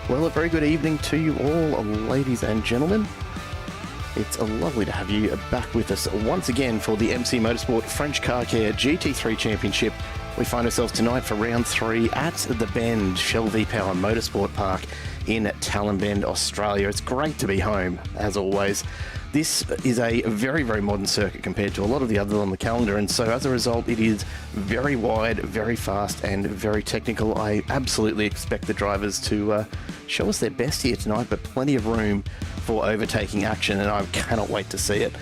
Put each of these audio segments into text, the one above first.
Well, a very good evening to you all, ladies and gentlemen. It's lovely to have you back with us once again for the MC Motorsport French Car Care GT3 Championship. We find ourselves tonight for round 3 at the Bend Motorsport Motorsport Park in Bend, Australia. It's great to be home, as always. This is a very, very modern circuit compared to a lot of the others on the calendar, and so as a result it is very wide, very fast and very technical. I absolutely expect the drivers to show us their best here tonight, but plenty of room for overtaking action, and I cannot wait to see it.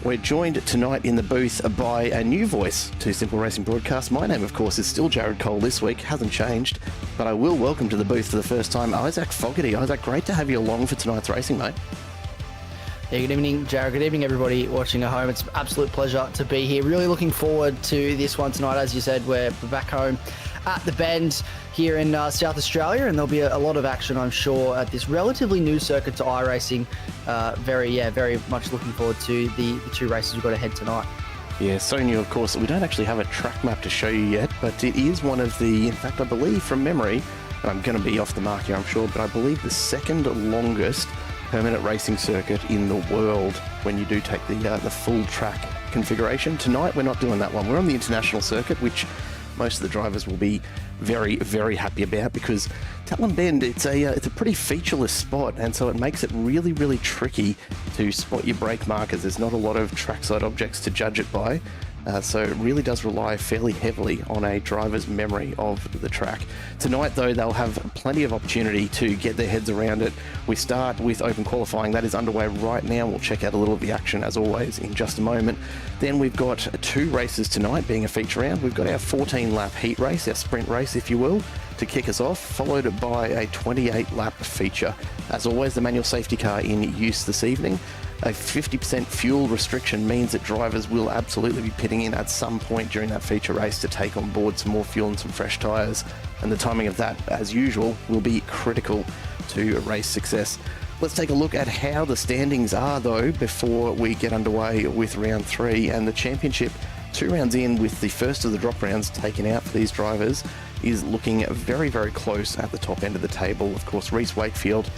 We're joined tonight in the booth by a new voice to Simple Racing Broadcast. My name, of course, is still Jared Cole this week, hasn't changed, but I will welcome to the booth for the first time Isaac Fogarty. Isaac, great to have you along for tonight's racing, mate. Yeah, good evening, Jared. Good evening, everybody watching at home. It's an absolute pleasure to be here. Really looking forward to this one tonight. As you said, we're back home at the Bend here in South Australia, and there'll be a lot of action, I'm sure, at this relatively new circuit to iRacing. Very much looking forward to the two races we've got ahead tonight. Yeah, so new, of course. We don't actually have a track map to show you yet, but it is one of the, in fact, I believe from memory, and I'm going to be off the mark here, I'm sure, but I believe the second longest permanent racing circuit in the world when you do take the full track configuration. Tonight we're not doing that one. We're on the international circuit, which most of the drivers will be very, very happy about, because Bend, it's a pretty featureless spot, and so it makes it really, really tricky to spot your brake markers. There's not a lot of trackside objects to judge it by. So it really does rely fairly heavily on a driver's memory of the track. Tonight, though, they'll have plenty of opportunity to get their heads around it. We start with open qualifying. That is underway right now. We'll check out a little of the action, as always, in just a moment. Then we've got 2 races tonight being a feature round. We've got our 14-lap heat race, our sprint race, if you will, to kick us off, followed by a 28-lap feature. As always, the manual safety car in use this evening. A 50% fuel restriction means that drivers will absolutely be pitting in at some point during that feature race to take on board some more fuel and some fresh tyres, and the timing of that, as usual, will be critical to race success. Let's take a look at how the standings are, though, before we get underway with round 3, and the championship, 2 rounds in, with the first of the drop rounds taken out for these drivers, is looking very, very close at the top end of the table. Of course, Reece Wakefield,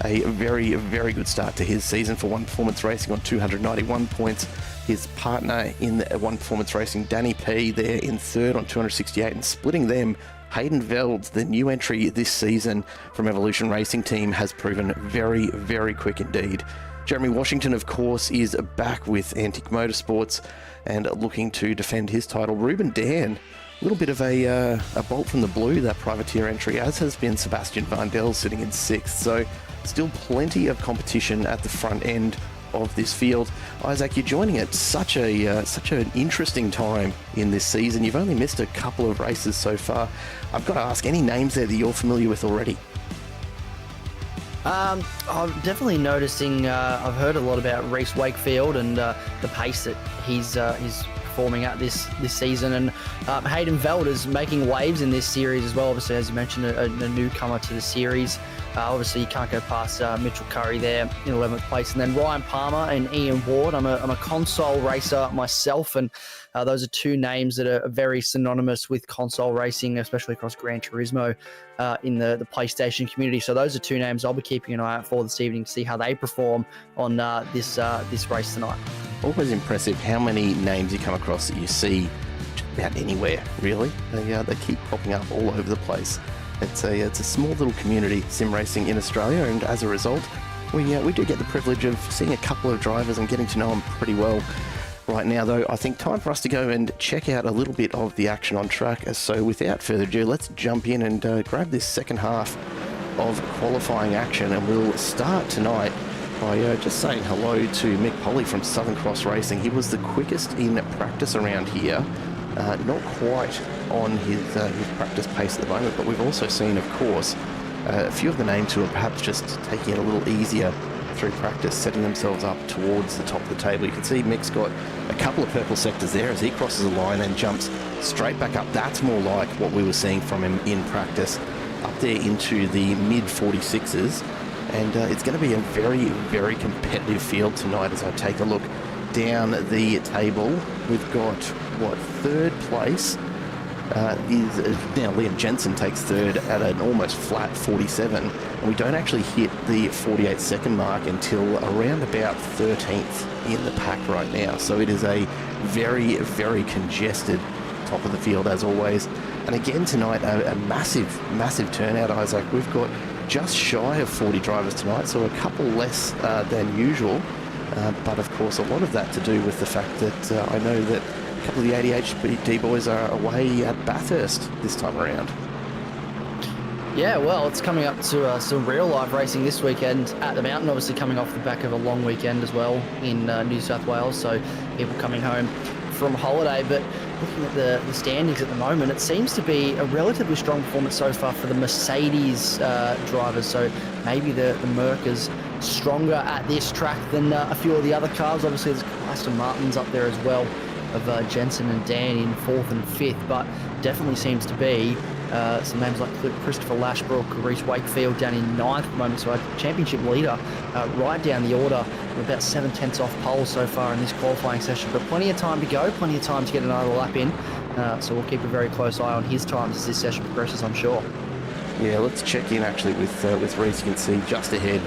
a very, very good start to his season for One Performance Racing on 291 points. His partner in One Performance Racing, Danny P, there in third on 268, and splitting them, Hayden Veld, the new entry this season from Evolution Racing Team, has proven very, very quick indeed. Jeremy Washington, of course, is back with Antique Motorsports and looking to defend his title. Ruben Dan, a little bit of a bolt from the blue, that privateer entry, as has been Sebastian Vandel sitting in 6th. So still plenty of competition at the front end of this field. Isaac, you're joining at such an interesting time in this season. You've only missed a couple of races so far. I've got to ask, any names there that you're familiar with already? I'm definitely noticing, I've heard a lot about Reece Wakefield and the pace that he's performing at this season, and Hayden Veld is making waves in this series as well. Obviously, as you mentioned, a newcomer to the series. Obviously, you can't go past Mitchell Curry there in 11th place, and then Ryan Palmer and Ian Ward. I'm a console racer myself, and those are 2 names that are very synonymous with console racing, especially across Gran Turismo in the PlayStation community. So those are 2 names I'll be keeping an eye out for this evening to see how they perform on this race tonight. Always impressive how many names you come across that you see just about anywhere, really. They keep popping up all over the place. It's a small little community, sim racing in Australia, and as a result, we do get the privilege of seeing a couple of drivers and getting to know them pretty well. Right now, though, I think time for us to go and check out a little bit of the action on track. So without further ado, let's jump in and grab this second half of qualifying action, and we'll start tonight by just saying hello to Mick Polly from Southern Cross Racing. He was the quickest in practice around here. Not quite on his practice pace at the moment, but we've also seen, of course, a few of the names who are perhaps just taking it a little easier through practice, setting themselves up towards the top of the table. You can see Mick's got a couple of purple sectors there as he crosses the line and jumps straight back up. That's more like what we were seeing from him in practice, up there into the mid 46s. And it's going to be a very, very competitive field tonight as I take a look down the table. We've got, third place Now Liam Jensen takes third at an almost flat 47, and we don't actually hit the 48-second mark until around about 13th in the pack right now. So it is a very, very congested top of the field as always. And again tonight, a massive turnout, Isaac. We've got just shy of 40 drivers tonight, so a couple less than usual. But of course, a lot of that to do with the fact that I know that a couple of the ADHD boys are away at Bathurst this time around. Yeah, well, it's coming up to some real live racing this weekend at the mountain, obviously coming off the back of a long weekend as well in New South Wales, so people coming home from holiday. But looking at the standings at the moment, it seems to be a relatively strong performance so far for the Mercedes drivers, so maybe the Merc stronger at this track than a few of the other cars. Obviously, there's Aston Martins up there as well, of Jensen and Dan in 4th and 5th, but definitely seems to be some names like Christopher Lashbrook, Reece Wakefield down in 9th at the moment, so a championship leader right down the order, about 7/10 off pole so far in this qualifying session, but plenty of time to go, plenty of time to get another lap in, so we'll keep a very close eye on his times as this session progresses, I'm sure. Yeah, let's check in actually with Reece. You can see just ahead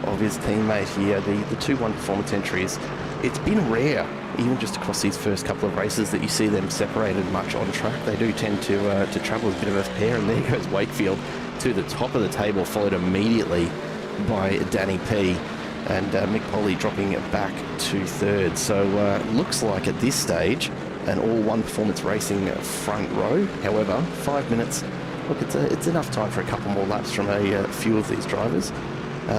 of his teammate here, the 2-1 performance entries. It's been rare, even just across these first couple of races, that you see them separated much on track. They do tend to travel as a bit of a pair, and there goes Wakefield to the top of the table, followed immediately by Danny P, and Mick Polly dropping back to 3rd. So looks like at this stage an all-one performance racing front row. However, 5 minutes, look, it's enough time for a couple more laps from a few of these drivers.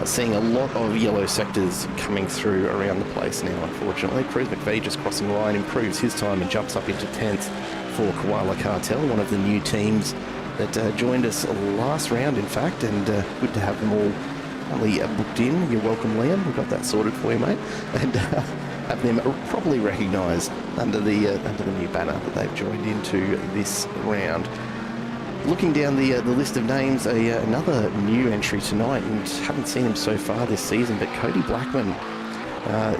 Seeing a lot of yellow sectors coming through around the place now, unfortunately. Cruz McVee just crossing the line, improves his time and jumps up into 10th for Koala Cartel, one of the new teams that joined us last round, in fact, and good to have them all only booked in. You're welcome, Liam. We've got that sorted for you, mate. And have them properly recognised under the new banner that they've joined into this round. Looking down the list of names, another new entry tonight, and haven't seen him so far this season, but Cody Blackman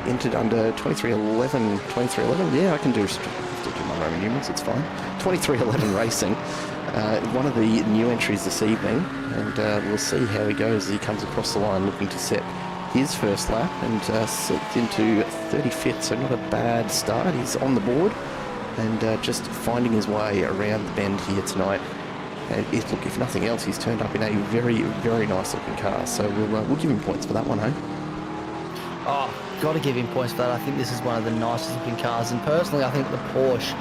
entered under 2311. Yeah, I can do my Roman numerals, it's fine. 2311 Racing, one of the new entries this evening, and we'll see how he goes as he comes across the line looking to set his first lap and set into 35th, so not a bad start. He's on the board and just finding his way around the bend here tonight. And look, if nothing else, he's turned up in a very, very nice looking car. So we'll give him points for that one, hey? Oh, got to give him points for that. I think this is one of the nicest looking cars. And personally, I think the Porsche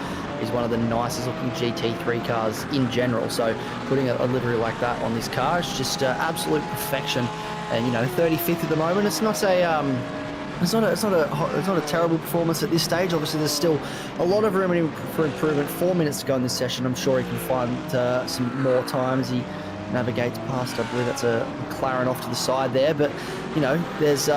is one of the nicest looking GT3 cars in general. So putting a livery like that on this car is just absolute perfection. And, 35th at the moment. It's not a terrible performance at this stage. Obviously, there's still a lot of room for improvement. 4 minutes to go in this session. I'm sure he can find some more time as he navigates past. I believe that's a McLaren off to the side there. But, there's,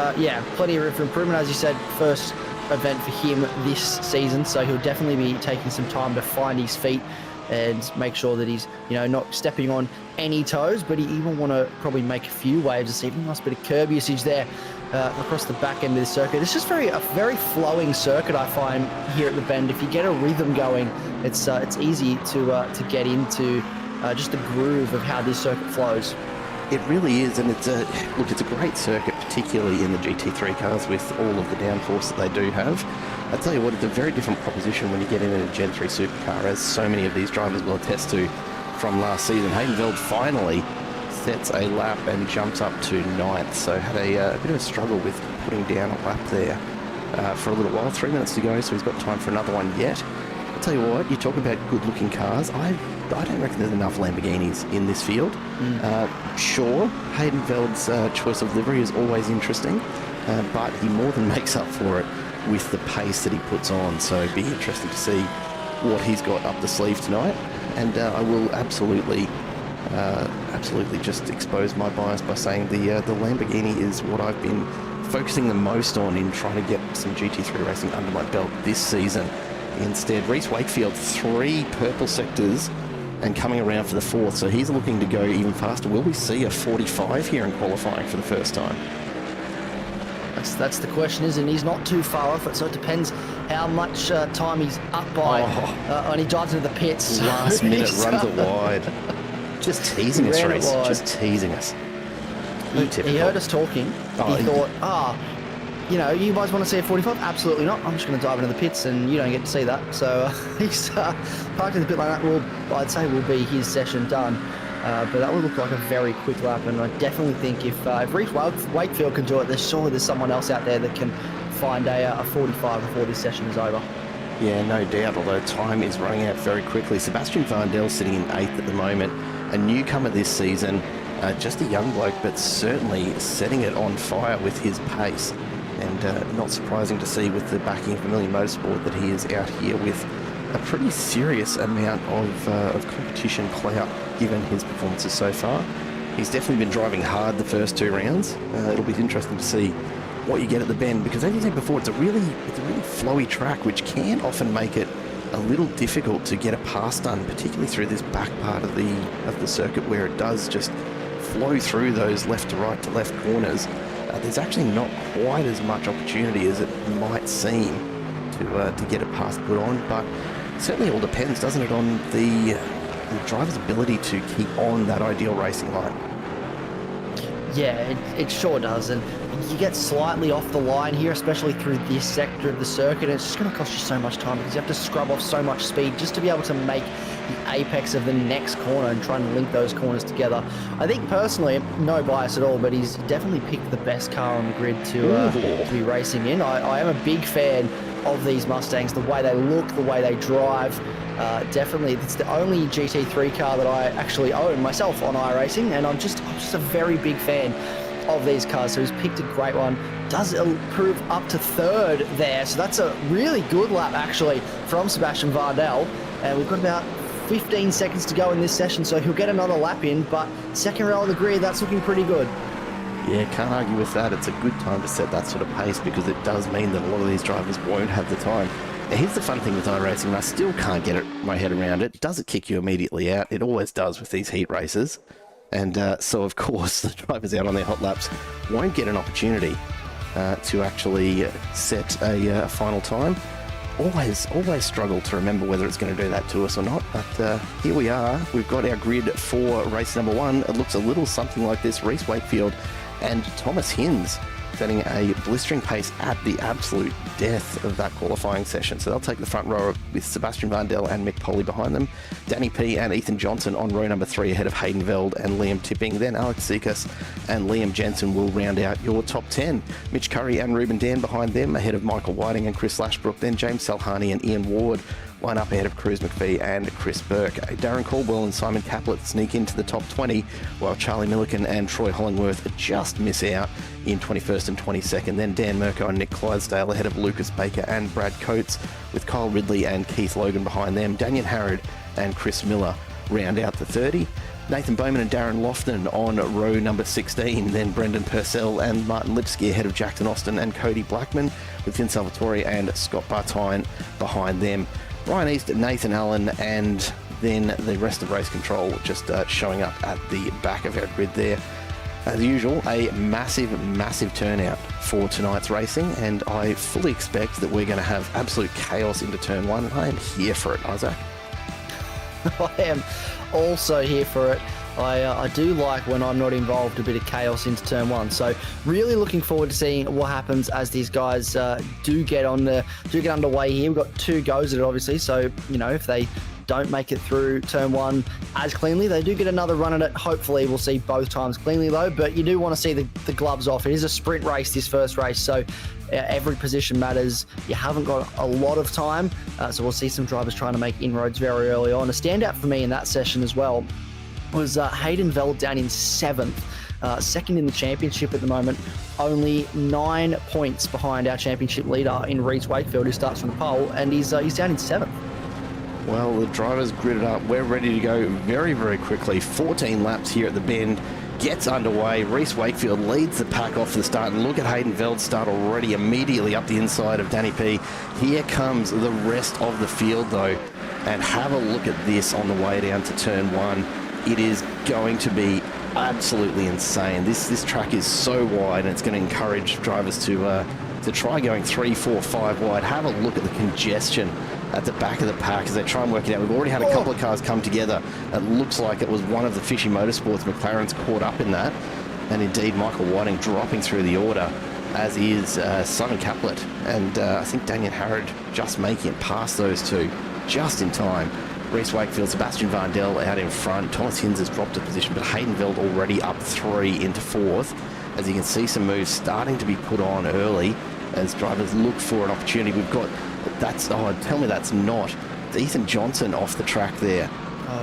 plenty of room for improvement. As you said, first event for him this season. So he'll definitely be taking some time to find his feet and make sure that he's, not stepping on any toes, but he even want to probably make a few waves this evening. Nice bit of curb usage there across the back end of the circuit. It's just a very flowing circuit, I find, here at the Bend. If you get a rhythm going, it's easy to get into just the groove of how this circuit flows. It really is, and it's a great circuit, particularly in the GT3 cars with all of the downforce that they do have. I tell you what, it's a very different proposition when you get in a Gen 3 supercar, as so many of these drivers will attest to from last season. Hayden Veld finally sets a lap and jumps up to 9th, so had a bit of a struggle with putting down a lap there for a little while. 3 minutes to go, so he's got time for another one yet. I'll tell you what, you're talking about good-looking cars. I don't reckon there's enough Lamborghinis in this field. Sure, Hayden Veld's choice of livery is always interesting, but he more than makes up for it with the pace that he puts on. So it'd be interesting to see what he's got up the sleeve tonight. And I will absolutely just expose my bias by saying the Lamborghini is what I've been focusing the most on in trying to get some GT3 racing under my belt this season. Instead, Reece Wakefield, 3 purple sectors and coming around for the 4th, so he's looking to go even faster. Will we see a 45 here in qualifying for the first time? That's the question, isn't it? He's not too far off it, so it depends how much time he's up by when he dives into the pits. Last minute runs it wide. Just teasing us, Reece. Just teasing us. He heard us talking. He thought, you know, you guys want to see a 45? Absolutely not. I'm just going to dive into the pits and you don't get to see that. So he's parked in the pit lane. That I'd say will be his session done. But that would look like a very quick lap, and I definitely think if Reece Wakefield can do it, there's someone else out there that can find a 45 before this session is over. Yeah, no doubt, although time is running out very quickly. Sebastian Varndell sitting in 8th at the moment, a newcomer this season, just a young bloke, but certainly setting it on fire with his pace. And not surprising to see with the backing of MC Motorsport that he is out here with a pretty serious amount of competition clout given his performances so far. He's definitely been driving hard the first 2 rounds. It'll be interesting to see what you get at the Bend, because as you said before, it's a really flowy track, which can often make it a little difficult to get a pass done, particularly through this back part of the circuit where it does just flow through those left to right to left corners. There's actually not quite as much opportunity as it might seem to get a pass put on, but it certainly all depends, doesn't it, on the driver's ability to keep on that ideal racing line. Yeah, it sure does, and you get slightly off the line here, especially through this sector of the circuit, and it's just going to cost you so much time because you have to scrub off so much speed just to be able to make the apex of the next corner and try and link those corners together. I think personally, no bias at all, but he's definitely picked the best car on the grid to be racing in. I am a big fan of these Mustangs, the way they look, the way they drive. Definitely, it's the only GT3 car that I actually own myself on iRacing, and I'm just a very big fan of these cars. So he's picked a great one. Does improve up to 3rd there, so that's a really good lap actually from Sebastian Varndell. And we've got about 15 seconds to go in this session, so he'll get another lap in, but 2nd row of the grid, that's looking pretty good. Yeah, can't argue with that. It's a good time to set that sort of pace because it does mean that a lot of these drivers won't have the time. Now, here's the fun thing with iRacing, and I still can't get my head around it. Does it kick you immediately out? It always does with these heat races. And so, of course, the drivers out on their hot laps won't get an opportunity to actually set a final time. Always struggle to remember whether it's going to do that to us or not, but here we are. We've got our grid for race number 1. It looks a little something like this. Reece Wakefield and Thomas Hinz setting a blistering pace at the absolute death of that qualifying session. So they'll take the front row with Sebastian Varndell and Mick Poley behind them. Danny P and Ethan Johnson on row number 3 ahead of Hayden Veld and Liam Tipping. Then Alex Sikas and Liam Jensen will round out your top 10. Mitch Curry and Ruben Dan behind them ahead of Michael Whiting and Chris Lashbrook. Then James Salhani and Ian Ward line up ahead of Cruz McPhee and Chris Burke. Darren Caldwell and Simon Caplett sneak into the top 20, while Charlie Milliken and Troy Hollingworth just miss out in 21st and 22nd. Then Dan Mirko and Nick Clydesdale ahead of Lucas Baker and Brad Coates, with Kyle Ridley and Keith Logan behind them. Daniel Harrod and Chris Miller round out the 30. Nathan Bowman and Darren Lofton on row number 16. Then Brendan Purcell and Martin Lipsky ahead of Jackson Austin and Cody Blackman, with Finn Salvatore and Scott Bartine behind them. Ryan East, Nathan Allen, and then the rest of race control just showing up at the back of our grid there. As usual, a massive turnout for tonight's racing, and I fully expect that we're going to have absolute chaos into turn 1, and I am here for it, Isaac. I am also here for it. I do like when I'm not involved a bit of chaos into turn 1. So really looking forward to seeing what happens as these guys do get underway here. We've got 2 goes at it, obviously. So, you know, if they don't make it through turn 1 as cleanly, they do get another run at it. Hopefully we'll see both times cleanly though, but you do want to see the gloves off. It is a sprint race, this first race, so every position matters. You haven't got a lot of time, so we'll see some drivers trying to make inroads very early on. A standout for me in that session as well was Hayden Veld down in 7th, second in the championship at the moment, only 9 points behind our championship leader in Reece Wakefield, who starts from the pole, and he's down in 7th. Well, the drivers gridded up. We're ready to go very quickly. 14 laps here at the Bend. Gets underway. Reece Wakefield leads the pack off the start, and look at Hayden Veld's start already immediately up the inside of Danny P. Here comes the rest of the field though, and have a look at this on the way down to turn 1. It is going to be absolutely insane. This track is so wide, and it's going to encourage drivers to try going 3, 4, 5 wide. Have a look at the congestion at the back of the pack as they try and work it out. We've already had a couple of cars come together. It looks like it was one of the Fishy Motorsports McLaren's caught up in that, and indeed Michael Whiting dropping through the order, as is Simon Caplet, and I think Daniel Harrod just making it past those two just in time. Reese Wakefield, Sebastian Vandel out in front. Thomas Hinz has dropped a position, but Hayden Veld already up 3 into 4th. As you can see, some moves starting to be put on early as drivers look for an opportunity. We've got, tell me that's not Ethan Johnson off the track there,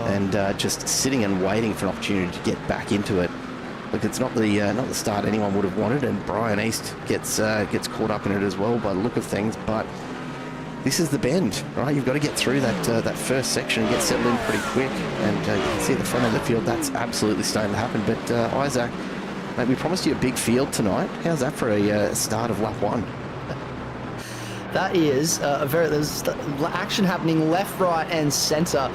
and just sitting and waiting for an opportunity to get back into it. Look, it's not the start anyone would have wanted, and Brian East gets caught up in it as well by the look of things. But this is the Bend, right? You've got to get through that first section and get settled in pretty quick. And you can see at the front of the field, that's absolutely starting to happen. But Isaac, mate, we promised you a big field tonight. How's that for a start of lap 1? That is there's action happening left, right, and centre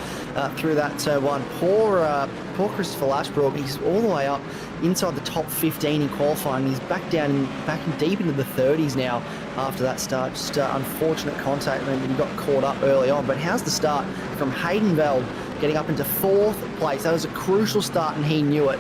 through that turn 1. Poor Christopher Lashbrook. He's all the way up inside the top 15 in qualifying. He's back deep into the 30s now after that start. Just unfortunate contact meant that he got caught up early on. But how's the start from Hayden Veld getting up into 4th place? That was a crucial start, and he knew it.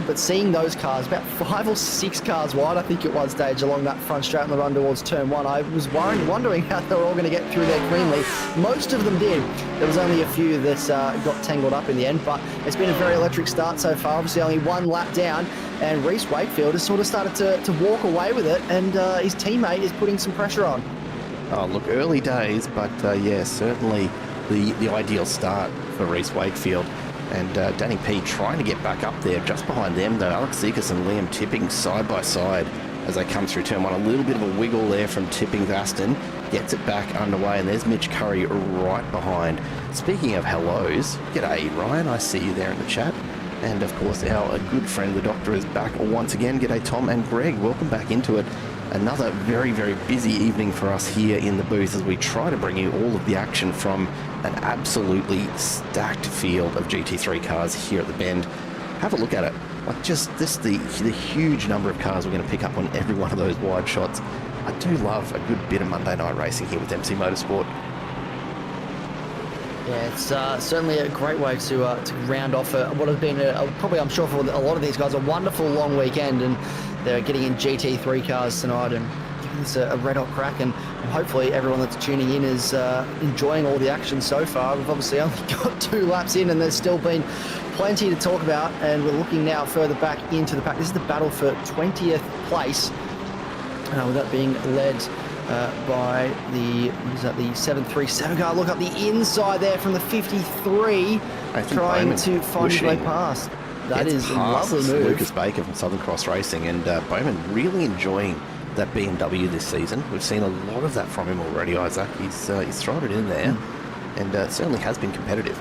But seeing those cars, about 5 or 6 cars wide, I think it was, Stage, along that front straight on the run towards turn 1. I was wondering how they were all going to get through there cleanly. Most of them did. There was only a few that got tangled up in the end, but it's been a very electric start so far. Obviously only 1 lap down, and Reese Wakefield has sort of started to walk away with it, and his teammate is putting some pressure on. Oh, look, early days, but yeah, certainly the ideal start for Reese Wakefield. And Danny P trying to get back up there. Just behind them, though, Alex Zekas and Liam Tipping side by side as they come through turn 1. A little bit of a wiggle there from Tipping Vaston. Gets it back underway, and there's Mitch Curry right behind. Speaking of hellos, g'day Ryan, I see you there in the chat. And of course, our good friend the Doctor is back once again. G'day Tom and Greg, welcome back into it. Another very, very busy evening for us here in the booth as we try to bring you all of the action from an absolutely stacked field of GT3 cars here at the Bend. Have a look at it. Like just the huge number of cars we're going to pick up on every one of those wide shots. I do love a good bit of Monday night racing here with MC Motorsport. Yeah, it's certainly a great way to round off what has been probably, I'm sure for a lot of these guys, a wonderful long weekend, and they're getting in GT3 cars tonight and giving this a red hot crack, and hopefully everyone that's tuning in is enjoying all the action so far. We've obviously only got 2 laps in, and there's still been plenty to talk about, and we're looking now further back into the pack. This is the battle for 20th place, with that being led by the 737 car. Look up the inside there from the 53, trying to find his way past. That is a lovely move. Lucas Baker from Southern Cross Racing, and Bowman really enjoying that BMW this season. We've seen a lot of that from him already, Isaac. He's thrown it in there, and certainly has been competitive.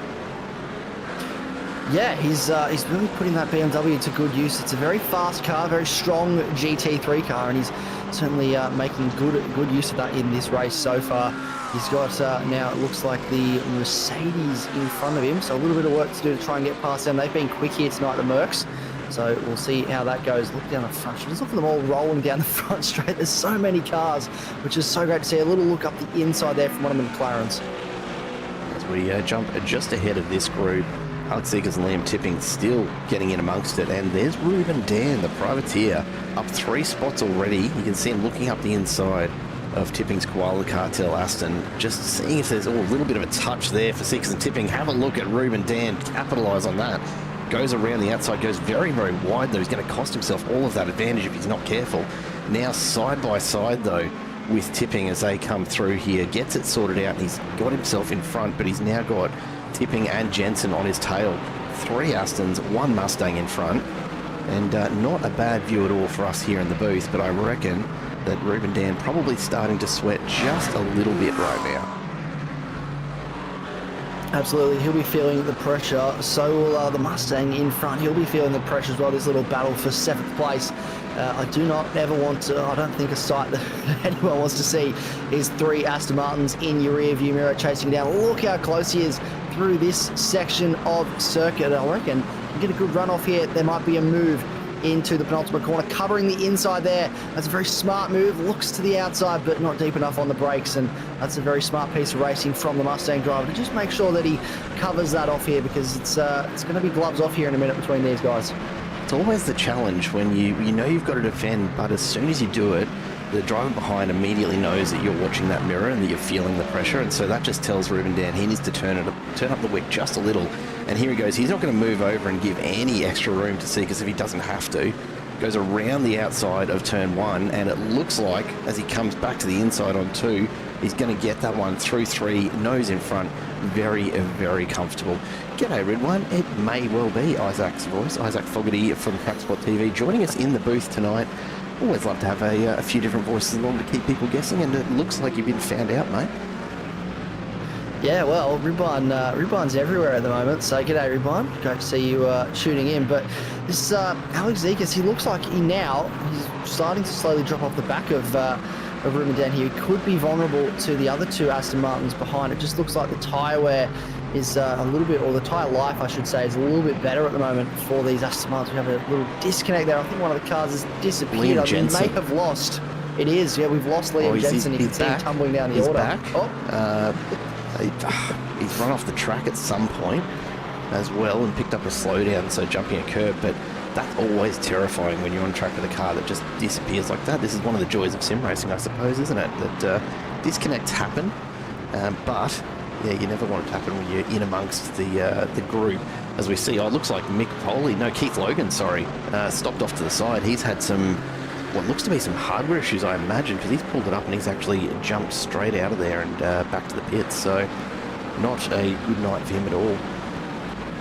Yeah, he's really putting that BMW to good use. It's a very fast car, very strong GT3 car, and he's certainly making good use of that in this race so far. He's got now, it looks like, the Mercedes in front of him, so a little bit of work to do to try and get past them. They've been quick here tonight, the Mercs, so we'll see how that goes. Look down the front, just look at them all rolling down the front straight. There's so many cars, which is so great to see. A little look up the inside there from one of the McLarens. As we jump just ahead of this group, Alex Zekas and Liam Tipping still getting in amongst it, and there's Ruben Dan, the privateer, up 3 spots already. You can see him looking up the inside of Tipping's Koala Cartel Aston, just seeing if there's a little bit of a touch there for Zekas and Tipping. Have a look at Ruben Dan, capitalise on that. Goes around the outside, goes very, very wide though. He's going to cost himself all of that advantage if he's not careful. Now side by side though with Tipping as they come through here, gets it sorted out, and he's got himself in front, but he's now got Tipping and Jensen on his tail. 3 Astons, 1 Mustang in front, and not a bad view at all for us here in the booth, but I reckon that Ruben Dan probably starting to sweat just a little bit right now. Absolutely, he'll be feeling the pressure. So will the Mustang in front. He'll be feeling the pressure as well. This little battle for 7th place. I do not ever want to, I don't think a sight that anyone wants to see is 3 Aston Martins in your rear view mirror chasing down. Look how close he is through this section of circuit. I reckon get a good run off here, there might be a move into the penultimate corner, covering the inside there. That's a very smart move, looks to the outside, but not deep enough on the brakes, and that's a very smart piece of racing from the Mustang driver to just make sure that he covers that off here, because it's going to be gloves off here in a minute between these guys. It's always the challenge when you know you've got to defend, but as soon as you do it, the driver behind immediately knows that you're watching that mirror and that you're feeling the pressure, and so that just tells Ruben Dan he needs to turn up the wick just a little. And here he goes. He's not going to move over and give any extra room to see, because if he doesn't have to, goes around the outside of turn 1, and it looks like as he comes back to the inside on 2, he's going to get that one through 3, nose in front, very, very comfortable. G'day, Red One. It may well be Isaac's voice, Isaac Fogarty from TrackSpot TV, joining us in the booth tonight. Always love to have a few different voices along to keep people guessing, and it looks like you've been found out, mate. Yeah, well, Ribon's everywhere at the moment, so g'day, Ribon. Great to see you shooting in. But this Alex Zekas, he looks like he's starting to slowly drop off the back of Ruben Dan here. He could be vulnerable to the other 2 Aston Martins behind. It just looks like the tyre wear is a little bit, or the tyre life, I should say, is a little bit better at the moment for these Aston Martins. We have a little disconnect there. I think one of the cars has disappeared. We may have lost. It is, yeah, we've lost Liam Jensen. You can see him tumbling down the order. Back. He's run off the track at some point as well and picked up a slowdown, so jumping a curb, but that's always terrifying when you're on track with a car that just disappears like that. This is one of the joys of sim racing, I suppose, isn't it? That disconnects happen, but yeah, you never want it to happen when you're in amongst the group. As we see, it looks like Keith Logan, stopped off to the side. He's had what looks to be some hardware issues, I imagine, because he's pulled it up and he's actually jumped straight out of there and back to the pits. So not a good night for him at all.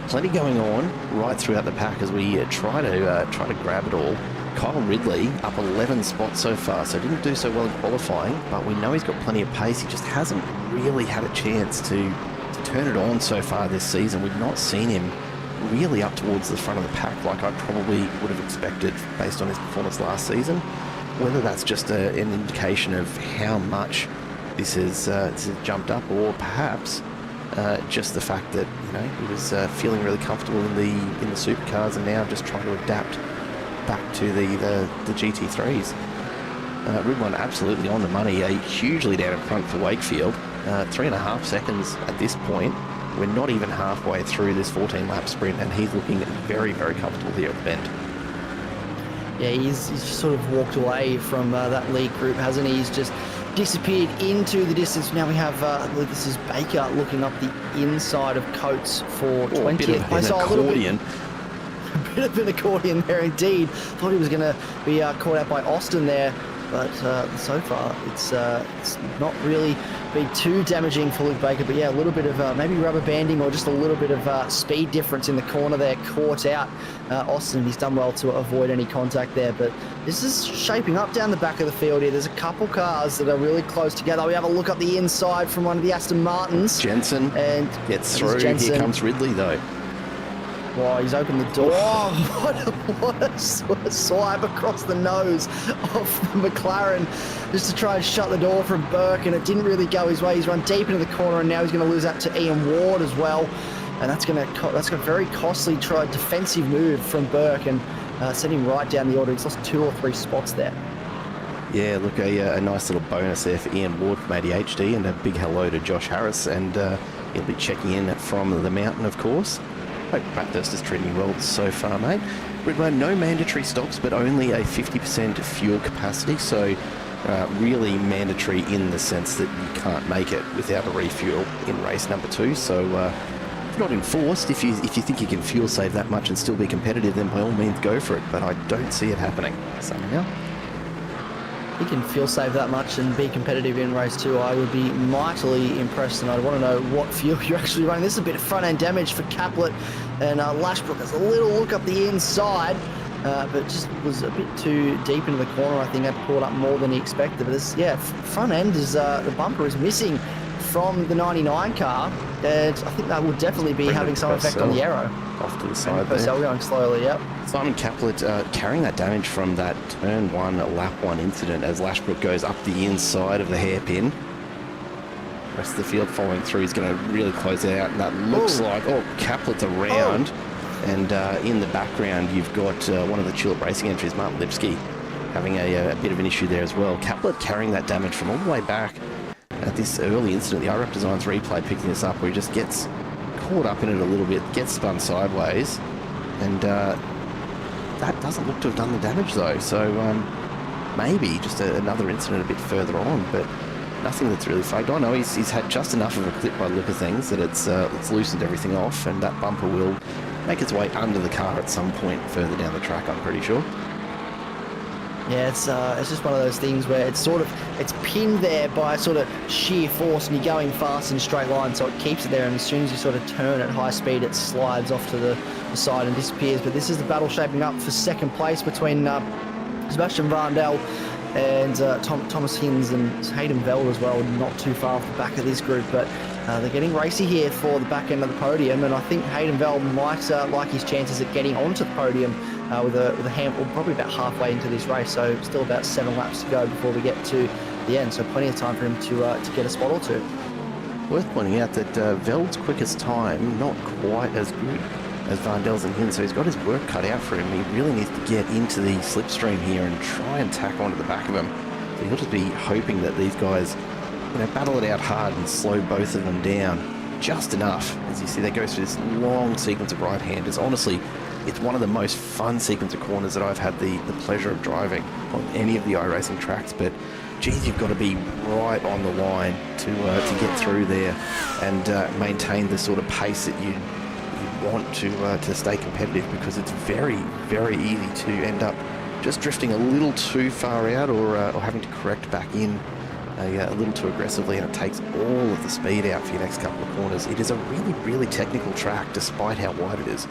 Plenty going on right throughout the pack as we try to grab it all. Kyle Ridley up 11 spots so far, so didn't do so well in qualifying, but we know he's got plenty of pace. He just hasn't really had a chance to turn it on so far this season. We've not seen him really up towards the front of the pack like I probably would have expected based on his performance last season. Whether that's just an indication of how much this has jumped up, or perhaps just the fact that he was feeling really comfortable in the supercars and now just trying to adapt back to the GT3s. Red One absolutely on the money, a hugely down in front for Wakefield. 3.5 seconds at this point. We're not even halfway through this 14-lap sprint, and he's looking very, very comfortable here at the Bend. Yeah, he's sort of walked away from that lead group, hasn't he? He's just disappeared into the distance. Now we have, this is Baker looking up the inside of Coates for 20th place. A bit of an accordion there indeed. Thought he was going to be caught out by Austin there, but so far it's not really been too damaging for Luke Baker. But yeah, a little bit of maybe rubber banding or just a little bit of speed difference in the corner there caught out Austin. He's done well to avoid any contact there, but this is shaping up down the back of the field here. There's a couple cars that are really close together. We have a look up the inside from one of the Aston Martins. Jensen and gets through. Jensen. Here comes Ridley though. Wow, he's opened the door. Oh, what a swipe across the nose of the McLaren just to try and shut the door from Burke, and it didn't really go his way. He's run deep into the corner, and now he's going to lose that to Ian Ward as well. And that's a very costly defensive move from Burke, and sent him right down the order. He's lost 2 or 3 spots there. Yeah, look, a nice little bonus there for Ian Ward from ADHD, and a big hello to Josh Harris, and he'll be checking in from the mountain, of course. Hope Bathurst is treating you well so far, mate. Red One, no mandatory stops, but only a 50% fuel capacity, so really mandatory in the sense that you can't make it without a refuel in race number 2. So not enforced. If you think you can fuel save that much and still be competitive, then by all means go for it. But I don't see it happening somehow. He can fuel save that much and be competitive in race 2. I would be mightily impressed, and I'd want to know what fuel you're actually running. This is a bit of front-end damage for Caplet, and Lashbrook has a little look up the inside, but just was a bit too deep into the corner. I think that pulled up more than he expected. But this, yeah, front end is the bumper is missing from the 99 car, and I think that would definitely be having some effect on the aero. Off to the side there. Purcell going slowly, yep. Simon Caplet carrying that damage from that turn 1, lap 1 incident as Lashbrook goes up the inside of the hairpin. Rest of the field following through. He's going to really close it out, and that looks like, Caplet's around. And in the background, you've got one of the Tulip Racing entries, Martin Lipsky, having a bit of an issue there as well. Caplet carrying that damage from all the way back at this early incident. The iRacing Designs replay picking this up where he just gets caught up in it a little bit, gets spun sideways, and that doesn't look to have done the damage though. So maybe just another incident a bit further on, but nothing that's really flagged. I know he's had just enough of a clip by the look of things that it's loosened everything off, and that bumper will make its way under the car at some point further down the track, I'm pretty sure. Yeah, it's just one of those things where it's pinned there by sort of sheer force, and you're going fast in a straight line, so it keeps it there, and as soon as you sort of turn at high speed, it slides off to the side and disappears. But this is the battle shaping up for second place between Sebastian Varndell and Thomas Hinz and Hayden Veld as well, not too far off the back of this group, but they're getting racy here for the back end of the podium, and I think Hayden Veld might like his chances at getting onto the podium with a handful, probably about halfway into this race, so still about 7 laps to go before we get to the end, so plenty of time for him to get a spot or two. Worth pointing out that Veld's quickest time, not quite as good as Varndell's and Hinz, so he's got his work cut out for him. He really needs to get into the slipstream here and try and tack onto the back of him. So he'll just be hoping that these guys, battle it out hard and slow both of them down just enough. As you see, they go through this long sequence of right-handers. Honestly, it's one of the most fun sequence of corners that I've had the pleasure of driving on any of the iRacing tracks, but geez, you've got to be right on the line to get through there and maintain the sort of pace that you want to stay competitive, because it's very, very easy to end up just drifting a little too far out or having to correct back in a little too aggressively, and it takes all of the speed out for your next couple of corners. It is a really, really technical track despite how wide it is.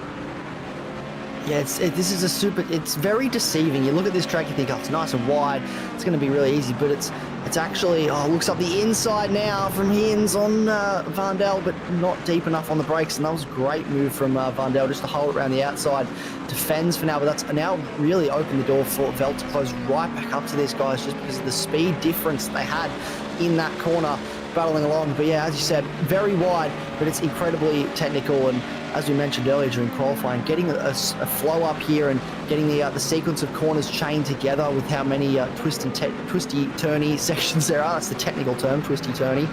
Yeah, it's very deceiving. You look at this track, you think, oh, it's nice and wide, it's going to be really easy, but it's actually, looks up the inside now from Hinz on Varndell, but not deep enough on the brakes, and that was a great move from Varndell just to hold it around the outside. Defends for now, but that's now really opened the door for Veld to close right back up to these guys just because of the speed difference they had in that corner battling along. But yeah, as you said, very wide, but it's incredibly technical, and as we mentioned earlier during qualifying, getting a flow up here and getting the sequence of corners chained together with how many twisty-turny sections there are, that's the technical term, twisty-turny,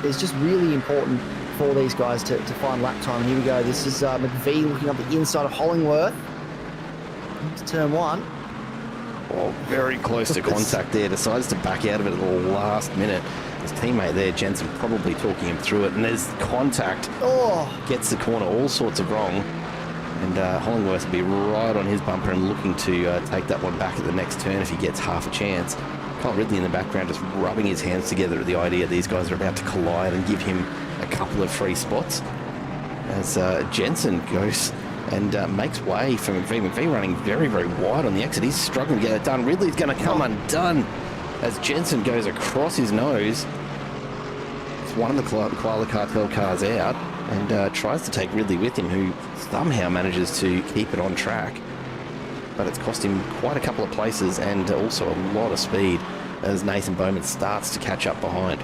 is just really important for these guys to find lap time. And here we go, this is McVie looking up the inside of Hollingworth into turn one. Oh, very close to contact there, decides to back out of it at the last minute. His teammate there, Jensen, probably talking him through it, and there's contact. Gets the corner all sorts of wrong, and Hollingworth will be right on his bumper and looking to take that one back at the next turn if he gets half a chance. Kyle Ridley in the background just rubbing his hands together at the idea these guys are about to collide and give him a couple of free spots as Jensen goes and makes way for McVie. McVie running very, very wide on the exit. He's struggling to get it done. Ridley's going to come undone as Jensen goes across his nose. It's one of the Koala Cartel cars out and tries to take Ridley with him, who somehow manages to keep it on track. But it's cost him quite a couple of places and also a lot of speed as Nathan Bowman starts to catch up behind.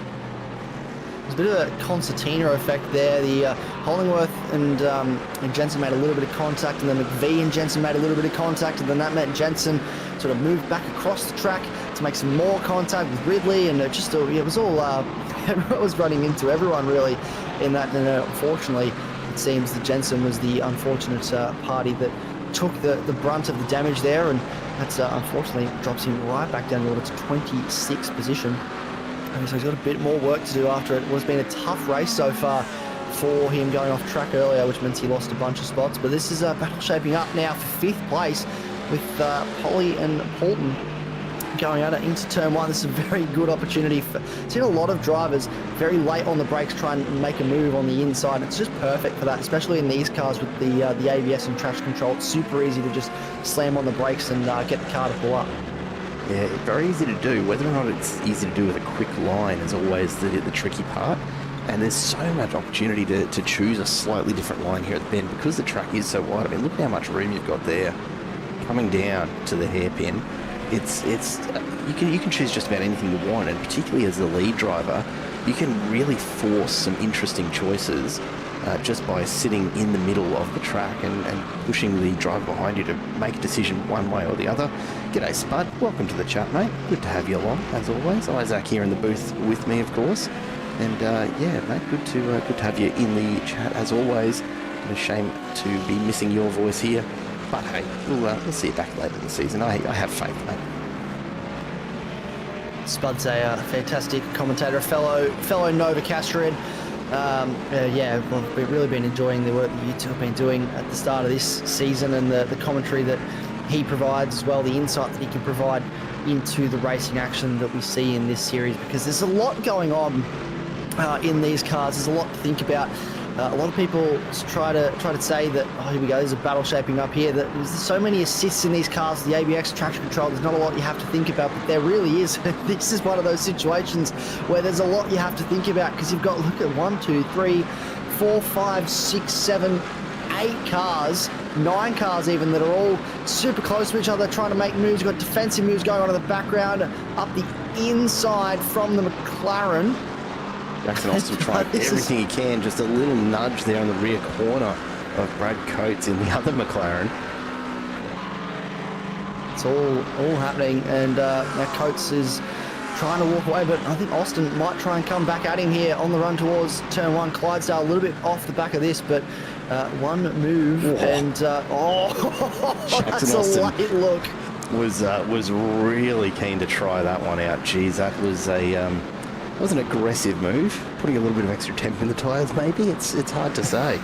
There's a bit of a concertina effect there. The Hollingworth and Jensen made a little bit of contact, and then McVie and Jensen made a little bit of contact, and then that meant Jensen sort of moved back across the track to make some more contact with Ridley, and it was all everyone was running into everyone really in that. And unfortunately, it seems that Jensen was the unfortunate party that took the brunt of the damage there, and that's unfortunately drops him right back down the order to 26th position. So he's got a bit more work to do after it. It's been a tough race so far for him going off track earlier, which means he lost a bunch of spots. But this is battle shaping up now for 5th place with Polly and Paulton going at it into turn one. This is a very good opportunity. Seen a lot of drivers very late on the brakes try and make a move on the inside. It's just perfect for that, especially in these cars with the ABS and traction control. It's super easy to just slam on the brakes and get the car to pull up. Yeah, very easy to do. Whether or not it's easy to do with a quick line is always the tricky part. And there's so much opportunity to choose a slightly different line here at the Bend because the track is so wide. I mean, look at how much room you've got there. Coming down to the hairpin, you can choose just about anything you want, and particularly as the lead driver, you can really force some interesting choices just by sitting in the middle of the track and pushing the driver behind you to make a decision one way or the other. G'day Spud, welcome to the chat, mate. Good to have you along, as always. Isaac here in the booth with me, of course. And yeah, mate, good to have you in the chat, as always. And a shame to be missing your voice here. But hey, we'll see you back later in the season. I have faith, mate. Spud's a fantastic commentator, a fellow Nova Castrian. Yeah, well, we've really been enjoying the work that you two have been doing at the start of this season, and the commentary that he provides as well, the insight that he can provide into the racing action that we see in this series, because there's a lot going on in these cars. There's a lot to think about. A lot of people try to say that, oh, here we go, there's a battle shaping up here, that there's so many assists in these cars, the ABX, traction control, there's not a lot you have to think about, but there really is. This is one of those situations where there's a lot you have to think about, because you've got, look at 1, 2, 3, 4, 5, 6, 7, 8 cars, 9 cars even, that are all super close to each other, trying to make moves. You've got defensive moves going on in the background, up the inside from the McLaren. Jackson Austin trying everything he can, just a little nudge there in the rear corner of Brad Coates in the other McLaren. It's all happening, and now Coates is trying to walk away, but I think Austin might try and come back at him here on the run towards turn 1. Clydesdale a little bit off the back of this, but one move. Whoa. And that's a late look. Was really keen to try that one out. Geez, that was was an aggressive move, putting a little bit of extra temp in the tyres maybe. It's hard to say.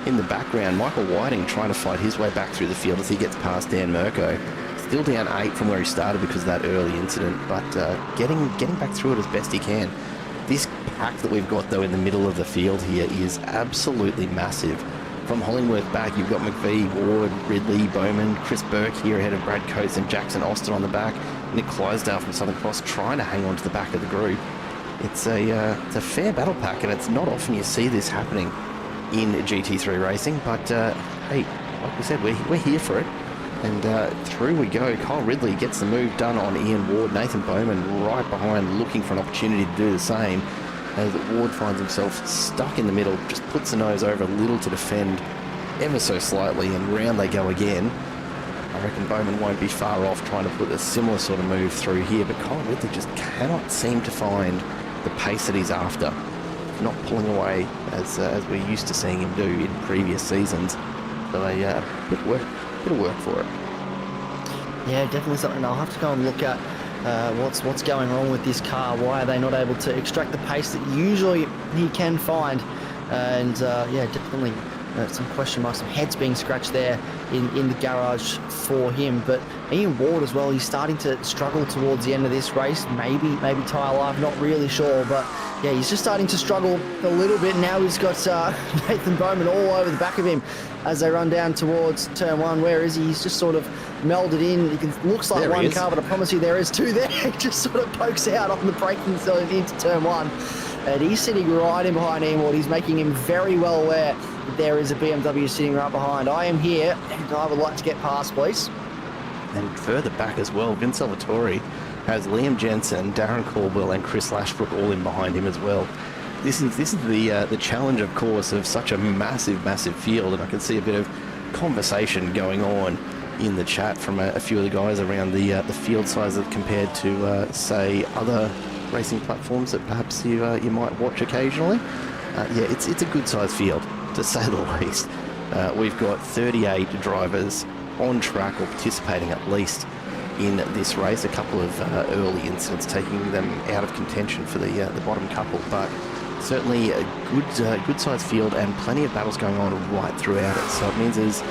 In the background, Michael Whiting trying to fight his way back through the field as he gets past Dan Mirko. Still down 8 from where he started because of that early incident, but getting back through it as best he can. This pack that we've got though in the middle of the field here is absolutely massive. From Hollingworth back, you've got McVie, Ward, Ridley, Bowman, Chris Burke here ahead of Brad Coates and Jackson Austin on the back. Nick Clydesdale from Southern Cross trying to hang on to the back of the group. It's a fair battle pack, and it's not often you see this happening in GT3 racing, but hey, like we said, we're here for it. And through we go. Kyle Ridley gets the move done on Ian Ward. Nathan Bowman right behind, looking for an opportunity to do the same, as Ward finds himself stuck in the middle, just puts the nose over a little to defend ever so slightly, and round they go again. I reckon Bowman won't be far off trying to put a similar sort of move through here, but Kyle Ridley just cannot seem to find the pace that he's after. Not pulling away as we're used to seeing him do in previous seasons. So a bit of work for it. Yeah, definitely something I'll have to go and look at. What's going on with this car? Why are they not able to extract the pace that usually he can find? And yeah, definitely some question marks, some heads being scratched there in the garage for him. But Ian Ward as well, he's starting to struggle towards the end of this race. Maybe tyre life, not really sure, but yeah, he's just starting to struggle a little bit. Now he's got Nathan Bowman all over the back of him as they run down towards turn 1. Where is he? He's just sort of melded in. Looks like one car, but I promise you there is 2 there. It just sort of pokes out on the braking zone into turn 1. And he's sitting right in behind Ian Ward. He's making him very well aware that there is a BMW sitting right behind. I am here, and I would like to get past, please. And further back as well, Vince Salvatore has Liam Jensen, Darren Caldwell and Chris Lashbrook all in behind him as well. This is the challenge, of course, of such a massive field, and I can see a bit of conversation going on in the chat from a few of the guys around the field size compared to say other racing platforms that perhaps you might watch occasionally. Yeah, it's a good sized field, to say the least. We've got 38 drivers on track or participating at least in this race. A couple of early incidents taking them out of contention for the bottom couple, but certainly a good sized field and plenty of battles going on right throughout it. So it means there's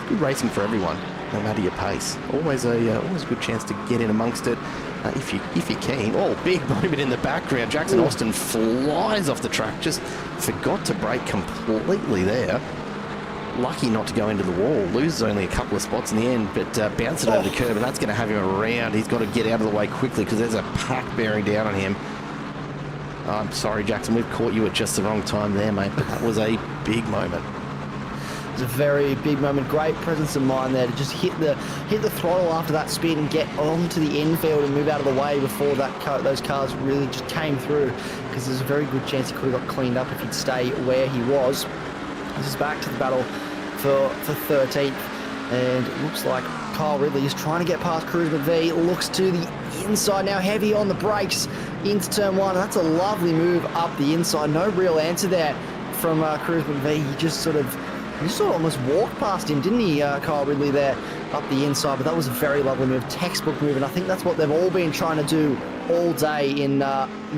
good racing for everyone, no matter your pace. Always a good chance to get in amongst it if you're keen. Oh, big moment in the background. Jackson Austin flies off the track. Just forgot to brake completely there. Lucky not to go into the wall. Loses only a couple of spots in the end, but bounce it over the curb, and that's going to have him around. He's got to get out of the way quickly because there's a pack bearing down on him. I'm sorry, Jackson, we've caught you at just the wrong time there, mate, but that was a big moment. It was a very big moment. Great presence of mind there to just hit the throttle after that spin and get onto the infield and move out of the way before those cars really just came through, because there's a very good chance he could have got cleaned up if he'd stay where he was. This is back to the battle for 13th. And it looks like Kyle Ridley is trying to get past Cruz McVee. Looks to the inside now, heavy on the brakes into turn 1. That's a lovely move up the inside. No real answer there from Cruz McVee. He just sort of almost walked past him, didn't he, Kyle Ridley there up the inside? But that was a very lovely move, textbook move, and I think that's what they've all been trying to do all day in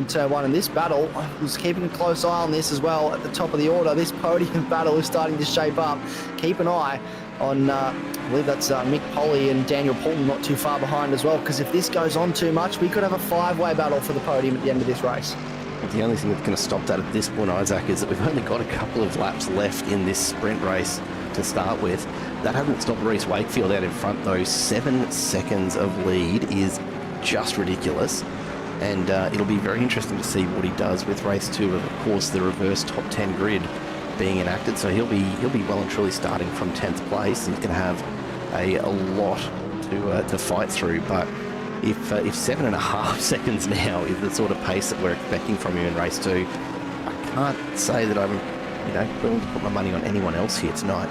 turn 1. And this battle, I was keeping a close eye on this as well at the top of the order. This podium battle is starting to shape up. Keep an eye on, I believe that's Mick Polly and Daniel Poulton not too far behind as well, because if this goes on too much, we could have a 5-way battle for the podium at the end of this race. The only thing that's going to stop that at this point, Isaac, is that we've only got a couple of laps left in this sprint race to start with. That hasn't stopped Reece Wakefield out in front, though. 7 seconds of lead is just ridiculous. And it'll be very interesting to see what he does with race 2 of course, the reverse top 10 grid being enacted. So he'll be well and truly starting from 10th place. He's going to have a lot to fight through. But if 7.5 seconds now is the sort of pace that we're expecting from him in race 2, I can't say that I'm willing to put my money on anyone else here tonight.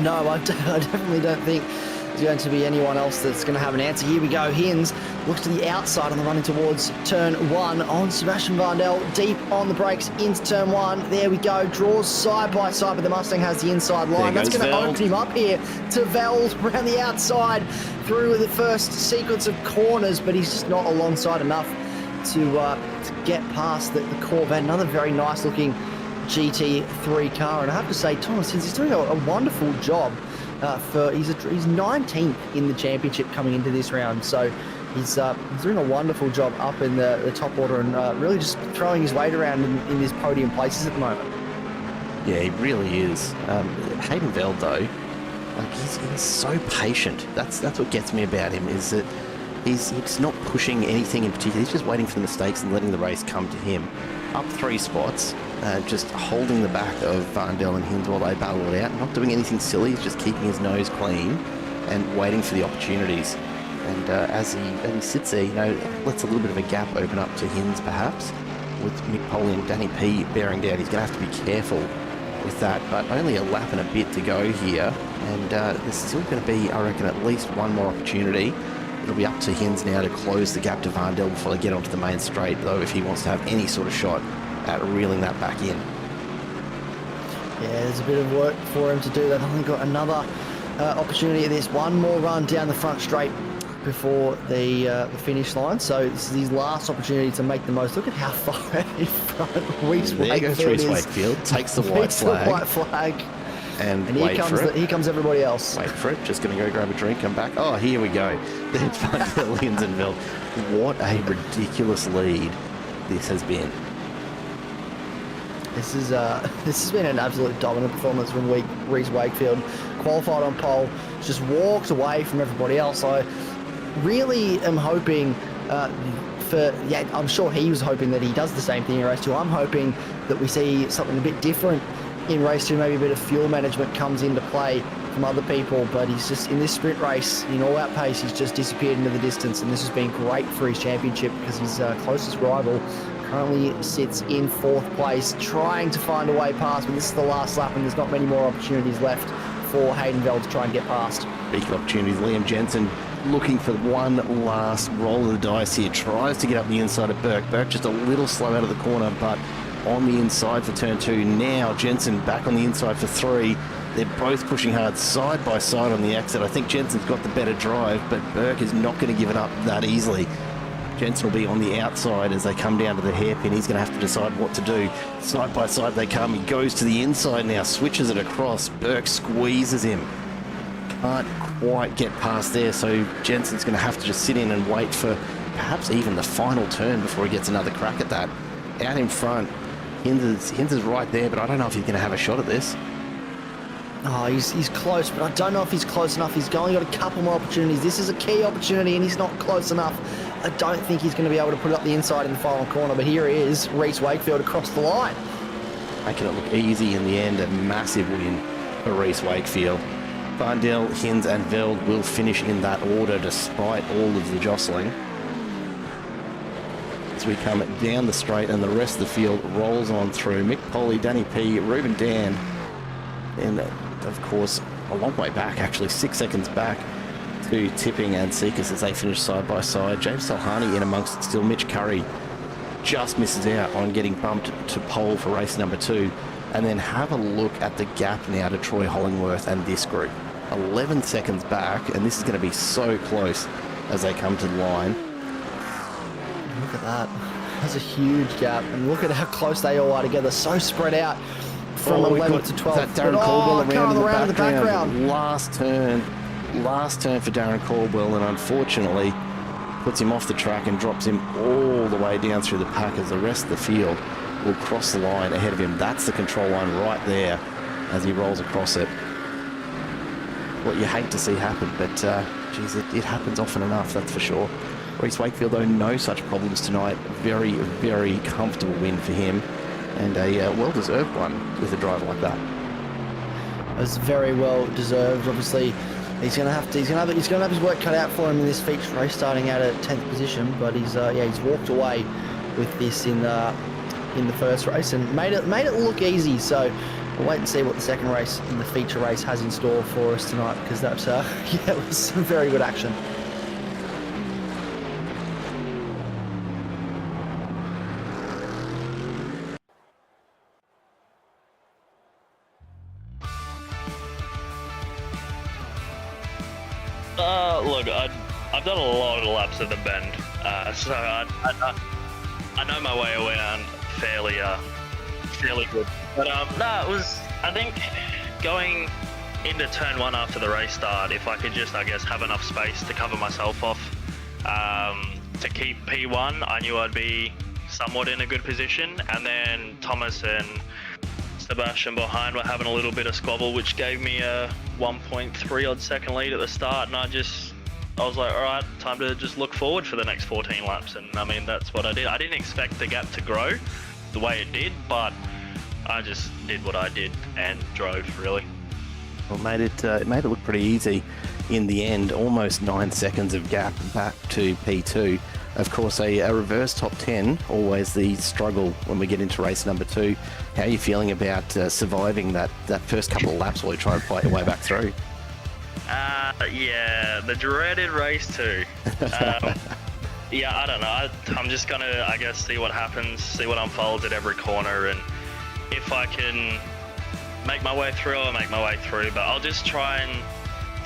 No, I definitely don't think there's going to be anyone else that's going to have an answer. Here we go. Hins looks to the outside on the running towards turn 1 on Sebastian Varndell. Deep on the brakes into turn 1. There we go. Draws side by side, but the Mustang has the inside line. That's going to open him up here to Veld around the outside through the first sequence of corners, but he's just not alongside enough to get past the Corvette. Another very nice looking GT3 car, and I have to say, Thomas Hins is doing a wonderful job. He's 19th in the championship coming into this round, so he's doing a wonderful job up in the top order, and really just throwing his weight around in his podium places at the moment. Yeah, he really is. Hayden Veld, though, he's so patient. That's what gets me about him, is that he's not pushing anything in particular. He's just waiting for the mistakes and letting the race come to him. Up 3 spots, just holding the back of Varndell and Hins while they battle it out, not doing anything silly. He's just keeping his nose clean and waiting for the opportunities. And as he sits there, lets a little bit of a gap open up to Hins perhaps, with Mick Polly and Danny P bearing down. He's going to have to be careful with that, but only a lap and a bit to go here, and there's still going to be, I reckon, at least one more opportunity. It'll be up to Hins now to close the gap to Varndell before they get onto the main straight, though, if he wants to have any sort of shot at reeling that back in. Yeah, there's a bit of work for him to do. They've only got another opportunity at this. One more run down the front straight before the finish line. So this is his last opportunity to make the most. Look at how far out in front Reece Wakefield takes the white flag. And here comes everybody else. Wait for it. Just going to go grab a drink, come back. Oh, here we go. There's Varndell, Hins and Veld. What a ridiculous lead this has been. This has been an absolute dominant performance from Reece Wakefield. Qualified on pole, just walked away from everybody else. I really am hoping I'm sure he was hoping that he does the same thing in race 2. I'm hoping that we see something a bit different in race 2. Maybe a bit of fuel management comes into play from other people, but he's just, in this sprint race, in all-out pace, he's just disappeared into the distance, and this has been great for his championship because his closest rival currently sits in 4th place, trying to find a way past, but this is the last lap and there's not many more opportunities left for Hayden Veld to try and get past. Big opportunities. Liam Jensen looking for one last roll of the dice here, tries to get up the inside of Burke. Burke just a little slow out of the corner, but on the inside for turn 2. Now Jensen back on the inside for 3. They're both pushing hard side by side on the exit. I think Jensen's got the better drive, but Burke is not going to give it up that easily. Jensen will be on the outside as they come down to the hairpin. He's going to have to decide what to do. Side by side they come. He goes to the inside now, switches it across. Burke squeezes him. Can't quite get past there, so Jensen's going to have to just sit in and wait for perhaps even the final turn before he gets another crack at that. Out in front, Hins is right there, but I don't know if he's going to have a shot at this. Oh, he's close, but I don't know if he's close enough. He's only got a couple more opportunities. This is a key opportunity, and he's not close enough. I don't think he's going to be able to put it up the inside in the final corner, but here he is, Reece Wakefield across the line. Making it look easy in the end, a massive win for Reece Wakefield. Varndell, Hins and Veld will finish in that order despite all of the jostling. as we come down the straight and the rest of the field rolls on through. Mick Polly, Danny P, Ruben Dan, and of course a long way back, actually 6 seconds back to Tipping and Seekers as they finish side by side. James Salhani in amongst it still. Mitch Curry just misses out on getting bumped to pole for race number 2. And then have a look at the gap now to Troy Hollingworth and this group. 11 seconds back, and this is going to be so close as they come to the line. Look at that. That's a huge gap. And look at how close they all are together. So spread out from 11 to 12. That Darren Caldwell around in the background. Last turn for Darren Caldwell, and unfortunately puts him off the track and drops him all the way down through the pack as the rest of the field will cross the line ahead of him. That's the control line right there as he rolls across it. What you hate to see happen, but geez, it happens often enough, that's for sure. Reece Wakefield, though, no such problems tonight. Very, very comfortable win for him, and a well-deserved one with a driver like that. It was very well deserved. Obviously, he's gonna have his work cut out for him in this feature race, starting out at 10th position. But he's walked away with this in the first race and made it look easy. So we'll wait and see what the second race in the feature race has in store for us tonight, because that it was some very good action. Look, I've done a lot of laps at the Bend, so I know my way around fairly good. But no, it was, I think, going into turn 1 after the race start, if I could just, I guess, have enough space to cover myself off to keep P1, I knew I'd be somewhat in a good position. And then Thomas and Sebastian behind were having a little bit of squabble, which gave me a 1.3 odd second lead at the start, and I was like, all right, time to just look forward for the next 14 laps. And I mean, that's what I did. I didn't expect the gap to grow the way it did, but I just did what I did and drove, really. Well, it made it look pretty easy in the end. Almost 9 seconds of gap back to P2. Of course, a reverse top 10, always the struggle when we get into race number 2. How are you feeling about surviving that first couple of laps while you try and fight your way back through? Yeah, the dreaded race 2. Yeah, I don't know. I'm just going to, I guess, see what happens, see what unfolds at every corner, and if I can make my way through, I'll make my way through, but I'll just try and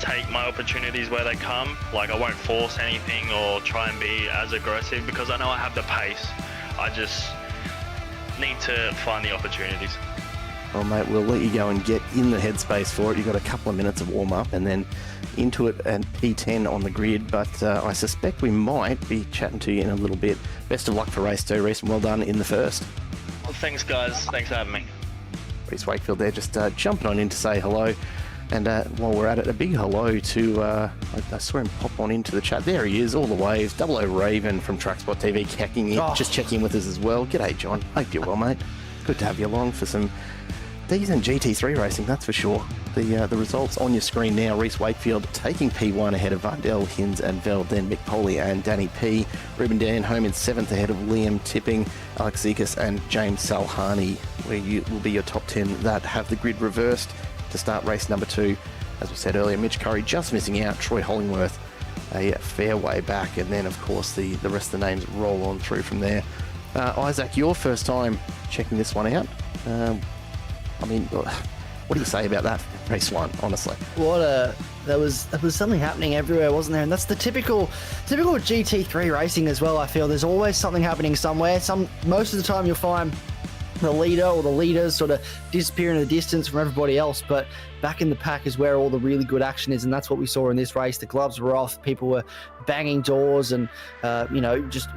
take my opportunities where they come. Like, I won't force anything or try and be as aggressive, because I know I have the pace. I just need to find the opportunities. Well, mate, we'll let you go and get in the headspace for it. You've got a couple of minutes of warm-up and then into it at P10 on the grid, but I suspect we might be chatting to you in a little bit. Best of luck for race 2, Reece, and well done in the first. Well, thanks, guys. Thanks for having me. Reece Wakefield there, just jumping on in to say hello. And while we're at it, a big hello to, I saw him pop on into the chat. There he is, all the waves. 00 Raven from Trackspot TV just checking in with us as well. G'day, John. Hope you're well, mate. Good to have you along for some decent GT3 racing, that's for sure. The results on your screen now. Reece Wakefield taking P1 ahead of Vardell, Hins and Veld, then Mick Polly and Danny P. Ruben Dan home in 7th ahead of Liam Tipping, Alex Zekas and James Salhani, where you will be your top 10 that have the grid reversed to start race number 2. As we said earlier, Mitch Curry just missing out, Troy Hollingworth a fair way back, and then of course the rest of the names roll on through from there. Isaac, your first time checking this one out. I mean, what do you say about that race 1, honestly? There was something happening everywhere, wasn't there? And that's the typical GT3 racing as well. I feel there's always something happening somewhere. Most of the time you'll find the leader or the leaders sort of disappear in the distance from everybody else, but back in the pack is where all the really good action is, and that's what we saw in this race. The gloves were off, people were banging doors and just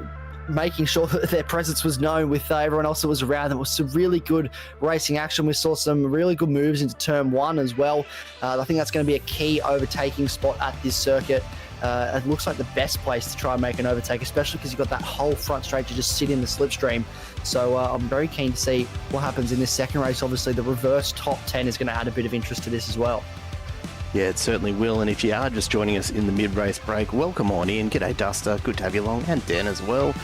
making sure that their presence was known with everyone else that was around them. It was some really good racing action. We saw some really good moves into turn 1 as well. I think that's going to be a key overtaking spot at this circuit. It looks like the best place to try and make an overtake, especially because you've got that whole front straight to just sit in the slipstream. So I'm very keen to see what happens in this second race. Obviously, the reverse top 10 is going to add a bit of interest to this as well. Yeah, it certainly will. And if you are just joining us in the mid-race break, welcome on in. G'day, Duster. Good to have you along. And Dan as well.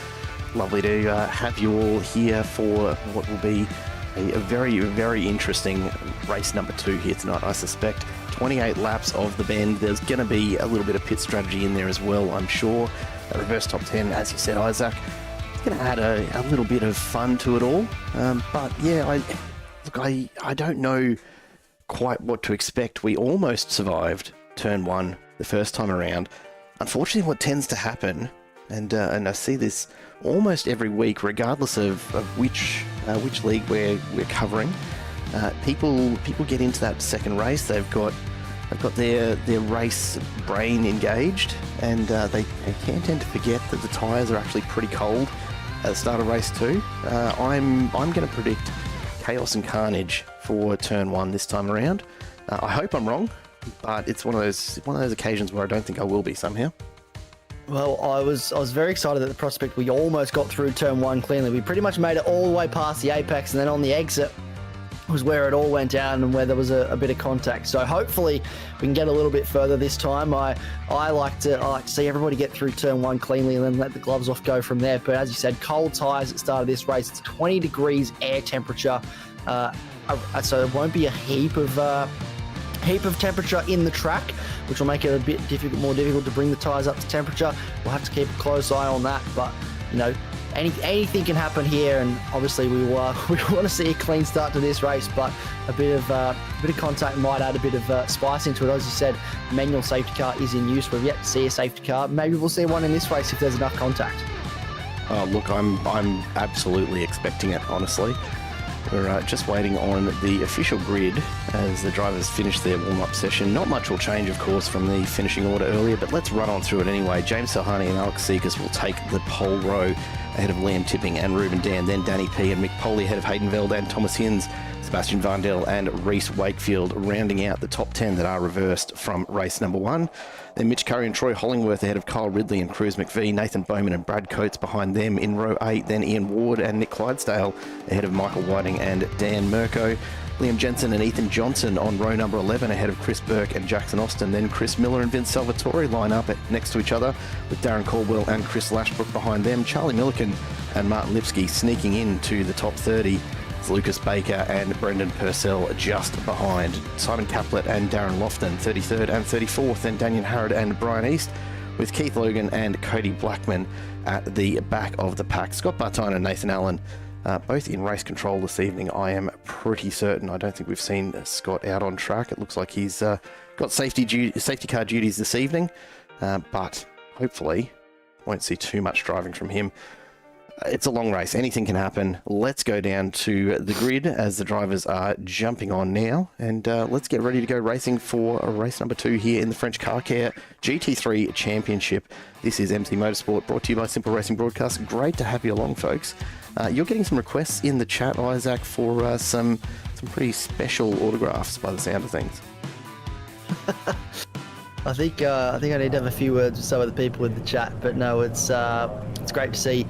lovely to have you all here for what will be a very, very interesting race number 2 here tonight, I suspect. 28 laps of the Bend. There's going to be a little bit of pit strategy in there as well, I'm sure. A reverse top 10, as you said, Isaac. It's going to add a little bit of fun to it all. But yeah, I don't know quite what to expect. We almost survived turn 1 the first time around. Unfortunately, what tends to happen, and I see this almost every week, regardless of which league we're covering, people get into that second race. They've got their race brain engaged, and they can tend to forget that the tyres are actually pretty cold at the start of race 2. I'm going to predict chaos and carnage for turn 1 this time around. I hope I'm wrong, but it's one of those occasions where I don't think I will be somehow. Well, I was very excited at the prospect. We almost got through turn 1 cleanly. We pretty much made it all the way past the apex, and then on the exit was where it all went down and where there was a bit of contact. So hopefully we can get a little bit further this time. I like to see everybody get through turn 1 cleanly and then let the gloves off, go from there. But as you said, cold tyres at the start of this race. It's 20 degrees air temperature, so it won't be a heap of temperature in the track, which will make it a bit more difficult to bring the tyres up to temperature. We'll have to keep a close eye on that, but you know, anything can happen here, and obviously we want to see a clean start to this race, but a bit of contact might add a bit of spice into it. As you said, manual safety car is in use. We've yet to see a safety car. Maybe we'll see one in this race if there's enough contact. Oh, look, I'm absolutely expecting it, honestly. We're just waiting on the official grid as the drivers finish their warm-up session. Not much will change, of course, from the finishing order earlier, but let's run on through it anyway. James Salhani and Alex Seekers will take the pole row ahead of Liam Tipping and Ruben Dan, then Danny P and Mick Poley ahead of Hayden Veld and Thomas Hinz, Sebastian Vandel and Reese Wakefield rounding out the top 10 that are reversed from race number 1. Then Mitch Curry and Troy Hollingworth ahead of Kyle Ridley and Cruz McVie, Nathan Bowman and Brad Coates behind them in row 8. Then Ian Ward and Nick Clydesdale ahead of Michael Whiting and Dan Mirko. Liam Jensen and Ethan Johnson on row number 11 ahead of Chris Burke and Jackson Austin. Then Chris Miller and Vince Salvatore line up next to each other with Darren Caldwell and Chris Lashbrook behind them. Charlie Milliken and Martin Lipsky sneaking into the top 30. Lucas Baker and Brendan Purcell just behind. Simon Caplet and Darren Lofton 33rd and 34th, and Daniel Harrod and Brian East with Keith Logan and Cody Blackman at the back of the pack. Scott Bartine and Nathan Allen both in race control this evening. I am pretty certain. I don't think we've seen Scott out on track. It looks like he's got safety car duties this evening, but hopefully won't see too much driving from him. It's a long race. Anything can happen. Let's go down to the grid as the drivers are jumping on now, and let's get ready to go racing for race number 2 here in the French Car Care GT3 Championship. This is MC Motorsport, brought to you by Simple Racing Broadcast. Great to have you along, folks. You're getting some requests in the chat, Isaac, for some pretty special autographs by the sound of things. I think I need to have a few words with some of the people in the chat, but no, it's great to see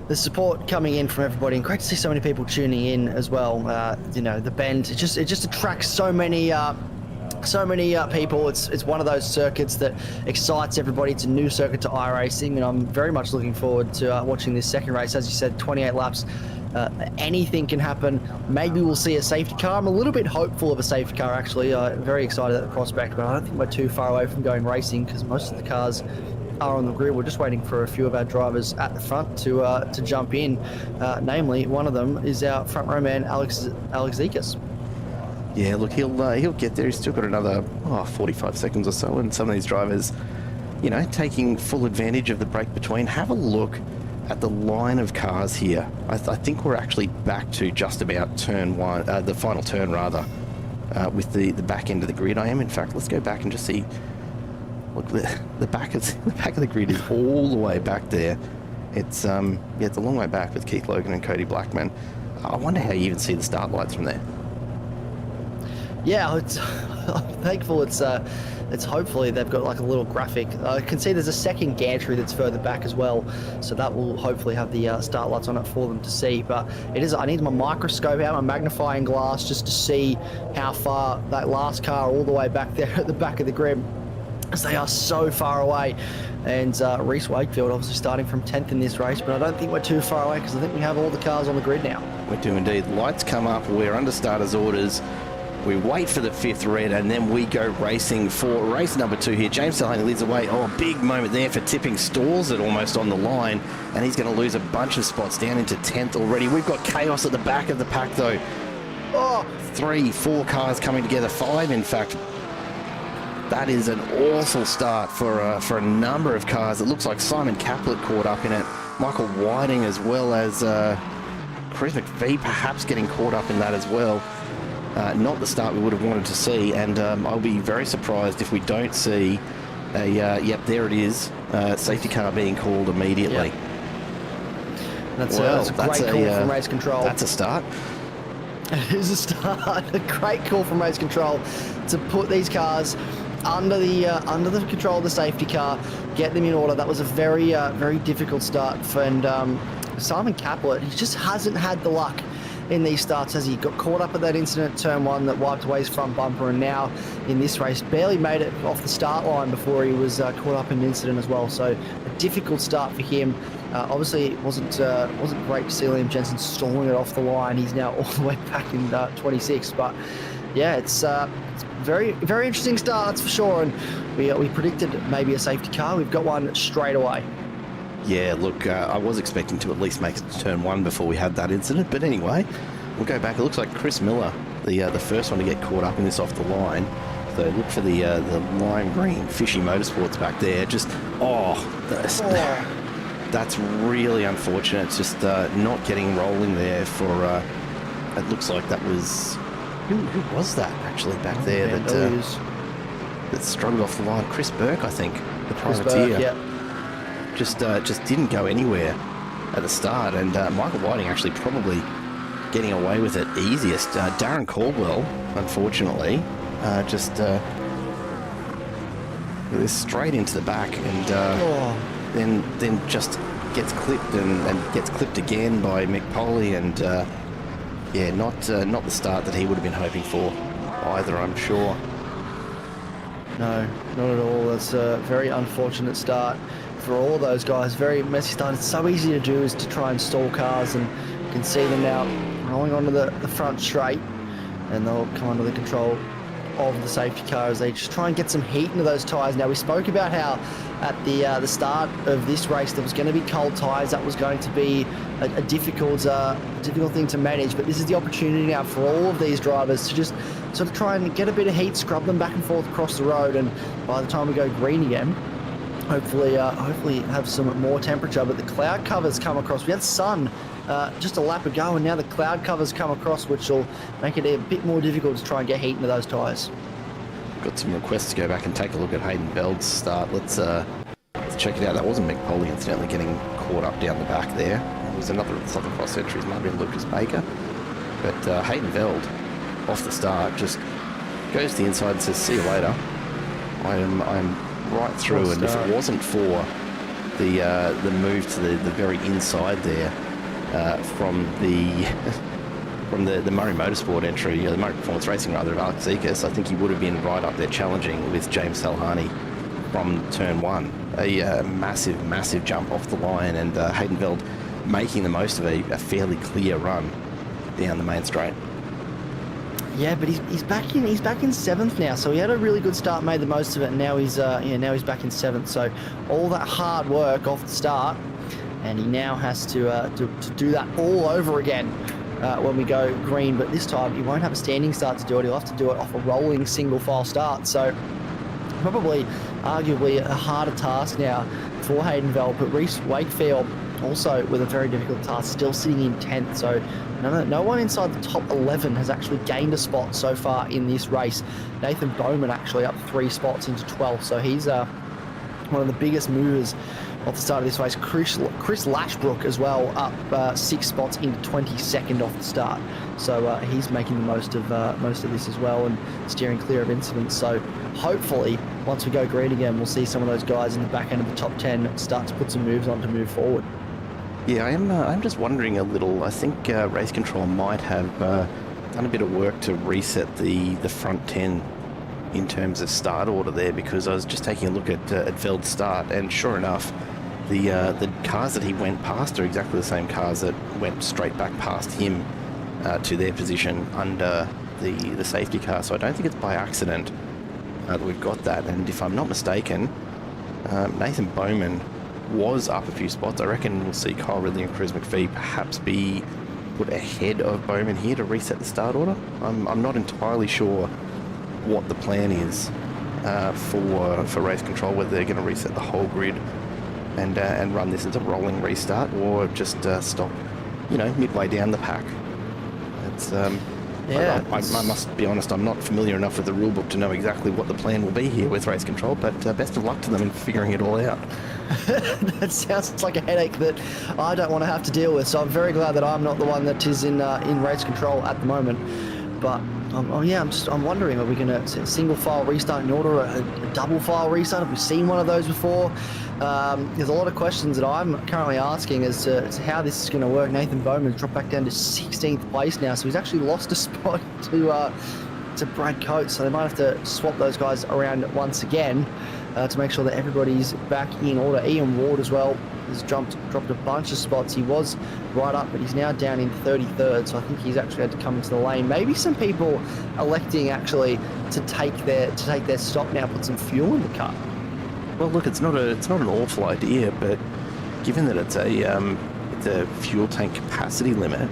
the support coming in from everybody, and great to see so many people tuning in as well. You know, the Bend, it just attracts so many people. It's one of those circuits that excites everybody. It's a new circuit to iRacing, and I'm very much looking forward to watching this second race. As you said, 28 laps. Anything can happen. Maybe we'll see a safety car. I'm a little bit hopeful of a safety car, actually. Very excited at the prospect, but I don't think we're too far away from going racing because most of the cars are on the grid. We're just waiting for a few of our drivers at the front to jump in. Namely, one of them is our front row man, Alex Zekas. Yeah, look, he'll get there. He's still got another 45 seconds or so, and some of these drivers, you know, taking full advantage of the break between. Have a look at the line of cars here. I think we're actually back to just about turn 1, the final turn rather, with the back end of the grid. I am, in fact. Let's go back and just see. Look, the back of the grid is all the way back there. It's it's a long way back with Keith Logan and Cody Blackman. I wonder how you even see the start lights from there. Yeah, I'm thankful it's hopefully they've got like a little graphic. I can see there's a second gantry that's further back as well, so that will hopefully have the start lights on it for them to see. But I need my microscope out, my magnifying glass, just to see how far that last car all the way back there at the back of the grid as they are so far away. And Reese Wakefield obviously starting from 10th in this race, but I don't think we're too far away because I think we have all the cars on the grid now. We do indeed. Lights come up, we're under starters orders. We wait for the 5th red, and then we go racing for race number 2 here. James Delaney leads the way. Oh, a big moment there for tipping. Stalls it almost on the line, and he's going to lose a bunch of spots down into 10th already. We've got chaos at the back of the pack, though. Oh, 3, 4 cars coming together. 5, in fact. That is an awful start for a number of cars. It looks like Simon Caplet caught up in it. Michael Whiting, as well as Chris McVie perhaps getting caught up in that as well. Not the start we would have wanted to see, and I'll be very surprised if we don't see a, yep, there it is, safety car being called immediately. Yep. That's a great call from race control. That's a start. It is a start. A great call from race control to put these cars under the control of the safety car, get them in order. That was a very difficult start for Simon Caplet. He just hasn't had the luck in these starts, as he got caught up at that incident at turn 1 that wiped away his front bumper, and now in this race barely made it off the start line before he was caught up in an incident as well. So a difficult start for him. Obviously it wasn't great to see Liam Jensen stalling it off the line. He's now all the way back in 26, but yeah, it's very interesting start, that's for sure. And we predicted maybe a safety car. We've got one straight away. Yeah, look, I was expecting to at least make it to turn 1 before we had that incident. But anyway, we'll go back. It looks like Chris Miller, the first one to get caught up in this off the line. So look for the lime green Fishy Motorsports back there. Just, that's really unfortunate. It's just not getting rolling there for, it looks like that was, who was that actually back there that struggled off the line? Chris Burke, I think, the privateer. Burke, yeah. Just didn't go anywhere at the start, and Michael Whiting actually probably getting away with it easiest. Darren Caldwell, unfortunately, just straight into the back, and then just gets clipped and gets clipped again by Mick Poley, and yeah, not the start that he would have been hoping for either, I'm sure. No, not at all. That's a very unfortunate start for all of those guys. Very messy start. It's so easy to do is to try and stall cars, and you can see them now rolling onto the front straight, and they'll come under the control of the safety car as they just try and get some heat into those tyres. Now, we spoke about how at the start of this race there was going to be cold tyres. That was going to be a difficult thing to manage, but this is the opportunity now for all of these drivers to just sort of try and get a bit of heat, scrub them back and forth across the road, and by the time we go green again, hopefully have some more temperature. But the cloud covers come across. We had sun just a lap ago, and now the cloud covers come across, which will make it a bit more difficult to try and get heat into those tyres. Got some requests to go back and take a look at Hayden Veld's start. Let's check it out. That wasn't Mick Poley, incidentally, getting caught up down the back there. It was another Southern Cross entries, might have been Lucas Baker. But Hayden Veld, off the start, just goes to the inside and says, "See you later." I'm right through, and if it wasn't for the move to the very inside there from the Murray Motorsport entry, the Murray Performance Racing rather, of Alex Zekas, I think he would have been right up there challenging with James Salhani from turn 1. A massive jump off the line, and Hayden Veld making the most of a fairly clear run down the main straight. Yeah, but he's back in 7th now. So he had a really good start, made the most of it, and now he's back in 7th. So all that hard work off the start, and he now has to do that all over again when we go green. But this time he won't have a standing start to do it. He'll have to do it off a rolling single file start. So probably, arguably, a harder task now for Hayden Veld. But Reese Wakefield also with a very difficult task, still sitting in 10th. So no one inside the top 11 has actually gained a spot so far in this race. Nathan Bowman actually up 3 spots into 12th. So he's one of the biggest movers off the start of this race. Chris Lashbrook as well up 6 spots into 22nd off the start. So he's making the most of this as well, and steering clear of incidents. So hopefully once we go green again, we'll see some of those guys in the back end of the top 10 start to put some moves on to move forward. Yeah, I'm just wondering a little. I think Race Control might have done a bit of work to reset the front 10 in terms of start order there, because I was just taking a look at Veld's start, and sure enough, the cars that he went past are exactly the same cars that went straight back past him to their position under the safety car. So I don't think it's by accident that we've got that. And if I'm not mistaken, Nathan Bowman was up a few spots. I reckon we'll see Kyle Ridley and Chris McPhee perhaps be put ahead of Bowman here to reset the start order. I'm not entirely sure what the plan is for race control, whether they're going to reset the whole grid and run this as a rolling restart, or just stop, midway down the pack. It's I must be honest, I'm not familiar enough with the rule book to know exactly what the plan will be here with race control, but best of luck to them in figuring it all out. That sounds like a headache that I don't want to have to deal with, so I'm very glad that I'm not the one that is in race control at the moment. But I'm wondering, are we going to single file restart in order, a double file restart? Have we seen one of those before? There's a lot of questions that I'm currently asking as to how this is going to work. Nathan Bowman's dropped back down to 16th place now, so he's actually lost a spot to Brad Coates, so they might have to swap those guys around once again to make sure that everybody's back in order. Ian Ward as well has dropped a bunch of spots. He was right up, but he's now down in 33rd, so I think he's actually had to come into the lane. Maybe some people electing actually to take their stop now, put some fuel in the car. Well, look, it's not an awful idea, but given that it's a fuel tank capacity limit,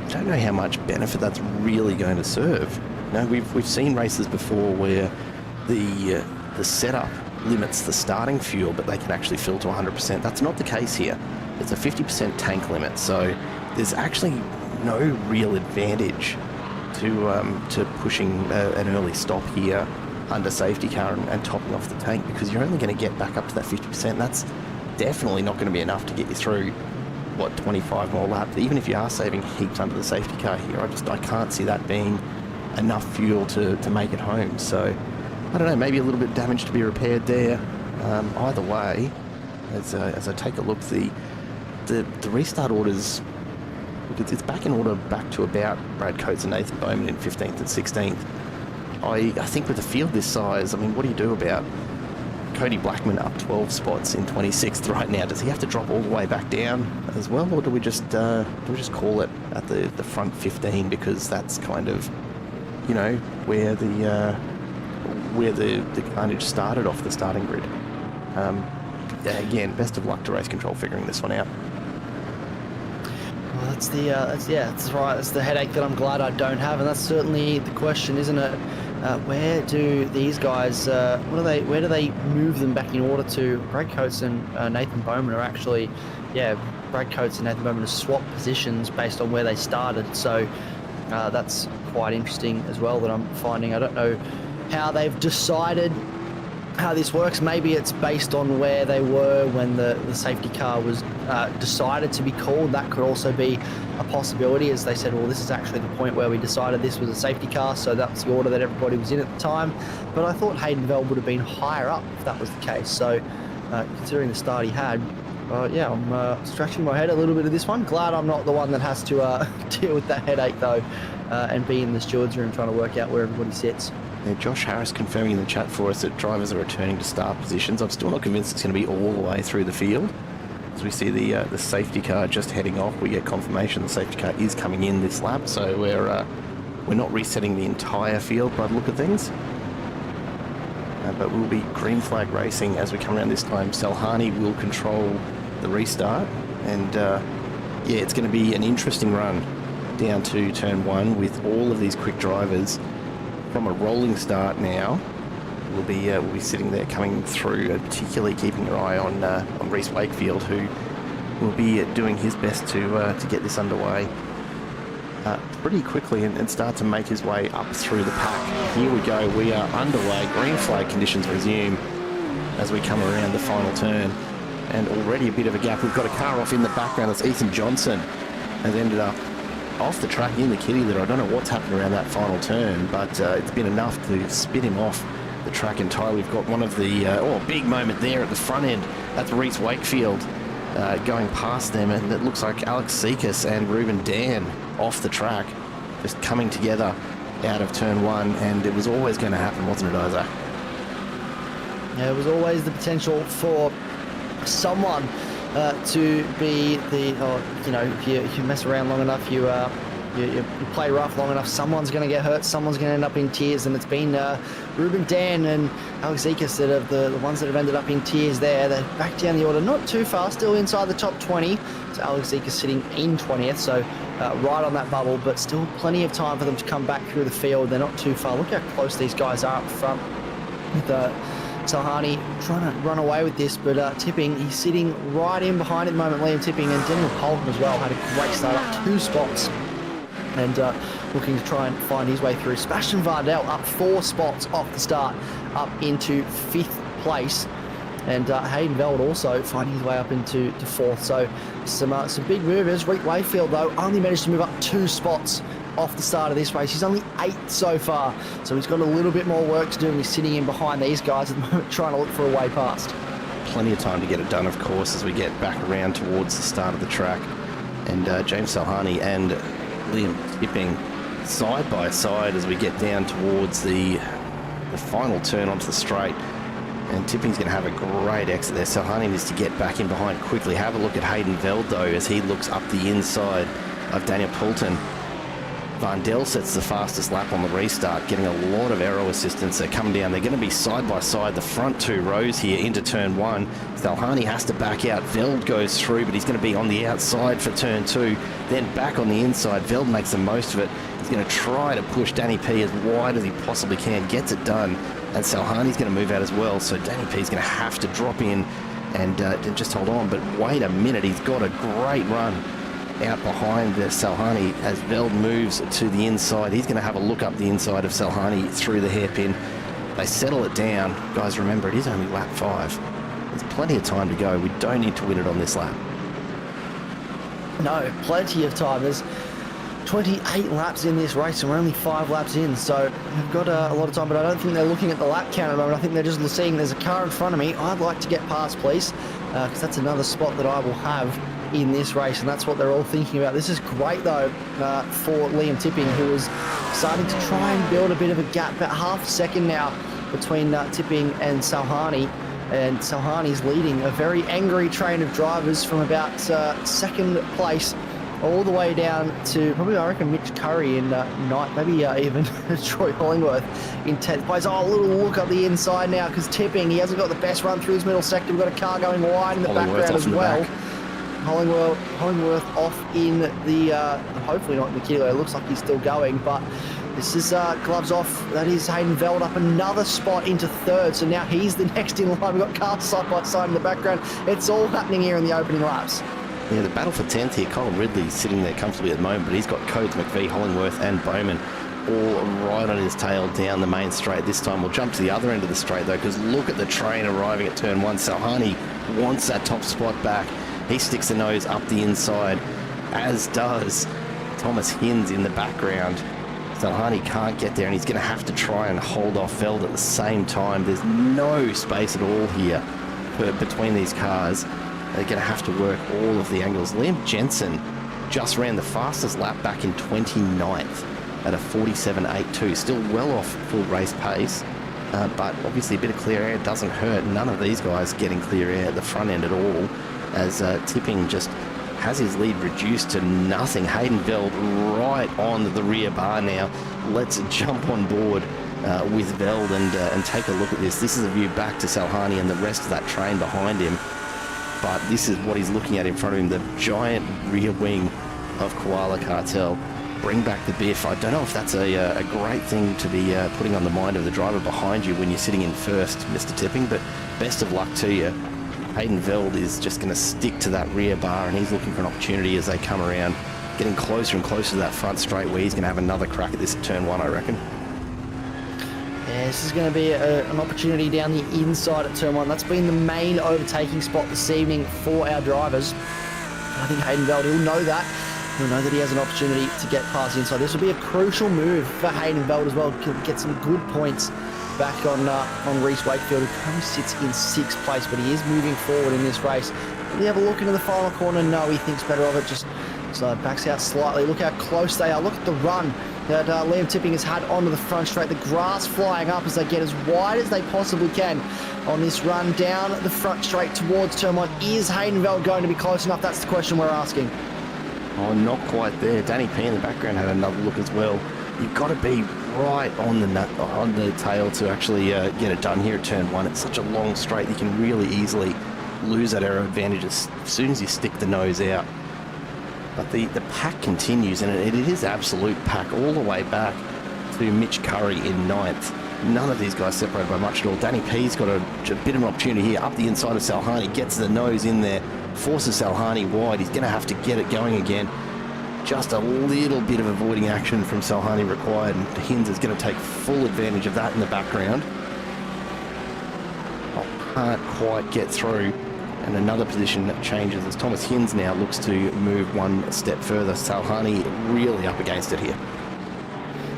I don't know how much benefit that's really going to serve. We've seen races before where the setup limits the starting fuel, but they can actually fill to 100%. That's not the case here. It's a 50% tank limit, so there's actually no real advantage to pushing an early stop here under safety car and topping off the tank, because you're only going to get back up to that 50%. That's definitely not going to be enough to get you through 25 more laps. Even if you are saving heaps under the safety car here, I can't see that being enough fuel to make it home. So I don't know, maybe a little bit of damage to be repaired there. Either way, as I take a look, the restart orders, it's back in order, back to about Brad Coates and Nathan Bowman in 15th and 16th. I think with a field this size, what do you do about Cody Blackman up 12 spots in 26th right now? Does he have to drop all the way back down as well, or do we just call it at the front 15, because that's kind of where the carnage started off the starting grid. Again, best of luck to race control figuring this one out. Well, that's right. That's the headache that I'm glad I don't have, and that's certainly the question, isn't it? Where do these guys? Where do they move them back in order to? Brad Coates and Nathan Bowman are actually, Brad Coates and Nathan Bowman are swap positions based on where they started. So that's quite interesting as well. That I'm finding. I don't know how they've decided how this works. Maybe it's based on where they were when the safety car was decided to be called. That could also be a possibility, as they said, well, this is actually the point where we decided this was a safety car, so that's the order that everybody was in at the time. But I thought Hayden Veld would have been higher up if that was the case. So considering the start he had, I'm scratching my head a little bit of this one. Glad I'm not the one that has to deal with that headache though, and be in the stewards room trying to work out where everybody sits. Yeah, Josh Harris confirming in the chat for us that drivers are returning to start positions. I'm still not convinced it's going to be all the way through the field. As we see the safety car just heading off, we get confirmation the safety car is coming in this lap, so we're not resetting the entire field by the look of things. But we'll be green flag racing as we come around this time. Salhani will control the restart, and it's going to be an interesting run down to turn 1 with all of these quick drivers from a rolling start now. We'll be sitting there coming through, particularly keeping your eye on Reece Wakefield, who will be doing his best to get this underway pretty quickly and start to make his way up through the pack. Here we go, we are underway. Green flag conditions resume as we come around the final turn, and already a bit of a gap. We've got a car off in the background. That's Ethan Johnson, has ended up off the track in the kitty litter. I don't know what's happened around that final turn, but it's been enough to spin him off the track entirely. We've got one of the big moment there at the front end. That's Reece Wakefield going past them, and it looks like Alex Sekas and Ruben Dan off the track, just coming together out of turn one, and it was always going to happen, wasn't it, Isaac? Yeah, there was always the potential for someone to be the, if you mess around long enough, you play rough long enough, someone's going to get hurt, someone's going to end up in tears, and it's been Ruben Dan and Alex Ikas that have the ones that have ended up in tears there. They're back down the order, not too far, still inside the top 20. So Alex Ikas sitting in 20th, so right on that bubble, but still plenty of time for them to come back through the field. They're not too far. Look how close these guys are up front with Salhani trying to run away with this, but Tipping, he's sitting right in behind at the moment, Liam Tipping, and Daniel Colton as well had a great start up 2 spots and looking to try and find his way through. Sebastian Vardell up 4 spots off the start, up into 5th place. And Hayden Veld also finding his way up into 4th. So some big movers. Reek Wayfield, though, only managed to move up 2 spots off the start of this race. He's only 8th so far. So he's got a little bit more work to do, and he's sitting in behind these guys at the moment, trying to look for a way past. Plenty of time to get it done, of course, as we get back around towards the start of the track. And James Salhani and Liam Tipping side by side as we get down towards the final turn onto the straight. And Tipping's going to have a great exit there. Salhani needs to get back in behind quickly. Have a look at Hayden Veld, though, as he looks up the inside of Daniel Poulton. Vandell sets the fastest lap on the restart, getting a lot of aero assistance. They're coming down. They're going to be side by side, the front 2 rows here into turn 1. Salhani has to back out. Veld goes through, but he's going to be on the outside for turn 2. Then back on the inside. Veld makes the most of it. He's going to try to push Danny P as wide as he possibly can. Gets it done. And Salhani's going to move out as well. So Danny P's going to have to drop in and just hold on. But wait a minute. He's got a great run out behind Salhani as Veld moves to the inside. He's going to have a look up the inside of Salhani through the hairpin. They settle it down. Guys, remember, it is only lap 5. There's plenty of time to go. We don't need to win it on this lap. No, plenty of time. There's 28 laps in this race, and we're only 5 laps in, so we've got a lot of time, but I don't think they're looking at the lap count at the moment. I think they're just seeing there's a car in front of me. I'd like to get past, please, because that's another spot that I will have in this race, and that's what they're all thinking about. This is great, though, for Liam Tipping, who is starting to try and build a bit of a gap, about half a second now between Tipping and Salhani. And Salhani's leading a very angry train of drivers from about 2nd place all the way down to probably, I reckon, Mitch Curry in 9th, maybe even Troy Hollingworth in 10th place. Oh, a little look up the inside now, because Tipping, he hasn't got the best run through his middle sector. We've got a car going wide in the background as well. Hollingworth off in the, hopefully not in the kilo. It looks like he's still going, but this is gloves off. That is Hayden Veld up another spot into 3rd. So now he's the next in line. We've got cars side by side in the background. It's all happening here in the opening laps. Yeah, the battle for 10th here. Colin Ridley sitting there comfortably at the moment, but he's got Coates, McVie, Hollingworth and Bowman all right on his tail down the main straight. This time we'll jump to the other end of the straight, though, because look at the train arriving at turn 1. Salhani wants that top spot back. He sticks the nose up the inside, as does Thomas Hinds in the background. Salhani can't get there, and he's going to have to try and hold off Veld at the same time. There's no space at all here between these cars. They're going to have to work all of the angles. Liam Jensen just ran the fastest lap back in 29th at a 47.82. Still well off full race pace, but obviously a bit of clear air doesn't hurt. None of these guys getting clear air at the front end at all, as Tipping just has his lead reduced to nothing. Hayden Veld right on the rear bar now. Let's jump on board with Veld and take a look at this. This is a view back to Salhani and the rest of that train behind him. But this is what he's looking at in front of him, the giant rear wing of Koala Cartel. Bring back the biff. I don't know if that's a great thing to be putting on the mind of the driver behind you when you're sitting in first, Mr. Tipping, but best of luck to you. Hayden Veld is just going to stick to that rear bar, and he's looking for an opportunity as they come around, getting closer and closer to that front straight where he's going to have another crack at this at turn 1, I reckon. Yeah, this is going to be an opportunity down the inside at turn 1. That's been the main overtaking spot this evening for our drivers. I think Hayden Veld, he'll know that. He'll know that he has an opportunity to get past the inside. This will be a crucial move for Hayden Veld as well, to get some good points back on Reese Wakefield, who currently sits in 6th place, but he is moving forward in this race. Will he have a look into the final corner? No, he thinks better of it. Just backs out slightly. Look how close they are. Look at the run that Liam Tipping has had onto the front straight. The grass flying up as they get as wide as they possibly can on this run down the front straight towards turn 1. Is Hayden Veld going to be close enough? That's the question we're asking. Oh, not quite there. Danny P in the background had another look as well. You've got to be right on the tail to actually get it done here at turn 1. It's such a long straight, you can really easily lose that aero advantage as soon as you stick the nose out. But the pack continues, and it is absolute pack all the way back to Mitch Curry in 9th. None of these guys separated by much at all. Danny P's got a bit of an opportunity here up the inside of Salhani, gets the nose in there, forces Salhani wide. He's going to have to get it going again. Just a little bit of avoiding action from Salhani required, and Hinds is going to take full advantage of that in the background. Can't quite get through, and another position changes as Thomas Hinds now looks to move one step further. Salhani really up against it here.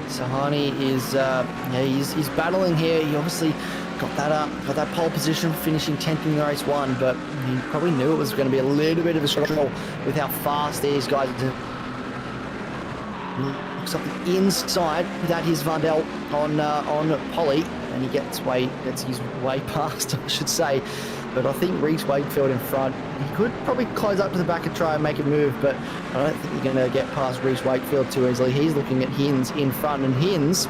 Salhani is he's battling here. He obviously got that pole position, finishing 10th in race 1, but he probably knew it was going to be a little bit of a struggle with how fast these guys are. Looks up the inside. That is Vandel on Polly, and he gets his way past, I should say. But I think Reese Wakefield in front, he could probably close up to the back and try and make a move, but I don't think you're going to get past Reese Wakefield too easily. He's looking at Hinds in front, and Hinds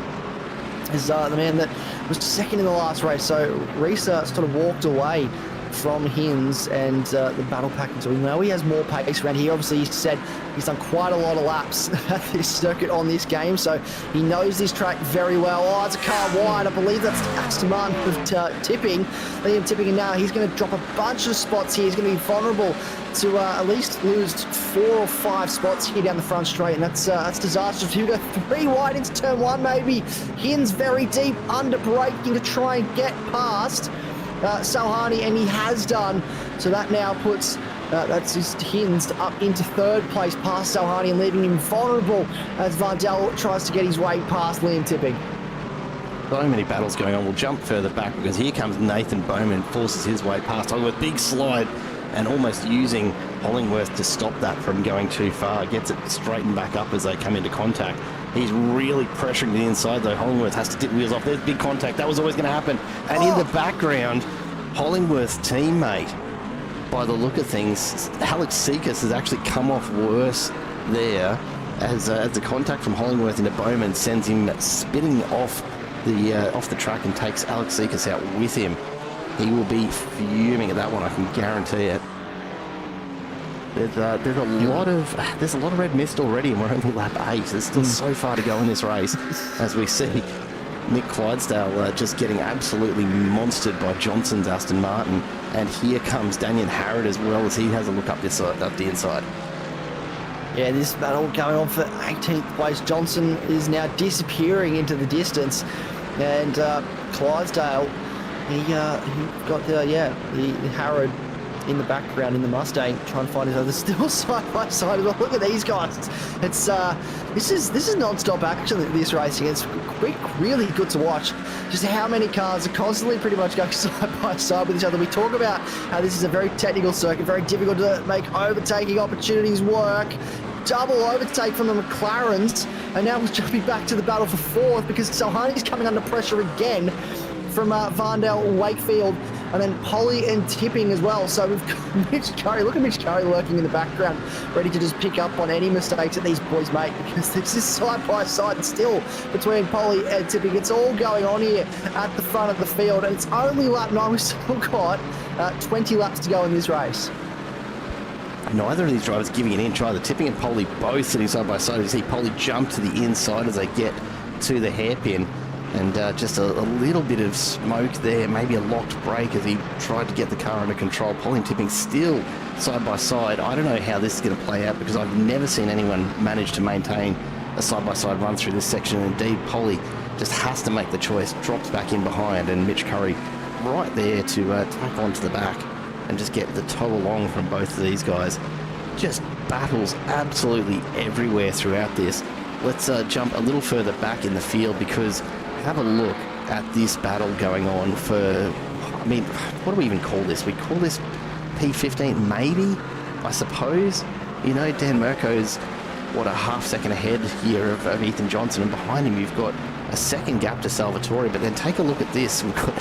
is the man that was second in the last race. So Reese sort of walked away from Hinds and the battle pack. So we know he has more pace around here. Obviously, he said he's done quite a lot of laps at this circuit on this game, so he knows this track very well. Oh, it's a car wide. I believe that's the Aston Martin of Tipping. Liam Tipping, and now he's going to drop a bunch of spots here. He's going to be vulnerable to at least lose 4 or 5 spots here down the front straight, and that's disastrous. He'll go 3 wide into turn 1, maybe. Hinds very deep, under braking to try and get past Salhani, and he has done. So that now puts that's just Hinds up into 3rd place past Salhani and leaving him vulnerable as Vardell tries to get his way past Liam Tipping. So many battles going on. We'll jump further back because here comes Nathan Bowman, forces his way past Hollingworth. Big slide and almost using Hollingworth to stop that from going too far. Gets it straightened back up as they come into contact. He's really pressuring the inside though. Hollingworth has to dip wheels off. There's big contact. That was always going to happen. And in the background, Hollingworth's teammate, by the look of things, Alex Sekas has actually come off worse there as the contact from Hollingworth into Bowman sends him spinning off the track and takes Alex Sekas out with him. He will be fuming at that one, I can guarantee it. There's a lot of red mist already, and we're only lap 8. There's still so far to go in this race, as we see Nick Clydesdale just getting absolutely monstered by Johnson's Aston Martin. And here comes Daniel Harrod as well, as he has a look up this side, up the inside. Yeah, this battle going on for 18th place. Johnson is now disappearing into the distance, and Clydesdale, he got the Harrod in the background in the Mustang, trying to find his other, still side by side as well. Look at these guys. It's this is non-stop action, this racing. It's quick, really good to watch. Just how many cars are constantly pretty much going side by side with each other. We talk about how this is a very technical circuit, very difficult to make overtaking opportunities work. Double overtake from the McLarens, and now we're jumping back to the battle for 4th because Salhani's coming under pressure again from Vandel, Wakefield, and then Polly and Tipping as well. So we've got Mitch Curry. Look at Mitch Curry lurking in the background, ready to just pick up on any mistakes that these boys make, because this is side by side still between Polly and Tipping. It's all going on here at the front of the field, and it's only lap 9. We've still got 20 laps to go in this race. Neither of these drivers giving an inch either. Tipping and Polly both sitting side by side. You see Polly jump to the inside as they get to the hairpin. And just a little bit of smoke there, maybe a locked brake as he tried to get the car under control. Polly and Tipping still side by side. I don't know how this is going to play out, because I've never seen anyone manage to maintain a side-by-side run through this section. And indeed, Polly just has to make the choice, drops back in behind, and Mitch Curry right there to tack onto the back and just get the tow along from both of these guys. Just battles absolutely everywhere throughout this. Let's jump a little further back in the field, because have a look at this battle going on for, I mean, what do we even call this? We call this P15, maybe, I suppose. You know, Dan Merko's a half second ahead here of Ethan Johnson, and behind him you've got a second gap to Salvatore. But then take a look at this. We've got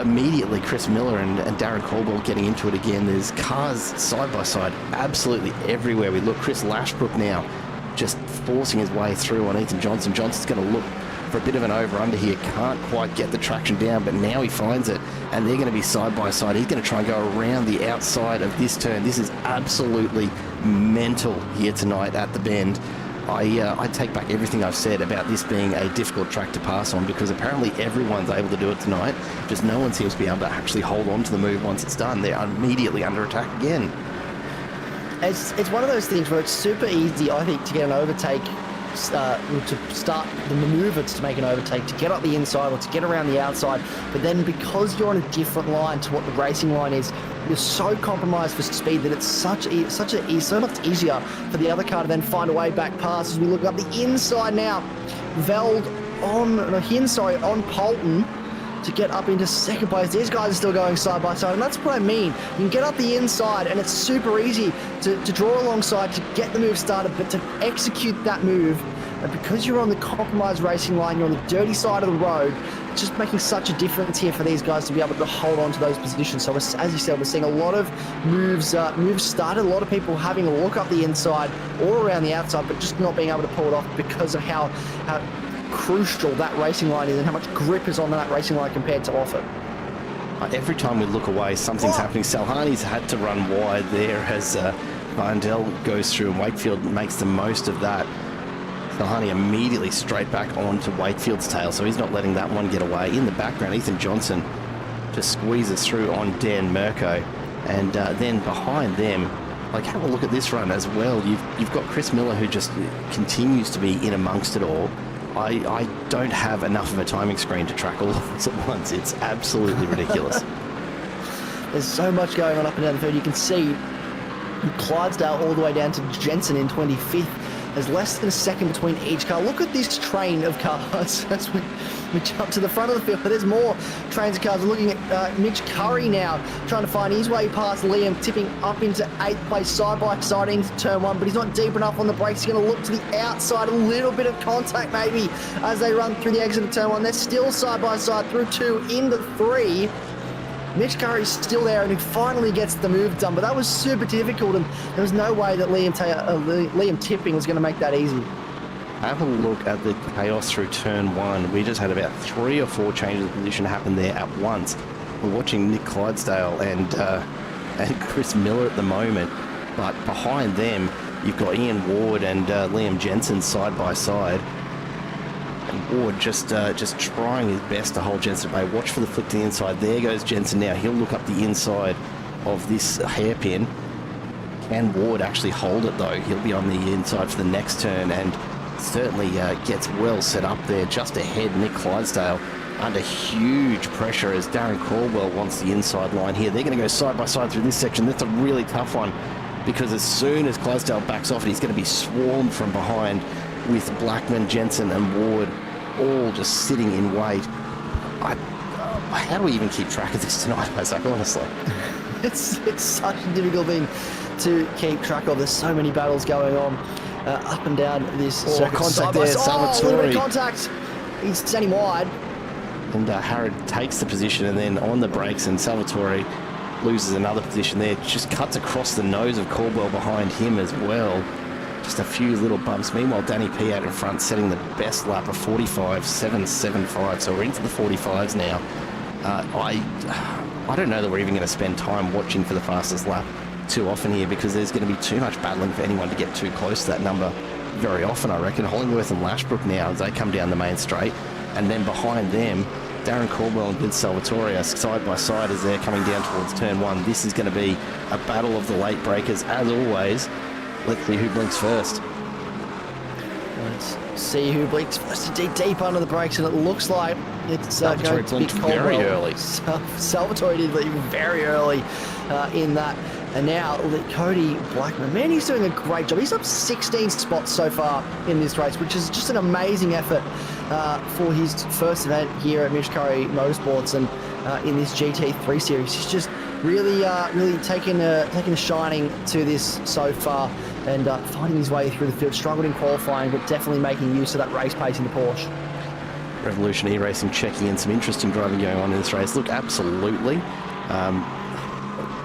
immediately Chris Miller and Darren Caldwell getting into it again. There's cars side by side absolutely everywhere we look. Chris Lashbrook now just forcing his way through on Ethan Johnson. Johnson's going to look for a bit of an over-under here. Can't quite get the traction down, but now he finds it, and they're going to be side by side. He's going to try and go around the outside of this turn. This is absolutely mental here tonight at the Bend. I take back everything I've said about this being a difficult track to pass on, because apparently everyone's able to do it tonight. Just no one seems to be able to actually hold on to the move once it's done. They're immediately under attack again. It's one of those things where it's super easy, I think, to get an overtake, to start the maneuver to make an overtake, to get up the inside or to get around the outside. But then because you're on a different line to what the racing line is, you're so compromised for speed that it's so much easier for the other car to then find a way back past. As we look up the inside now, Veld on Polton to get up into second place. These guys are still going side by side, and that's what I mean. You can get up the inside, and it's super easy to draw alongside to get the move started, but to execute that move, and because you're on the compromised racing line, you're on the dirty side of the road, it's just making such a difference here for these guys to be able to hold on to those positions. So as you said, we're seeing a lot of moves started, a lot of people having a look up the inside or around the outside, but just not being able to pull it off because of how crucial that racing line is and how much grip is on that racing line compared to off it. Every time we look away, something's happening. Salhani's had to run wide there as Vandel goes through, and Wakefield makes the most of that. Salhani immediately straight back onto Wakefield's tail, so he's not letting that one get away. In the background, Ethan Johnson just squeezes through on Dan Mirko, and then behind them, like, have a look at this run as well. You've got Chris Miller, who just continues to be in amongst it all. I don't have enough of a timing screen to track all of this at once. It's absolutely ridiculous. There's so much going on up and down the field. You can see Clydesdale all the way down to Jensen in 25th. There's less than a second between each car. Look at this train of cars as we jump to the front of the field. But there's more trains of cars. We're looking at Mitch Curry now, trying to find his way past Liam, tipping up into 8th place, side by side into turn 1, but he's not deep enough on the brakes. He's going to look to the outside, a little bit of contact maybe as they run through the exit of turn 1. They're still side by side through 2 into 3. Mitch Curry's still there, and he finally gets the move done, but that was super difficult, and there was no way that Liam Tipping was going to make that easy. Have a look at the chaos through turn 1. We just had about 3 or 4 changes of position happen there at once. We're watching Nick Clydesdale and Chris Miller at the moment, but behind them you've got Ian Ward and Liam Jensen side by side. And Ward just trying his best to hold Jensen at bay. Watch for the flick to the inside. There goes Jensen now. He'll look up the inside of this hairpin. Can Ward actually hold it though? He'll be on the inside for the next turn, and certainly gets well set up there. Just ahead, Nick Clydesdale under huge pressure as Darren Caldwell wants the inside line here. They're going to go side by side through this section. That's a really tough one, because as soon as Clydesdale backs off it, he's going to be swarmed from behind with Blackman, Jensen and Ward all just sitting in wait. How do we even keep track of this tonight, Isaac, honestly? It's such a difficult thing to keep track of. There's so many battles going on up and down this circuit. Contact there, Salvatore. A little bit of contact. He's standing wide. And Harrod takes the position, and then on the brakes, and Salvatore loses another position there. Just cuts across the nose of Caldwell behind him as well. Just a few little bumps. Meanwhile, Danny P out in front, setting the best lap of 45.775. So we're into the 45s now. I don't know that we're even going to spend time watching for the fastest lap too often here, because there's going to be too much battling for anyone to get too close to that number very often, I reckon. Hollingworth and Lashbrook now, as they come down the main straight. And then behind them, Darren Caldwell and Vince Salvatore are side by side as they're coming down towards turn 1. This is going to be a battle of the late breakers, as always. Let's see who blinks first. Let's see who blinks first. Deep under the brakes, and it looks like it's Salvatore going to be blinked very early. Salvatore did leave very early in that. And now Cody Blackman, man, he's doing a great job. He's up 16 spots so far in this race, which is just an amazing effort for his first event here at Mitch Curry Motorsports and in this GT3 series. really taking a shining to this so far, and finding his way through the field. Struggled in qualifying, but definitely making use of that race pace in the Porsche. Revolution iRacing checking in, some interesting driving going on in this race. Look, absolutely.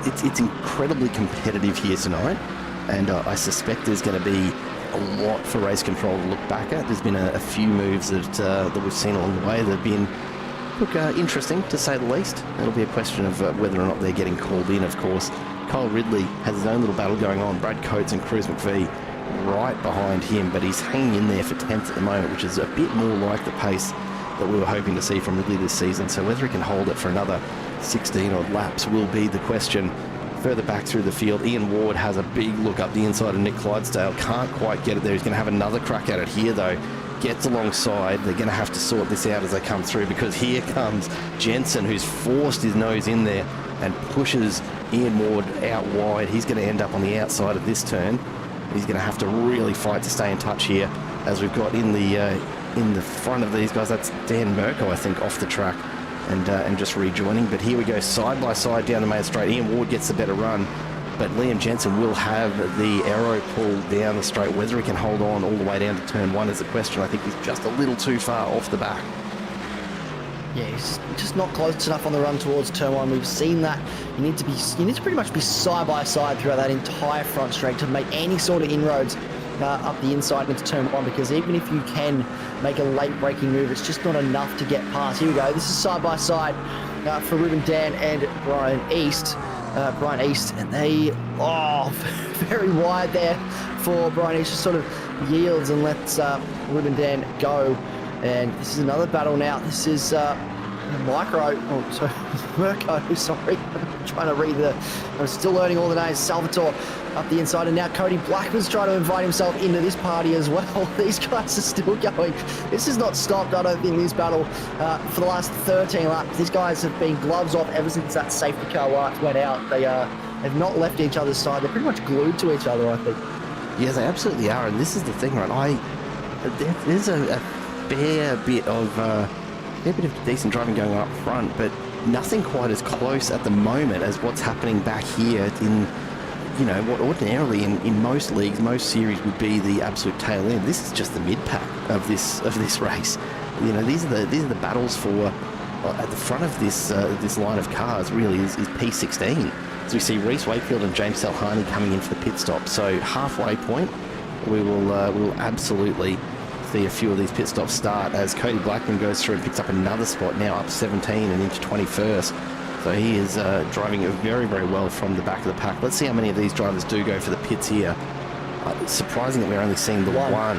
It's incredibly competitive here tonight, and I suspect there's going to be a lot for race control to look back at. There's been a few moves that we've seen along the way that have been, look, interesting to say the least. It'll be a question of whether or not they're getting called in, of course. Kyle Ridley has his own little battle going on. Brad Coates and Cruz McVie right behind him, but he's hanging in there for 10th at the moment, which is a bit more like the pace that we were hoping to see from Ridley this season. So whether he can hold it for another 16 odd laps will be the question. Further back through the field, Ian Ward has a big look up the inside of Nick Clydesdale. Can't quite get it there. He's going to have another crack at it here, though. Gets alongside. They're going to have to sort this out as they come through, because here comes Jensen, who's forced his nose in there and pushes Ian Ward out wide. He's going to end up on the outside of this turn. He's going to have to really fight to stay in touch here, as we've got in the front of these guys. That's Dan Merkel, I think, off the track and just rejoining. But here we go, side by side down the main straight. Ian Ward gets the better run, but Liam Jensen will have the arrow pull down the straight. Whether he can hold on all the way down to turn one is the question. I think he's just a little too far off the back. Yeah, he's just not close enough on the run towards turn one. We've seen that. You need to pretty much be side by side throughout that entire front straight to make any sort of inroads up the inside into turn one, because even if you can make a late braking move, it's just not enough to get past. Here we go. This is side by side for Ruben Dan and Brian East. And they, very wide there for Brian East. Just sort of yields and lets Ruben Dan go. And this is another battle now. This is Mirko, sorry. I'm trying to read I'm still learning all the names. Salvatore up the inside, and now Cody Blackman's trying to invite himself into this party as well. These guys are still going. This has not stopped, I don't think, this battle for the last 13 laps. These guys have been gloves off ever since that safety car light went out. They have not left each other's side. They're pretty much glued to each other, I think. Yeah, they absolutely are, and this is the thing, right? There's a fair bit of decent driving going on up front, but nothing quite as close at the moment as what's happening back here in, what ordinarily in most leagues, most series would be the absolute tail end. This is just the mid pack of this race. These are the battles for at the front of this line of cars. Really is P16. So we see Reese Wakefield and James Salhani coming in for the pit stop. So halfway point, we will absolutely see a few of these pit stops start as Cody Blackman goes through and picks up another spot, now up 17 and into 21st. So he is driving it very, very well from the back of the pack. Let's see how many of these drivers do go for the pits here. Surprising that we're only seeing the one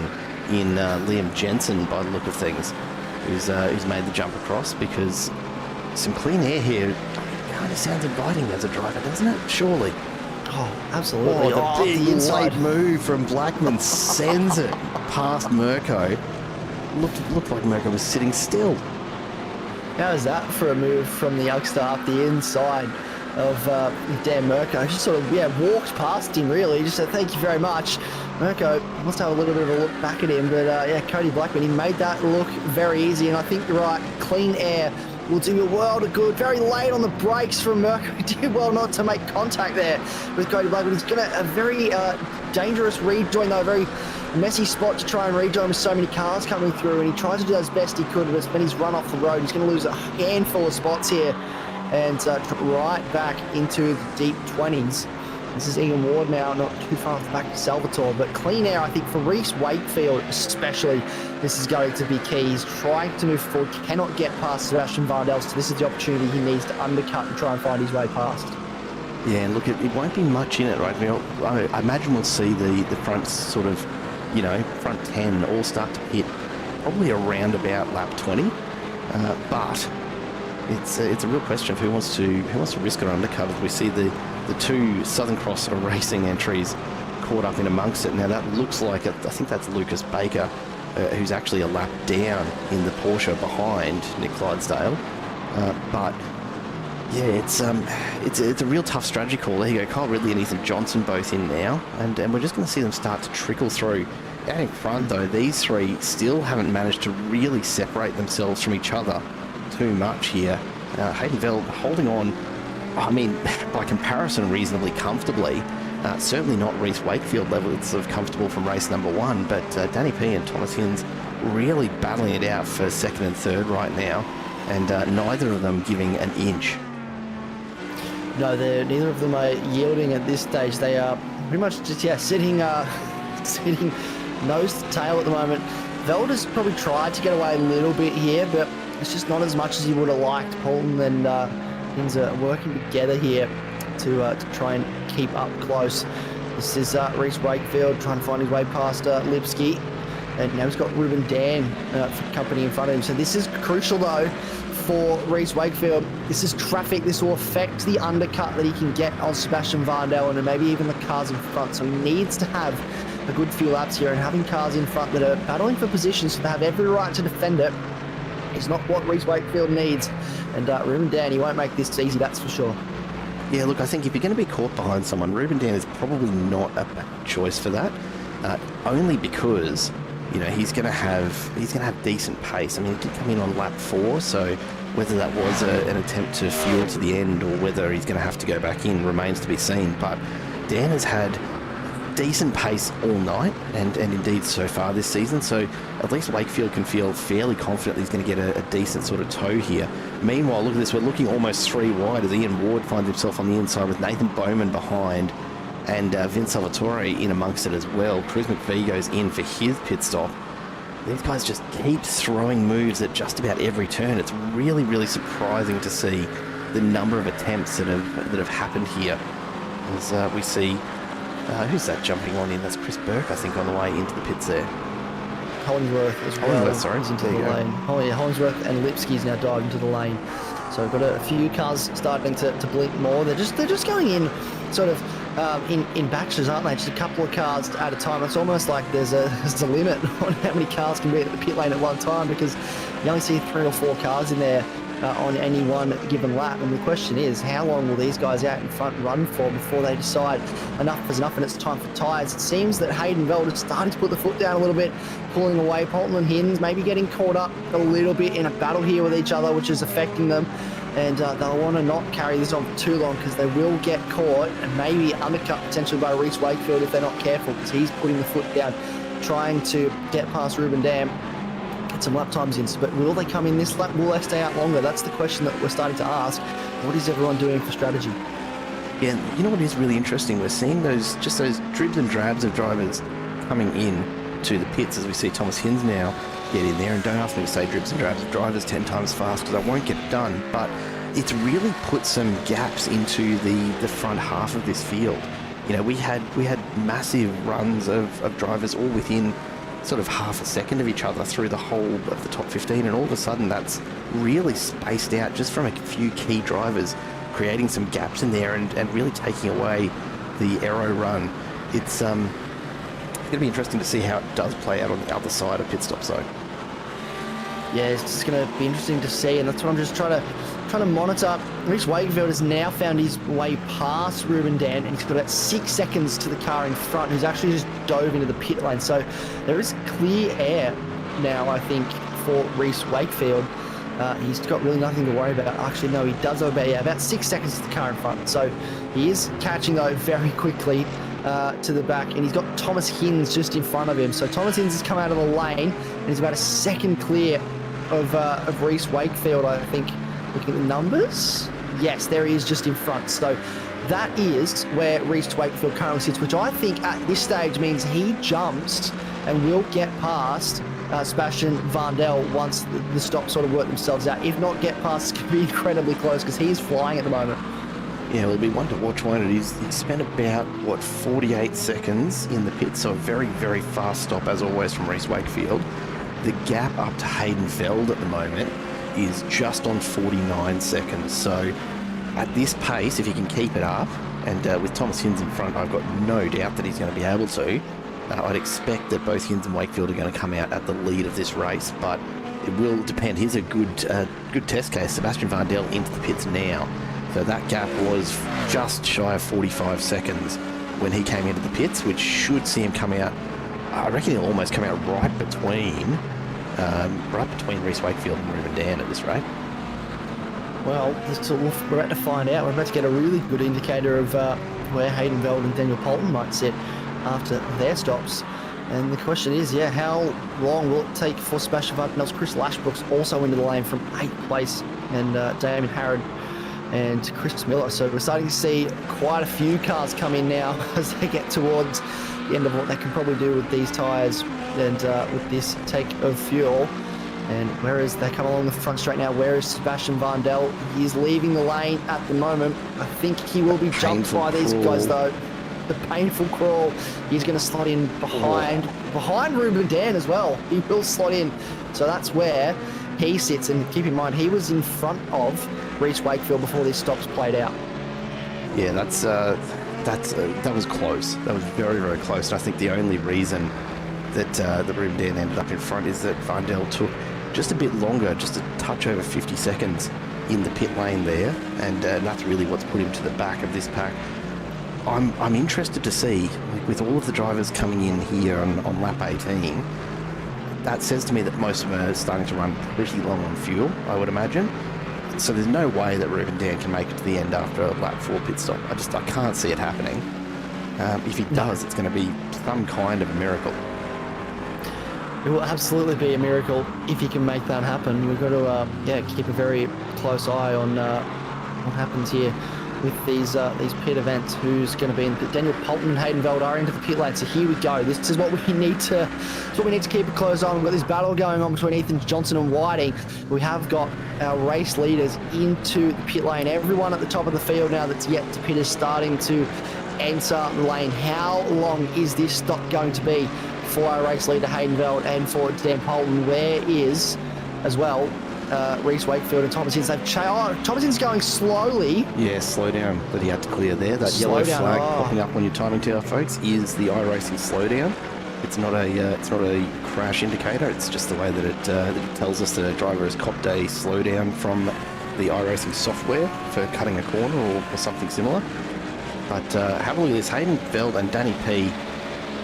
in Liam Jensen by the look of things, who's made the jump across, because some clean air here kind of sounds inviting as a driver, doesn't it? Surely. Oh, absolutely. The big inside move from Blackman sends it past Mirko. Looked like Mirko was sitting still. How is that for a move from the youngster up the inside of Dan Mirko? Just sort of, walked past him, really. Just said, thank you very much. Mirko must have a little bit of a look back at him, but Cody Blackman, he made that look very easy, and I think you're right. Clean air will do a world of good. Very late on the brakes from Mirko. He did well not to make contact there with Cody Blackman. He's got a very dangerous rejoin, though, a very messy spot to try and rejoin with so many cars coming through, and he tries to do as best he could, but when he's run off the road, he's going to lose a handful of spots here and drop right back into the deep 20s. This is Ian Ward now, not too far off the back of Salvatore, but clean air, I think, for Reese Wakefield especially, this is going to be key. He's trying to move forward, cannot get past Sebastian Vardell, so this is the opportunity he needs to undercut and try and find his way past. Yeah, look, it won't be much in it, right? I imagine we'll see the front sort of, front 10 all start to hit probably around about lap 20, but it's a real question of who wants to risk it on undercut. We see the two Southern Cross Racing entries caught up in amongst it. Now that looks like I think that's Lucas Baker, who's actually a lap down in the Porsche behind Nick Clydesdale, but yeah, it's a real tough strategy call. There you go, Kyle Ridley and Ethan Johnson both in now, and we're just going to see them start to trickle through. Out in front, though, these three still haven't managed to really separate themselves from each other too much here. Hayden Veld holding on I mean, by comparison, reasonably comfortably. Certainly not Reece Wakefield levels of comfortable from race number 1, but Danny P and Thomas Hinz really battling it out for second and third right now, and neither of them giving an inch. No, neither of them are yielding at this stage. They are pretty much just sitting nose to tail at the moment. Velda's probably tried to get away a little bit here, but it's just not as much as he would have liked. Paulton and Hinz are working together here to try and keep up close. This is Reece Wakefield trying to find his way past Lipsky, and now he's got Ruben Dan for company in front of him. So this is crucial though for Reece Wakefield. This is traffic. This will affect the undercut that he can get on Sebastian Varndell and maybe even the cars in front. So he needs to have a good few laps here, and having cars in front that are battling for position, so they have every right to defend it, is not what Reece Wakefield needs. And Ruben Dan, he won't make this easy, that's for sure. Yeah, look, I think if you're going to be caught behind someone, Ruben Dan is probably not a bad choice for that. Only because, you know, he's going to have decent pace. I mean, he did come in on lap 4, so whether that was an attempt to fuel to the end or whether he's going to have to go back in remains to be seen. But Dan has had decent pace all night, and indeed so far this season, so at least Wakefield can feel fairly confident that he's going to get a decent sort of tow here. Meanwhile, look at this, we're looking almost 3 wide as Ian Ward finds himself on the inside with Nathan Bowman behind, and Vince Salvatore in amongst it as well. Cruz McVie goes in for his pit stop. These guys just keep throwing moves at just about every turn. It's really, really surprising to see the number of attempts that have happened here. As we see, who's that jumping on in? That's Chris Burke, I think, on the way into the pits there. Hollingsworth as well. Hollingsworth, sorry. Into the lane. Oh yeah, Hollingsworth and Lipsky's now diving into the lane. So we've got a few cars starting to blink more. They're just going in sort of in batches, aren't they? Just a couple of cars at a time. It's almost like there's a limit on how many cars can be at the pit lane at one time, because you only see 3 or 4 cars in there on any one given lap. And the question is, how long will these guys out in front run for before they decide enough is enough and it's time for tyres? It seems that Hayden Veld is starting to put the foot down a little bit, pulling away. Paulton and Hinz maybe getting caught up a little bit in a battle here with each other, which is affecting them. And they'll want to not carry this on for too long, because they will get caught and maybe undercut potentially by Reece Wakefield if they're not careful, because he's putting the foot down, trying to get past Ruben Dam. Get some lap times in, but will they come in this lap? Will they stay out longer? That's the question that we're starting to ask. What is everyone doing for strategy? Yeah, you know what is really interesting? We're seeing those dribs and drabs of drivers coming in to the pits, as we see Thomas Hinz now get in there. And don't ask me to say dribs and drabs of drivers 10 times fast, because I won't get it done. But it's really put some gaps into the front half of this field. You know, we had massive runs of drivers all within sort of half a second of each other through the whole of the top 15, and all of a sudden that's really spaced out just from a few key drivers, creating some gaps in there and really taking away the aero run. It's going to be interesting to see how it does play out on the other side of pit stop zone. Yeah, it's just going to be interesting to see, and that's what I'm just trying to monitor. Reece Wakefield has now found his way past Ruben Dan, and he's got about 6 seconds to the car in front, who's actually just dove into the pit lane. So there is clear air now, I think, for Reece Wakefield. He's got really nothing to worry about. Actually, no, he does have about 6 seconds to the car in front. So he is catching, though, very quickly to the back, and he's got Thomas Hinz just in front of him. So Thomas Hinz has come out of the lane, and he's about a second clear of Reece Wakefield, I think. Looking at the numbers, yes, there he is just in front. So that is where Reece Wakefield currently sits, which I think at this stage means he jumps and will get past Sebastian Varndell once the stops sort of work themselves out. If not get past, it's going to be incredibly close, because he's flying at the moment. Yeah, it'll be one to watch, won't it? He's spent about, 48 seconds in the pit, so a very, very fast stop, as always, from Reece Wakefield. The gap up to Hayden Veld at the moment is just on 49 seconds. So at this pace, if he can keep it up, and with Thomas Hinz in front, I've got no doubt that he's going to be able to. I'd expect that both Hinz and Wakefield are going to come out at the lead of this race, but it will depend. Here's a good test case. Sebastian Varndell into the pits now. So that gap was just shy of 45 seconds when he came into the pits, which should see him come out. I reckon he'll almost come out right between Reece Wakefield and Ruben Dan at this rate. Well, we're about to find out. We're about to get a really good indicator of where Hayden Veld and Daniel Poulton might sit after their stops. And the question is, how long will it take for Sebastian Vandel's Chris Lashbrook's also into the lane from 8th place, and Damon Harrod and Chris Miller. So we're starting to see quite a few cars come in now as they get towards the end of what they can probably do with these tyres and with this take of fuel. And whereas they come along the front straight now, where is Sebastian Vandel? He is leaving the lane at the moment. I think he will be jumped by these guys though. The painful crawl. He's going to slot in behind Ruben Dan as well. He will slot in. So that's where he sits. And keep in mind, he was in front of Reece Wakefield before these stops played out. Yeah, that was close. That was very, very close. And I think the only reason that the Ruben Dan ended up in front is that Vandel took just a bit longer, just a touch over 50 seconds in the pit lane there, and that's really what's put him to the back of this pack. I'm interested to see, like, with all of the drivers coming in here on lap 18, that says to me that most of them are starting to run pretty low on fuel, I would imagine. So there's no way that Ruben Dan can make it to the end after a lap 4 pit stop. I can't see it happening. If he does, it's going to be some kind of a miracle. It will absolutely be a miracle if he can make that happen. We've got to keep a very close eye on what happens here with these pit events. Who's going to be in the pit? Daniel Poulton and Hayden Veld are into the pit lane. So here we go. This is what we need to. It's what we need to keep a close eye on. We've got this battle going on between Ethan Johnson and Whiting. We have got our race leaders into the pit lane. Everyone at the top of the field now that's yet to pit is starting to enter the lane. How long is this stop going to be for our race leader Hayden Veld and for Dan Poulton? Where is, as well, Reece Wakefield and Thomas Hinds? Thomas Hinds going slowly. Yeah, slow down that he had to clear there. That yellow flag popping up on your timing tower, folks, is the iRacing slowdown. It's not a crash indicator. It's just the way that it tells us that a driver has copped a slowdown from the iRacing software for cutting a corner or something similar. But have a look at this. Hayden Veld and Danny P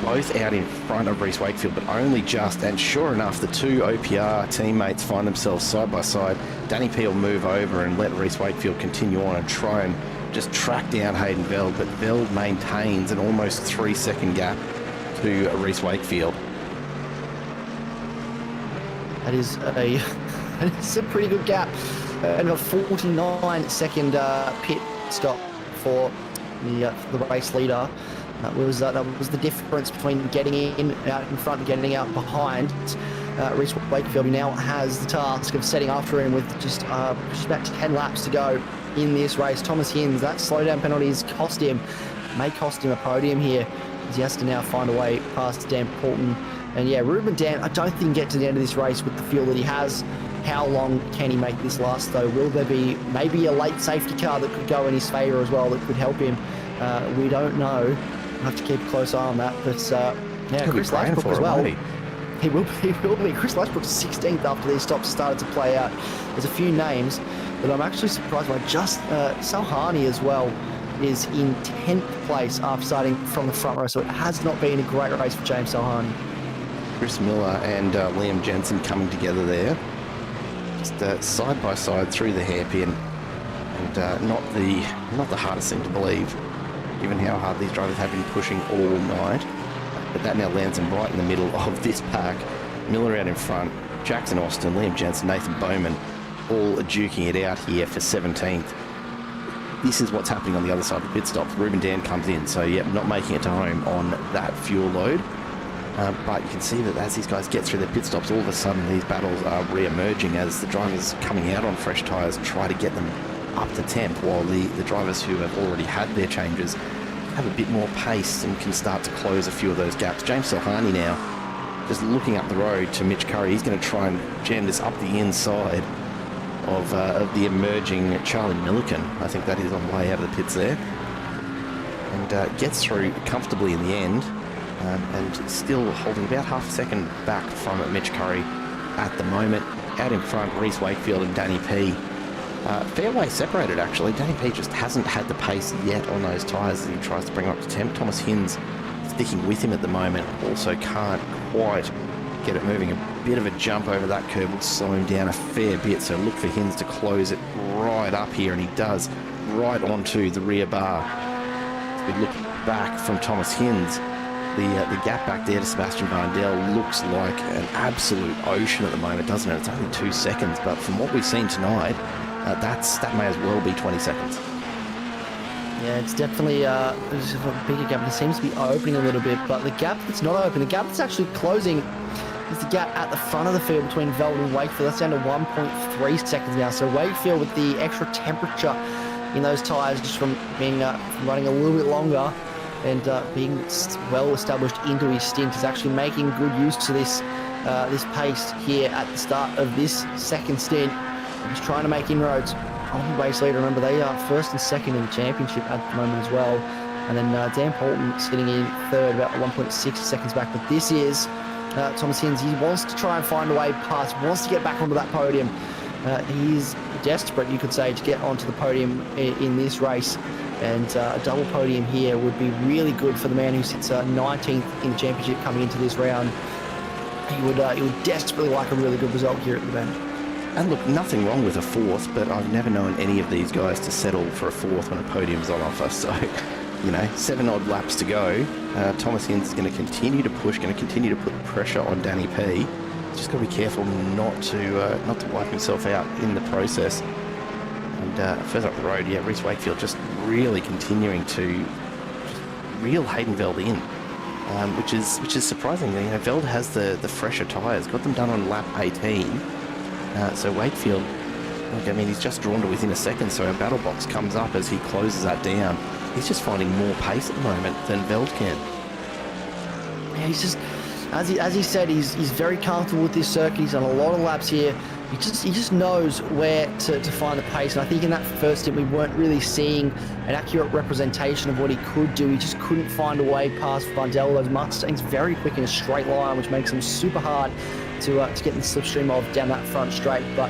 both out in front of Reece Wakefield, but only just. And sure enough, the two OPR teammates find themselves side by side. Danny P will move over and let Reece Wakefield continue on and try and just track down Hayden Veld, but Veld maintains an almost 3-second gap to Reece Wakefield. That is a pretty good gap. And a 49-second pit stop for the race leader. That was the difference between getting out in front and getting out behind. Reece Wakefield, who now has the task of setting after him with just about 10 laps to go in this race. Thomas Hinds, that slowdown penalty may cost him a podium here, as he has to now find a way past Dan Poulton. And yeah, Ruben Dan, I don't think he can get to the end of this race with the fuel that he has. How long can he make this last though? Will there be maybe a late safety car that could go in his favour as well, that could help him? We don't know. We'll have to keep a close eye on that. But Chris Lashbrook as well. He will be. Chris Lashbrook's 16th after these stops started to play out. There's a few names that I'm actually surprised by. Just Salhani as well is in 10th place after starting from the front row. So it has not been a great race for James Salhani. Chris Miller and Liam Jensen coming together there. Just side by side through the hairpin. And not the hardest thing to believe, given how hard these drivers have been pushing all night. But that now lands them right in the middle of this pack. Miller out in front, Jackson Austin, Liam Jensen, Nathan Bowman, all duking it out here for 17th. This is what's happening on the other side of the pit stops. Ruben Dan comes in, so yeah, not making it to home on that fuel load. But you can see that as these guys get through their pit stops, all of a sudden these battles are re-emerging as the drivers coming out on fresh tyres try to get them up to temp, while the drivers who have already had their changes have a bit more pace and can start to close a few of those gaps. James Salhani now just looking up the road to Mitch Curry. He's going to try and jam this up the inside of the emerging Charlie Milliken. I think that is on the way out of the pits there. And gets through comfortably in the end, and still holding about half a second back from Mitch Curry at the moment. Out in front, Reece Wakefield and Danny P. Fair way separated, actually. Danny P just hasn't had the pace yet on those tyres as he tries to bring up to temp. Thomas Hinds sticking with him at the moment, also can't quite get it moving a bit of a jump over that curb will slow him down a fair bit, so look for Hinds to close it right up here, and he does, right onto the rear bar. As we look back from Thomas Hinds, the gap back there to Sebastian Varndell looks like an absolute ocean at the moment, doesn't it? It's only 2 seconds, but from what we've seen tonight, that may as well be 20 seconds. Yeah, it's definitely there's a bigger gap. It seems to be opening a little bit, but the gap that's not open, the gap that's actually closing is the gap at the front of the field between Veld and Wakefield. That's down to 1.3 seconds now. So Wakefield, with the extra temperature in those tyres, just from being from running a little bit longer and being well established into his stint, is actually making good use to this this pace here at the start of this second stint. He's trying to make inroads on the race leader. Remember, they are first and second in the championship at the moment as well. And then Dan Poulton sitting in third, about 1.6 seconds back. But this is Thomas Hinds. He wants to try and find a way past, wants to get back onto that podium. He's desperate, you could say, to get onto the podium in this race. And a double podium here would be really good for the man who sits 19th in the championship coming into this round. He would desperately like a really good result here at the Bend. And look, nothing wrong with a fourth, but I've never known any of these guys to settle for a fourth when a podium's on offer. So, you know, 7 odd laps to go. Thomas Hinds is going to continue to push, going to continue to put pressure on Danny P. Just got to be careful not to wipe himself out in the process. And further up the road, yeah, Reece Wakefield just really continuing to just reel Hayden Veld in, which is surprising. You know, Veld has the fresher tyres, got them done on lap 18. So Wakefield, look, I mean, he's just drawn to within a second, so our battle box comes up as he closes that down. He's just finding more pace at the moment than Veld can. Yeah, he's just, as he said, he's very comfortable with this circuit. He's done a lot of laps here. He just knows where to find the pace. And I think in that first stint, we weren't really seeing an accurate representation of what he could do. He just couldn't find a way past Varndell. Those Mustangs very quick in a straight line, which makes them super hard to get in the slipstream of down that front straight. But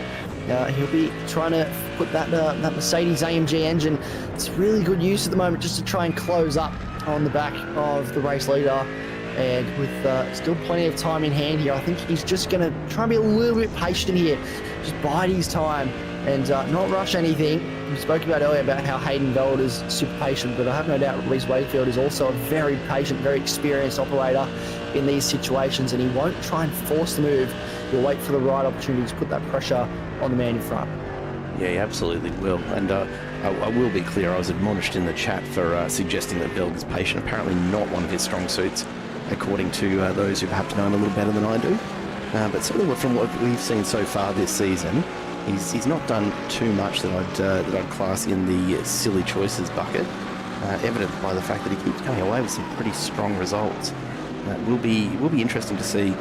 he'll be trying to put that Mercedes AMG engine. It's really good use at the moment, just to try and close up on the back of the race leader. And with still plenty of time in hand here, I think he's just going to try and be a little bit patient here. Just bide his time and not rush anything. We spoke about earlier about how Hayden Veld is super patient, but I have no doubt Reece Wakefield is also a very patient, very experienced operator in these situations, and he won't try and force the move. He'll wait for the right opportunity to put that pressure on the man in front. Yeah, he absolutely will. And I will be clear, I was admonished in the chat for suggesting that Veld is patient. Apparently not one of his strong suits, according to those who perhaps know him a little better than I do. But certainly from what we've seen so far this season, he's not done too much that I'd class in the silly choices bucket, evident by the fact that he keeps coming away with some pretty strong results. It will be interesting to see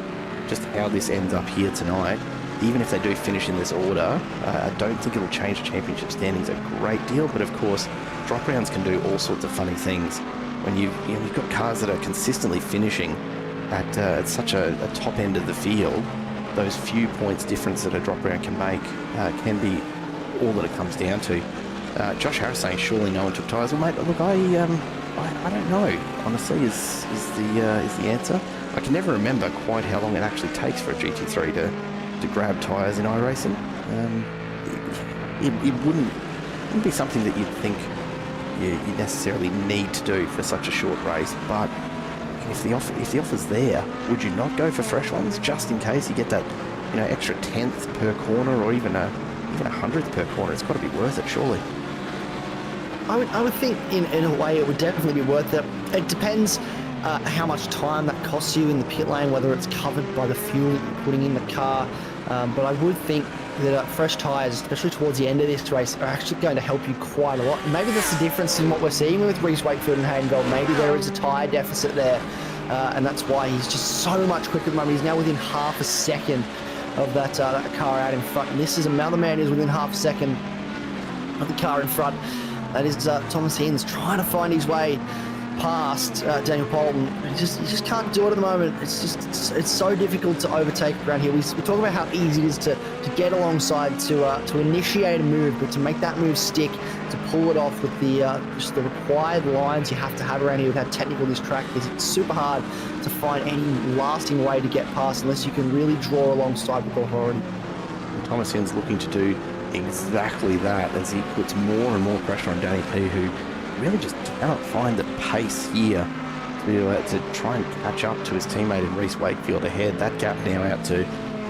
just how this ends up here tonight. Even if they do finish in this order, I don't think it'll change the championship standings a great deal, but of course, drop rounds can do all sorts of funny things. When you've got cars that are consistently finishing at such a top end of the field, those few points difference that a drop round can make can be all that it comes down to. Josh Harris saying surely no one took tyres. Well, mate, look, I don't know. Honestly, is the answer. I can never remember quite how long it actually takes for a GT3 to grab tyres in iRacing. It wouldn't be something that you'd think you necessarily need to do for such a short race, but if the offer's there, would you not go for fresh ones just in case you get that extra 10th per corner or even a 100th per corner? It's got to be worth it, surely. I would think in a way it would definitely be worth it. It depends how much time that costs you in the pit lane, whether it's covered by the fuel that you're putting in the car. But I would think that fresh tyres, especially towards the end of this race, are actually going to help you quite a lot. And maybe that's the difference in what we're seeing with Reece Wakefield and Hayden Veld. Maybe there is a tyre deficit there, and that's why he's just so much quicker at the moment. He's now within half a second of that car out in front. And this is another man who's within half a second of the car in front. That is Thomas Hinds trying to find his way past Daniel Polton. You just can't do it at the moment. It's so difficult to overtake around here. We talk about how easy it is to get alongside, to initiate a move, but to make that move stick, to pull it off with the just the required lines you have to have around here with how technical this track is. It's super hard to find any lasting way to get past unless you can really draw alongside with authority. Thomas Hinds looking to do exactly that as he puts more and more pressure on Danny P, who really just cannot find the pace here to try and catch up to his teammate in Reece Wakefield ahead. That gap now out to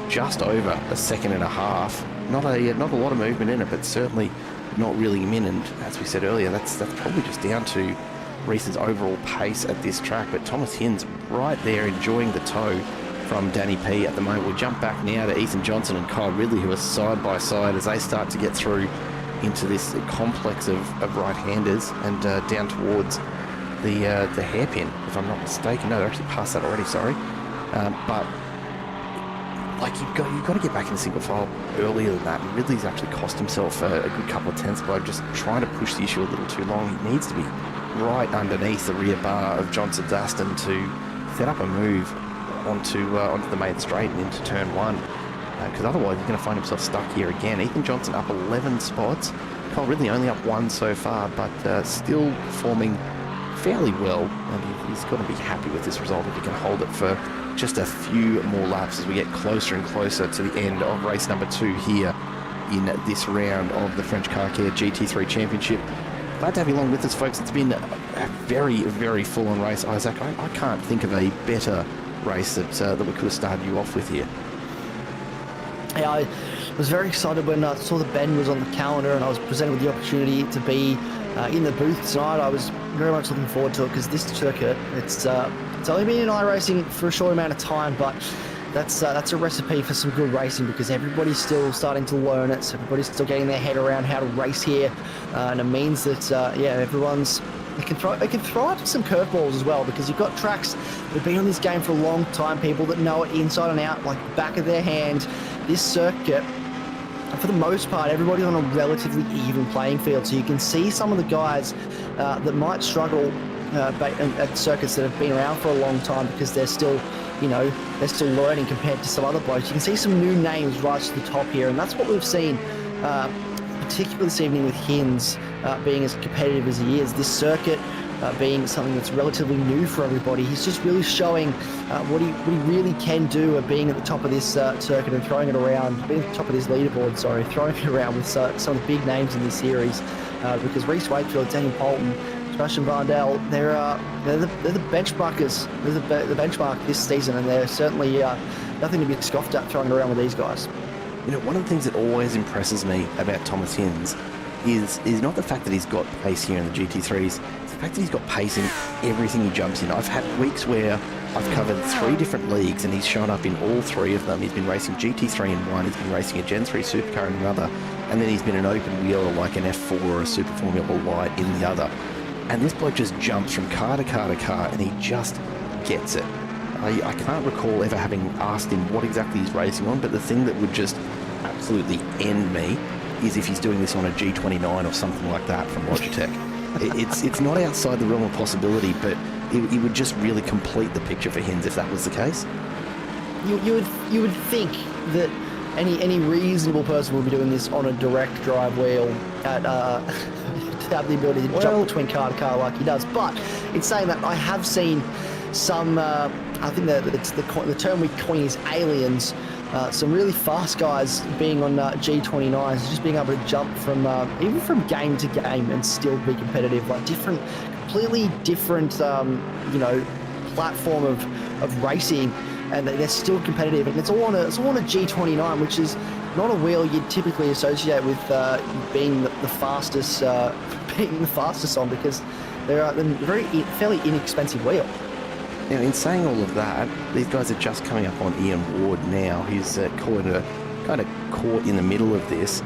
just over a second and a half. Not a lot of movement in it, but certainly not really min. And as we said earlier, that's probably just down to Reece's overall pace at this track. But Thomas Hinds right there enjoying the tow from Danny P at the moment. We jump back now to Ethan Johnson and Kyle Ridley, who are side by side as they start to get through into this complex of right-handers and down towards the hairpin, if I'm not mistaken. No, they're actually past that already, sorry. But like you've got to get back in the single file earlier than that. And Ridley's actually cost himself a good couple of tenths by just trying to push the issue a little too long. He needs to be right underneath the rear bar of Johnson's Aston to set up a move onto the main straight and into turn one, because otherwise he's going to find himself stuck here again. Ethan Johnson up 11 spots. Kyle Ridley only up 1 so far, but still performing fairly well, and he's got to be happy with this result if he can hold it for just a few more laps as we get closer and closer to the end of race number 2 here in this round of the French Car Care GT3 Championship. Glad to have you along with us, folks. It's been a very, very full-on race, Isaac. I can't think of a better race that we could have started you off with here. Yeah, I was very excited when I saw the Bend was on the calendar and I was presented with the opportunity to be in the booth tonight. I was very much looking forward to it because this circuit, it's only been in iRacing for a short amount of time, but that's a recipe for some good racing because everybody's still starting to learn it. So everybody's still getting their head around how to race here, and it means that everyone's they can throw up some curveballs as well, because you've got tracks that have been on this game for a long time, people that know it inside and out, like the back of their hand. This circuit, for the most part, everybody's on a relatively even playing field. So you can see some of the guys that might struggle at circuits that have been around for a long time because they're still, they're still learning compared to some other blokes. You can see some new names rise to the top here, and that's what we've seen, particularly this evening with Hinds being as competitive as he is. This circuit being something that's relatively new for everybody. He's just really showing what he really can do at being at the top of this circuit and throwing it around, being at the top of this leaderboard, throwing it around with some of the big names in this series. Because Reece Wakefield, Daniel Polton, Sebastian Varndell, they're the benchmarkers. They're the benchmark this season, and they're certainly nothing to be scoffed at throwing it around with these guys. One of the things that always impresses me about Thomas Hinds is not the fact that he's got pace here in the GT3s, it's the fact that he's got pace in everything he jumps in. I've had weeks where I've covered 3 different leagues and he's shown up in all 3 of them. He's been racing GT3 in one, he's been racing a Gen 3 supercar in another, and then he's been an open wheeler like an F4 or a Super Formula Light in the other. And this bloke just jumps from car to car to car and he just gets it. I can't recall ever having asked him what exactly he's racing on, but the thing that would just absolutely end me is if he's doing this on a G29 or something like that from Logitech. It's not outside the realm of possibility, but it would just really complete the picture for Hinds if that was the case. You would think that any reasonable person would be doing this on a direct drive wheel at to have the ability to jump between car to car like he does. But in saying that, I have seen some, I think that the term we coin is aliens, some really fast guys being on G29s, just being able to jump from even from game to game and still be competitive, like completely different, platform of racing, and they're still competitive, and it's all on a G29, which is not a wheel you'd typically associate with being the fastest, on, because they're a fairly inexpensive wheel. Now, in saying all of that, these guys are just coming up on Ian Ward now. He's kind of caught in the middle of this.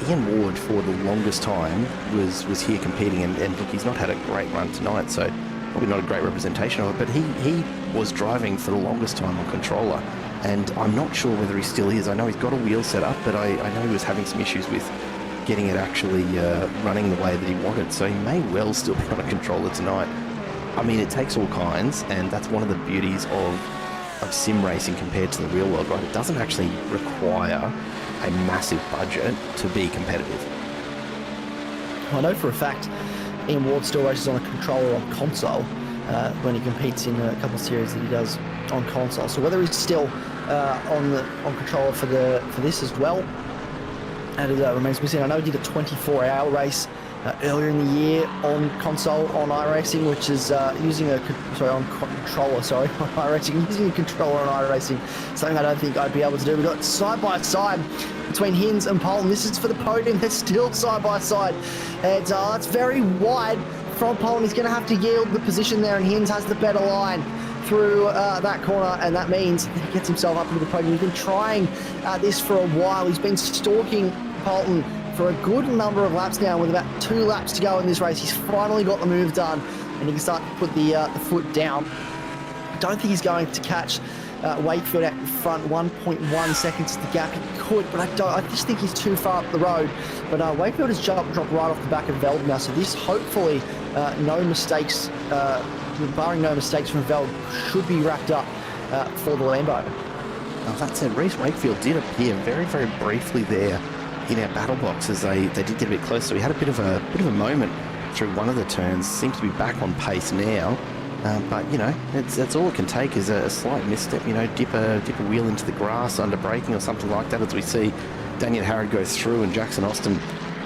Ian Ward, for the longest time, was here competing, and look, he's not had a great run tonight, so probably not a great representation of it, but he was driving for the longest time on controller, and I'm not sure whether he still is. I know he's got a wheel set up, but I know he was having some issues with getting it actually running the way that he wanted, so he may well still be on a controller tonight. I mean, it takes all kinds, and that's one of the beauties of sim racing compared to the real world, right? It doesn't actually require a massive budget to be competitive. I know for a fact Ian Ward still races on a controller on console when he competes in a couple of series that he does on console. So whether he's still on controller for this as well, and it remains to be seen. I know he did a 24-hour race earlier in the year on console on iRacing, which is using on controller. Sorry, on iRacing, using a controller on iRacing. Something I don't think I'd be able to do. We've got side by side between Hinz and Poulton. This is for the podium. They're still side by side, and it's very wide from Poulton. He's going to have to yield the position there, and Hinz has the better line through that corner, and that means he gets himself up into the podium. He's been trying this for a while. He's been stalking Poulton for a good number of laps now, with about 2 laps to go in this race. He's finally got the move done, and he can start to put the foot down. I don't think he's going to catch Wakefield out in front. 1.1 seconds is the gap. He could, but I just think he's too far up the road. But Wakefield has dropped right off the back of Veld now, so this hopefully no mistakes, barring no mistakes from Veld, should be wrapped up for the Lambo. Now, that said, Reece Wakefield did appear very, very briefly there in our battle box as they did get a bit closer. So we had a bit of a moment through one of the turns. Seems to be back on pace now, but you know, that's all it can take is a slight misstep. You know, dip a wheel into the grass under braking or something like that, as we see Daniel Harrod go through, and Jackson Austin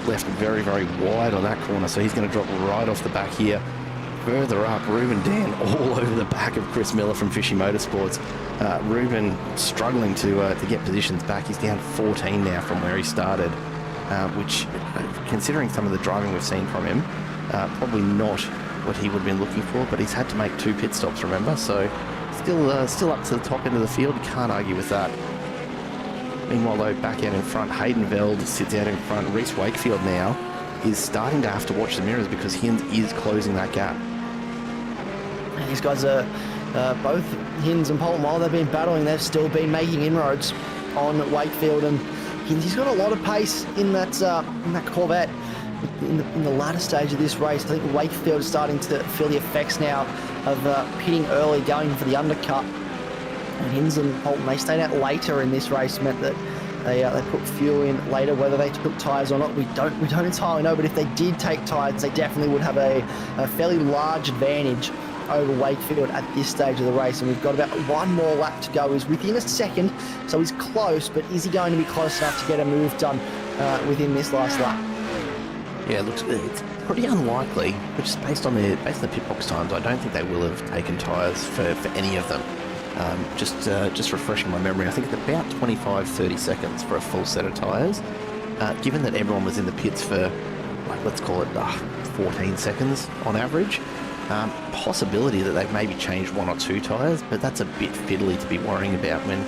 left very, very wide on that corner. So he's going to drop right off the back here. Further up, Ruben Dan all over the back of Chris Miller from Fishy Motorsports. Ruben struggling to get positions back. He's down 14 now from where he started, which, considering some of the driving we've seen from him, probably not what he would have been looking for, but he's had to make 2 pit stops, remember? So still up to the top end of the field. You can't argue with that. Meanwhile, though, back out in front, Hayden Veld sits out in front. Reece Wakefield now is starting to have to watch the mirrors because Hinz is closing that gap. These guys are both Hinz and Poulton, while they've been battling, they've still been making inroads on Wakefield, and he's got a lot of pace in that Corvette. In the latter stage of this race, I think Wakefield is starting to feel the effects now of pitting early, going for the undercut. And Hinz and Poulton, they stayed out later in this race, meant that they put fuel in later. Whether they took tyres or not, we don't entirely know. But if they did take tyres, they definitely would have a fairly large advantage over Wakefield at this stage of the race. And we've got about 1 more lap to go. He's within a second, so he's close. But is he going to be close enough to get a move done within this last lap? Yeah, it's pretty unlikely, but just based on the pit box times, I don't think they will have taken tyres for any of them. Just refreshing my memory, I think it's about 25-30 seconds for a full set of tyres. Given that everyone was in the pits for, like, let's call it 14 seconds on average, possibility that they've maybe changed 1 or 2 tyres, but that's a bit fiddly to be worrying about when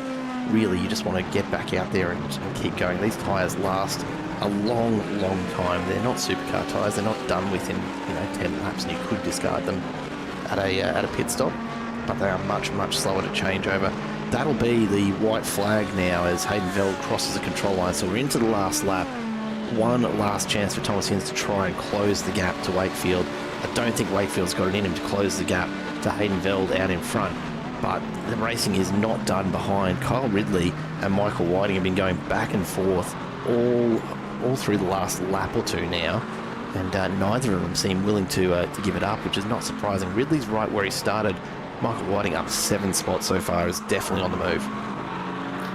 really you just want to get back out there and keep going. These tyres last a long, long time. They're not supercar tyres. They're not done within 10 laps, and you could discard them at a pit stop. But they are much, much slower to change over. That'll be the white flag now as Hayden Veld crosses the control line. So we're into the last lap. One last chance for Thomas Hinz to try and close the gap to Wakefield. I don't think Wakefield's got it in him to close the gap to Hayden Veld out in front. But the racing is not done behind. Kyle Ridley and Michael Whiting have been going back and forth all through the last lap or 2 now. And neither of them seem willing to give it up, which is not surprising. Ridley's right where he started. Michael Whiting up 7 spots so far, is definitely on the move.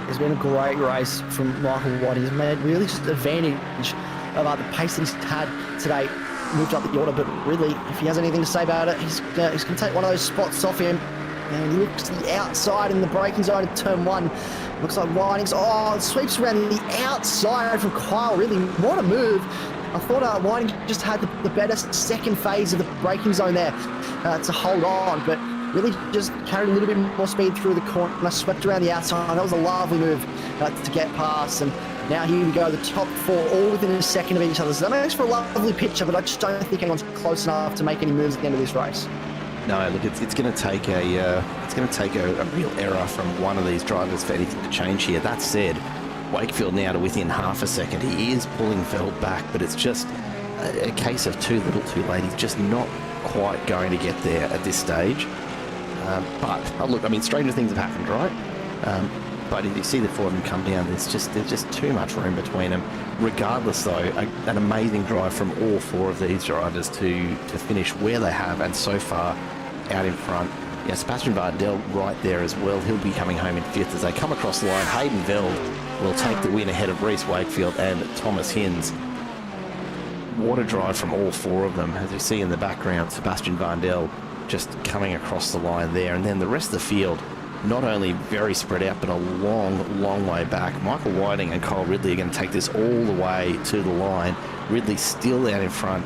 It's been a great race from Michael Whiting. He's made really just advantage of the pace that he's had today, moved up the order. But really, if he has anything to say about it, he's going to take one of those spots off him. And he looks to the outside in the braking zone in turn 1. Looks like Whiting's, sweeps around the outside from Kyle. Really, what a move. I thought Whiting just had the better second phase of the braking zone there to hold on, but really just carried a little bit more speed through the corner and I swept around the outside. That was a lovely move to get past. And now here we go, the top 4 all within a second of each other. So that makes for a lovely picture, but I just don't think anyone's close enough to make any moves at the end of this race. No, look, it's going to take a real error from one of these drivers for anything to change here. That said, Wakefield now to within half a second. He is pulling Veld back, but it's just a case of too little too late. He's just not quite going to get there at this stage. But look, I mean, stranger things have happened, right? But if you see the four of them come down, there's just too much room between them. Regardless, though, an amazing drive from all four of these drivers to finish where they have, and so far out in front. Yeah, Sebastian Vardell right there as well. He'll be coming home in fifth as they come across the line. Hayden Veld will take the win ahead of Reece Wakefield and Thomas Hinz. What a drive from all four of them. As you see in the background, Sebastian Vardell just coming across the line there. And then the rest of the field, not only very spread out, but a long, long way back. Michael Whiting and Kyle Ridley are going to take this all the way to the line. Ridley still out in front.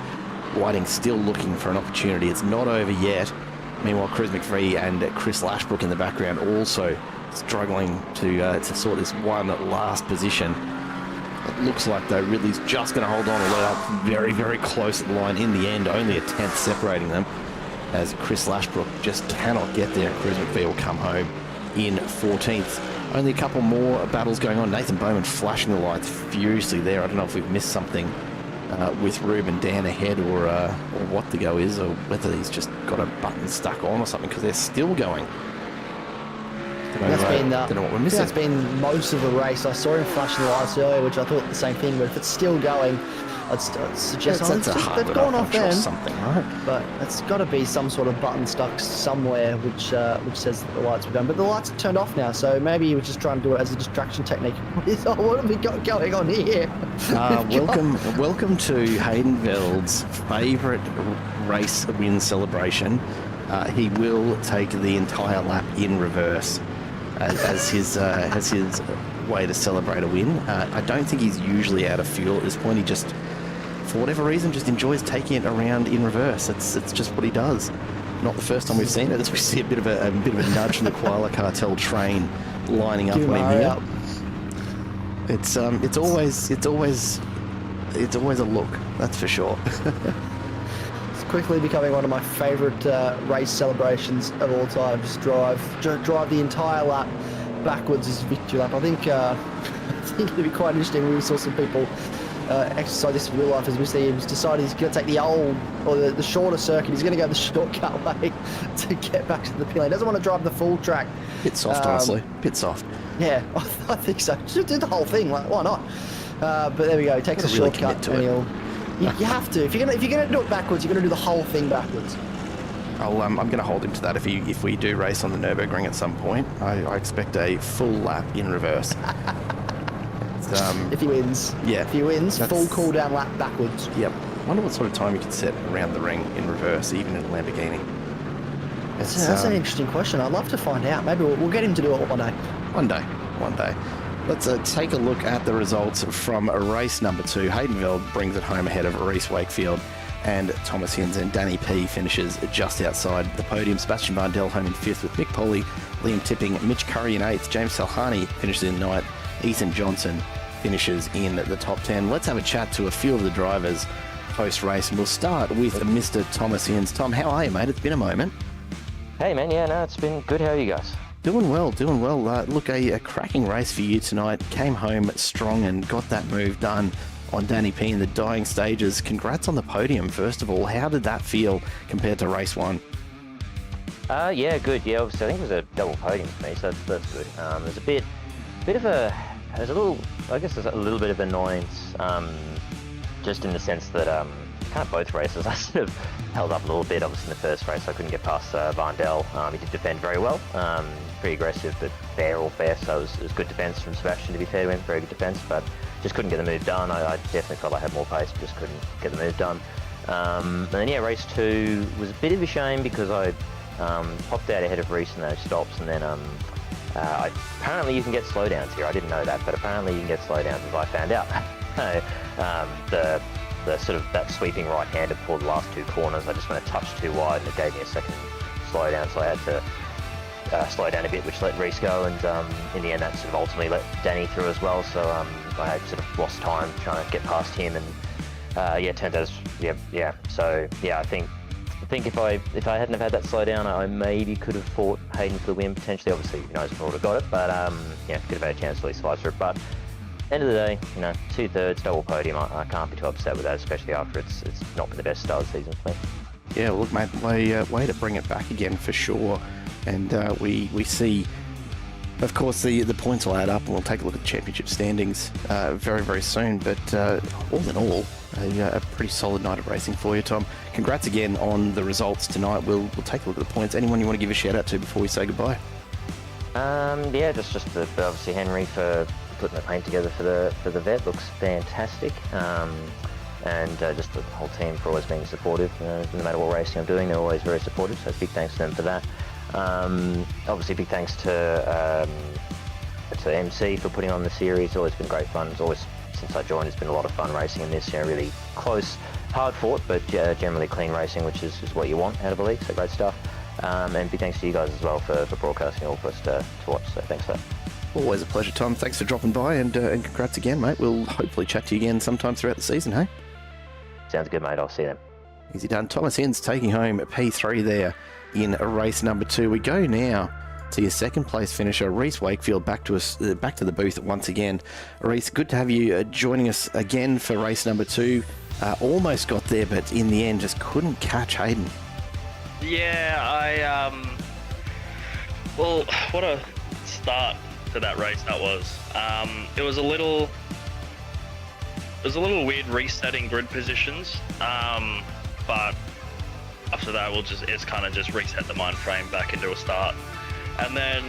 Whiting still looking for an opportunity. It's not over yet. Meanwhile, Chris McVie and Chris Lashbrook in the background also struggling to sort this one last position. It looks like, though, Ridley's just going to hold on and let up very, very close at the line in the end. Only a tenth separating them, as Chris Lashbrook just cannot get there. Chris McVie will come home in 14th. Only a couple more battles going on. Nathan Bowman flashing the lights furiously there. I don't know if we've missed something with Ruben Dan ahead, or what the go is, or whether he's just got a button stuck on or something, because they're still going. Don't know what we're missing. That's been most of the race. I saw him flashing the lights earlier, which I thought the same thing, but if it's still going, I'd suggest that's a hard they've gone off then. Something, right? But it's got to be some sort of button stuck somewhere which says that the lights were done. But the lights are turned off now, so maybe he was just trying to do it as a distraction technique. What have we got going on here? Welcome to Hayden Veld's favourite race win celebration. He will take the entire lap in reverse as his way to celebrate a win. I don't think he's usually out of fuel at this point. He just, for whatever reason, just enjoys taking it around in reverse. It's just what he does. Not the first time we've seen it. As we see a bit of a nudge from the Koala Cartel train lining up on him here. It's always a look, that's for sure. It's quickly becoming one of my favourite race celebrations of all time. Just drive the entire lap backwards as victory lap. I think it'd be quite interesting when we saw some people exercise this in real life, as we see him decide he's going to take the old, or the shorter circuit. He's going to go the shortcut way to get back to the pit lane. He doesn't want to drive the full track. Bit soft, honestly. Bit soft. Yeah, I think so. Just do the whole thing. Like, why not? But there we go. He takes a really shortcut, and you have to. If you're gonna do it backwards, you're gonna do the whole thing backwards. I'm going to hold him to that. If we do race on the Nürburgring at some point, I expect a full lap in reverse. If he wins. Yeah. If he wins, full cool down lap backwards. Yep. I wonder what sort of time you could set around the ring in reverse, even in a Lamborghini. That's an interesting question. I'd love to find out. Maybe we'll get him to do it one day. One day. Let's take a look at the results from race number 2. Hayden Veld brings it home ahead of Reece Wakefield and Thomas Hinz, and Danny P finishes just outside the podium. Sebastian Vardell home in 5th with Mick Polly, Liam Tipping, Mitch Curry in 8th. James Salhani finishes in 9th. Ethan Johnson finishes in the top 10. Let's have a chat to a few of the drivers post-race, and we'll start with Mr. Thomas Hinz. Tom, how are you, mate? It's been a moment. Hey, man. Yeah, no, it's been good. How are you guys? Doing well. Look, a cracking race for you tonight. Came home strong and got that move done on Danny P in the dying stages. Congrats on the podium, first of all. How did that feel compared to race 1? Yeah, good. Yeah, obviously, I think it was a double podium for me, so that's good. There's a bit of a, there's a little bit of annoyance, just in the sense that kind of both races I sort of held up a little bit. Obviously, in the first race, I couldn't get past Vardell. He did defend very well, pretty aggressive, but all fair. So it was good defence from Sebastian, to be fair to him. Very good defence, but just couldn't get the move done. I definitely felt I had more pace, but just couldn't get the move done. And then, yeah, race 2 was a bit of a shame because I popped out ahead of Reece in those stops, and then apparently you can get slowdowns here. I didn't know that, but apparently you can get slowdowns, as I found out. The sort of that sweeping right-hander for the last 2 corners, I just went a touch too wide, and it gave me a second slowdown, so I had to slow down a bit, which let Reece go, and in the end that sort of ultimately let Danny through as well, so I had sort of lost time trying to get past him, and it turned out so yeah, I think if I hadn't have had that slowdown, I maybe could have fought Hayden for the win potentially. Obviously, who knows if I would have got it, but could have had a chance to at least fight for it. But end of the day, 2/3 double podium. I can't be too upset with that, especially after it's not been the best start of the season for me. Yeah, well, look, mate, way to bring it back again for sure. And we see, of course, the points will add up, and we'll take a look at the championship standings very, very soon. But all in all, a pretty solid night of racing for you, Tom. Congrats again on the results tonight. We'll take a look at the points. Anyone you want to give a shout out to before we say goodbye? Yeah, just obviously Henry for putting the paint together for the vet. Looks fantastic. And just the whole team for always being supportive. No matter what racing I'm doing, they're always very supportive. So big thanks to them for that. Obviously, big thanks to MC for putting on the series. It's always been great fun. It's always, since I joined, it's been a lot of fun racing in this. Really close, hard fought, but generally clean racing, which is what you want out of a league. So great stuff. And big thanks to you guys as well for broadcasting all for us to watch. So thanks for that. Always a pleasure, Tom. Thanks for dropping by, and congrats again, mate. We'll hopefully chat to you again sometime throughout the season, hey? Sounds good, mate. I'll see you then. Easy done. Thomas Inns taking home P3 there in race number 2. We go now to your second place finisher, Reese Wakefield, back to the booth once again. Reese, good to have you joining us again for race number 2. Almost got there, but in the end just couldn't catch Hayden. Yeah, well, what a start to that race that was. It was a little weird resetting grid positions, but after that it's kind of just reset the mind frame back into a start, and then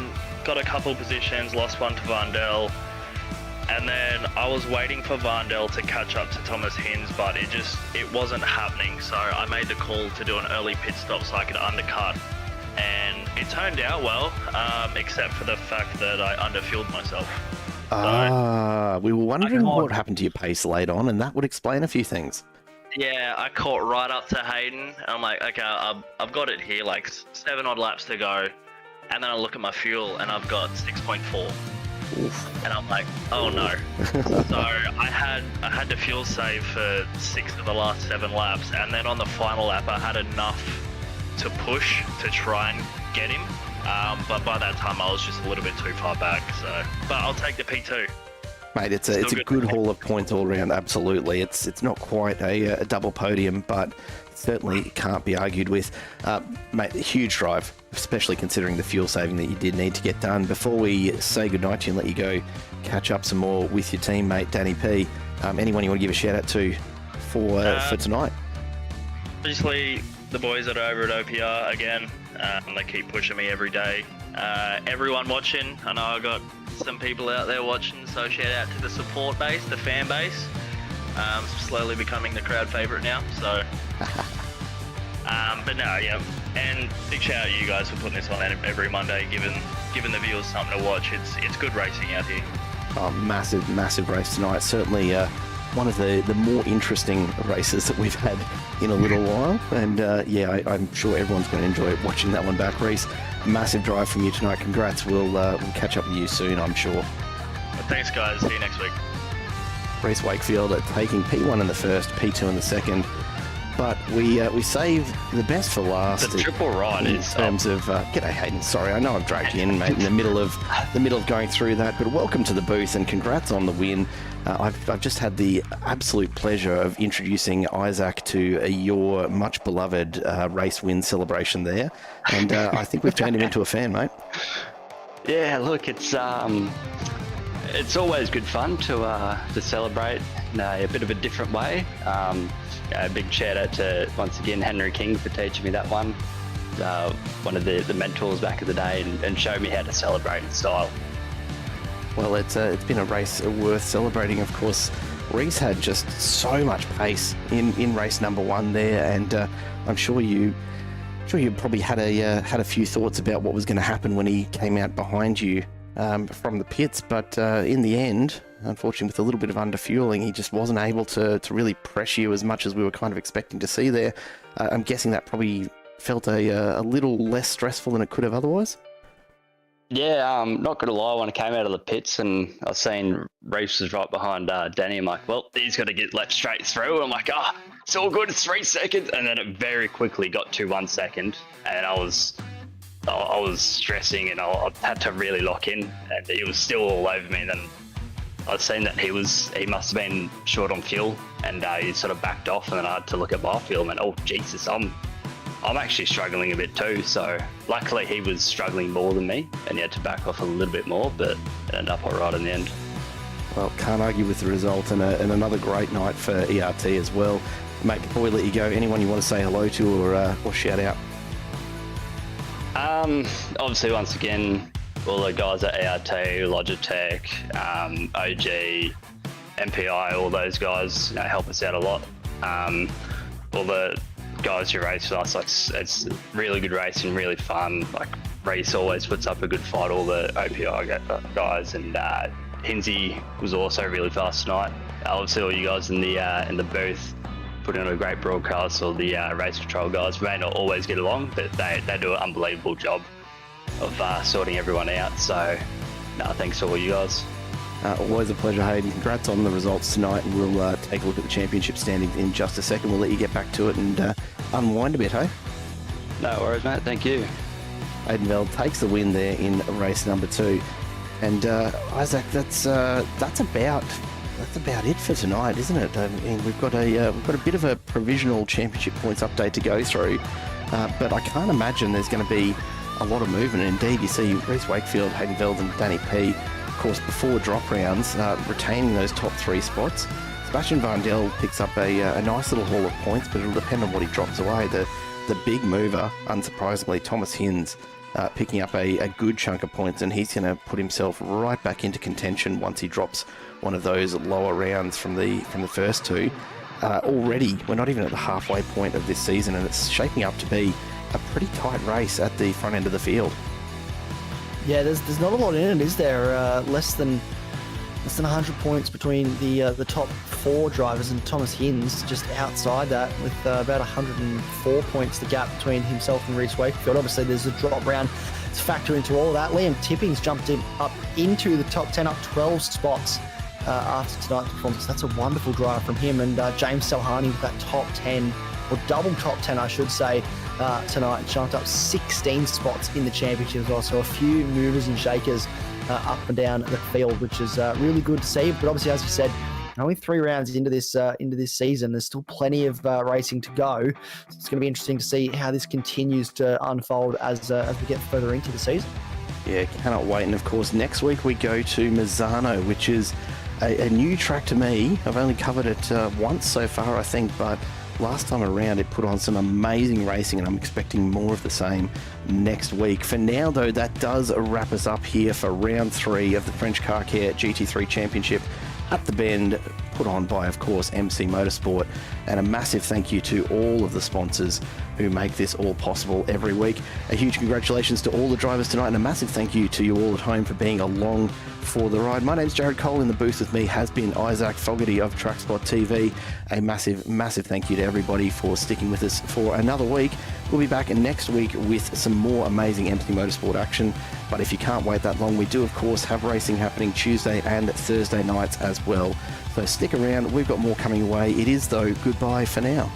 got a couple positions, lost one to Vandel, and then I was waiting for Vandel to catch up to Thomas Hinz, but it wasn't happening, so I made the call to do an early pit stop so I could undercut, and it turned out well, except for the fact that I underfueled myself. We were wondering what happened to your pace late on, and that would explain a few things. Yeah, I caught right up to Hayden, and I'm like, okay, I've got it here, like 7 odd laps to go, and then I look at my fuel, and I've got 6.4. Oof. And I'm like, oh no. So I had to fuel save for 6 of the last 7 laps, and then on the final lap I had enough to push to try and get him. But by that time I was just a little bit too far back. So, but I'll take the P2. Mate, it's a good haul of points all around. Absolutely, it's not quite a double podium, but certainly can't be argued with. Mate, huge drive, especially considering the fuel saving that you did need to get done. Before we say goodnight to you and let you go, catch up some more with your teammate Danny P. Anyone you want to give a shout out to for tonight? Obviously, the boys that are over at OPR again. They keep pushing me every day. Everyone watching, I know I got some people out there watching, so shout out to the support base, the fan base. Slowly becoming the crowd favourite now, so. But no, yeah, and big shout out to you guys for putting this on every Monday, giving the viewers something to watch. It's good racing out here. Oh, massive race tonight. Certainly one of the more interesting races that we've had in a little while. And I'm sure everyone's going to enjoy watching that one back. Reese, massive drive from you tonight. Congrats. We'll catch up with you soon, I'm sure. Well, thanks, guys. See you next week. Reese Wakefield taking P1 in the first, P2 in the second. But we save the best for last. The triple ride in terms of g'day Hayden. Sorry, I know I've dragged you in, mate, in the middle of going through that. But welcome to the booth and congrats on the win. I've just had the absolute pleasure of introducing Isaac to your much beloved race win celebration there, and I think we've turned him into a fan, mate. Yeah, look, it's always good fun to celebrate in a bit of a different way. A big shout out to, once again, Henry King for teaching me that one. One of the mentors back in the day, and showed me how to celebrate in style. Well, it's been a race worth celebrating, of course. Reese had just so much pace in race number 1 there, and I'm sure you probably had a few thoughts about what was going to happen when he came out behind you from the pits, but in the end, unfortunately, with a little bit of underfueling, he just wasn't able to really press you as much as we were kind of expecting to see there. I'm guessing that probably felt a little less stressful than it could have otherwise. Yeah, not gonna lie, when I came out of the pits and I seen Reese was right behind Danny, I'm like, well, he's got to get left straight through. And I'm like, it's all good, it's 3 seconds. And then it very quickly got to 1 second, and I was stressing, and I had to really lock in, and he was still all over me. And then I seen that he must have been short on fuel, and he sort of backed off, and then I had to look at my fuel and went, oh Jesus, I'm I'm actually struggling a bit too. So luckily he was struggling more than me and he had to back off a little bit more, but it ended up all right in the end. Well, can't argue with the result, and another great night for ERT as well. Mate, before we let you go, anyone you want to say hello to or shout out? Obviously, once again, all the guys at ERT, Logitech, OG, MPI, all those guys, help us out a lot. All the guys who race with us, like, it's really good racing, really fun. Like, Reese always puts up a good fight, all the OPI guys, and Hinsey was also really fast tonight. Obviously, all you guys in the booth put in a great broadcast. All the race control guys may not always get along, but they do an unbelievable job of sorting everyone out. So, thanks to all you guys. Always a pleasure, Hayden. Congrats on the results tonight, and we'll take a look at the championship standings in just a second. We'll let you get back to it and unwind a bit, hey? No worries, mate. Thank you. Hayden Veld takes the win there in race number 2. And Isaac, that's about it for tonight, isn't it? I mean, we've got a bit of a provisional championship points update to go through, but I can't imagine there's going to be a lot of movement. Indeed, you see Reese Wakefield, Hayden Veld, and Danny P, of course, before drop rounds, retaining those top 3 spots. Sebastian Vandel picks up a nice little haul of points, but it'll depend on what he drops away. The big mover, unsurprisingly, Thomas Hinz, picking up a good chunk of points, and he's going to put himself right back into contention once he drops one of those lower rounds from the first 2. Already, we're not even at the halfway point of this season, and it's shaping up to be a pretty tight race at the front end of the field. Yeah, there's not a lot in it, is there? Less than 100 points between the top 4 drivers, and Thomas Hinz just outside that with about 104 points, the gap between himself and Reese Wakefield. Obviously, there's a drop round to factor into all of that. Liam Tipping's jumped up into the top 10, up 12 spots after tonight's performance. That's a wonderful drive from him. And James Selhani with that top 10, or double top 10, I should say, tonight, jumped up 16 spots in the championship as well. So a few movers and shakers up and down the field, which is really good to see. But obviously, as you said, only 3 rounds into this season. There's still plenty of racing to go. So it's going to be interesting to see how this continues to unfold as we get further into the season. Yeah, cannot wait. And of course, next week we go to Mazzano, which is a new track to me. I've only covered it once so far, I think, but last time around it put on some amazing racing, and I'm expecting more of the same next week. For now, though, that does wrap us up here for round 3 of the French Car Care GT3 Championship at the Bend, put on by, of course, MC Motorsport. And a massive thank you to all of the sponsors who make this all possible every week. A huge congratulations to all the drivers tonight, and a massive thank you to you all at home for being along for the ride. My name's Jared Cole. In the booth with me has been Isaac Fogarty of TrackSpot TV. A massive, massive thank you to everybody for sticking with us for another week. We'll be back next week with some more amazing MC Motorsport action. But if you can't wait that long, we do, of course, have racing happening Tuesday and Thursday nights as well. So stick around. We've got more coming away. It is, though, goodbye for now.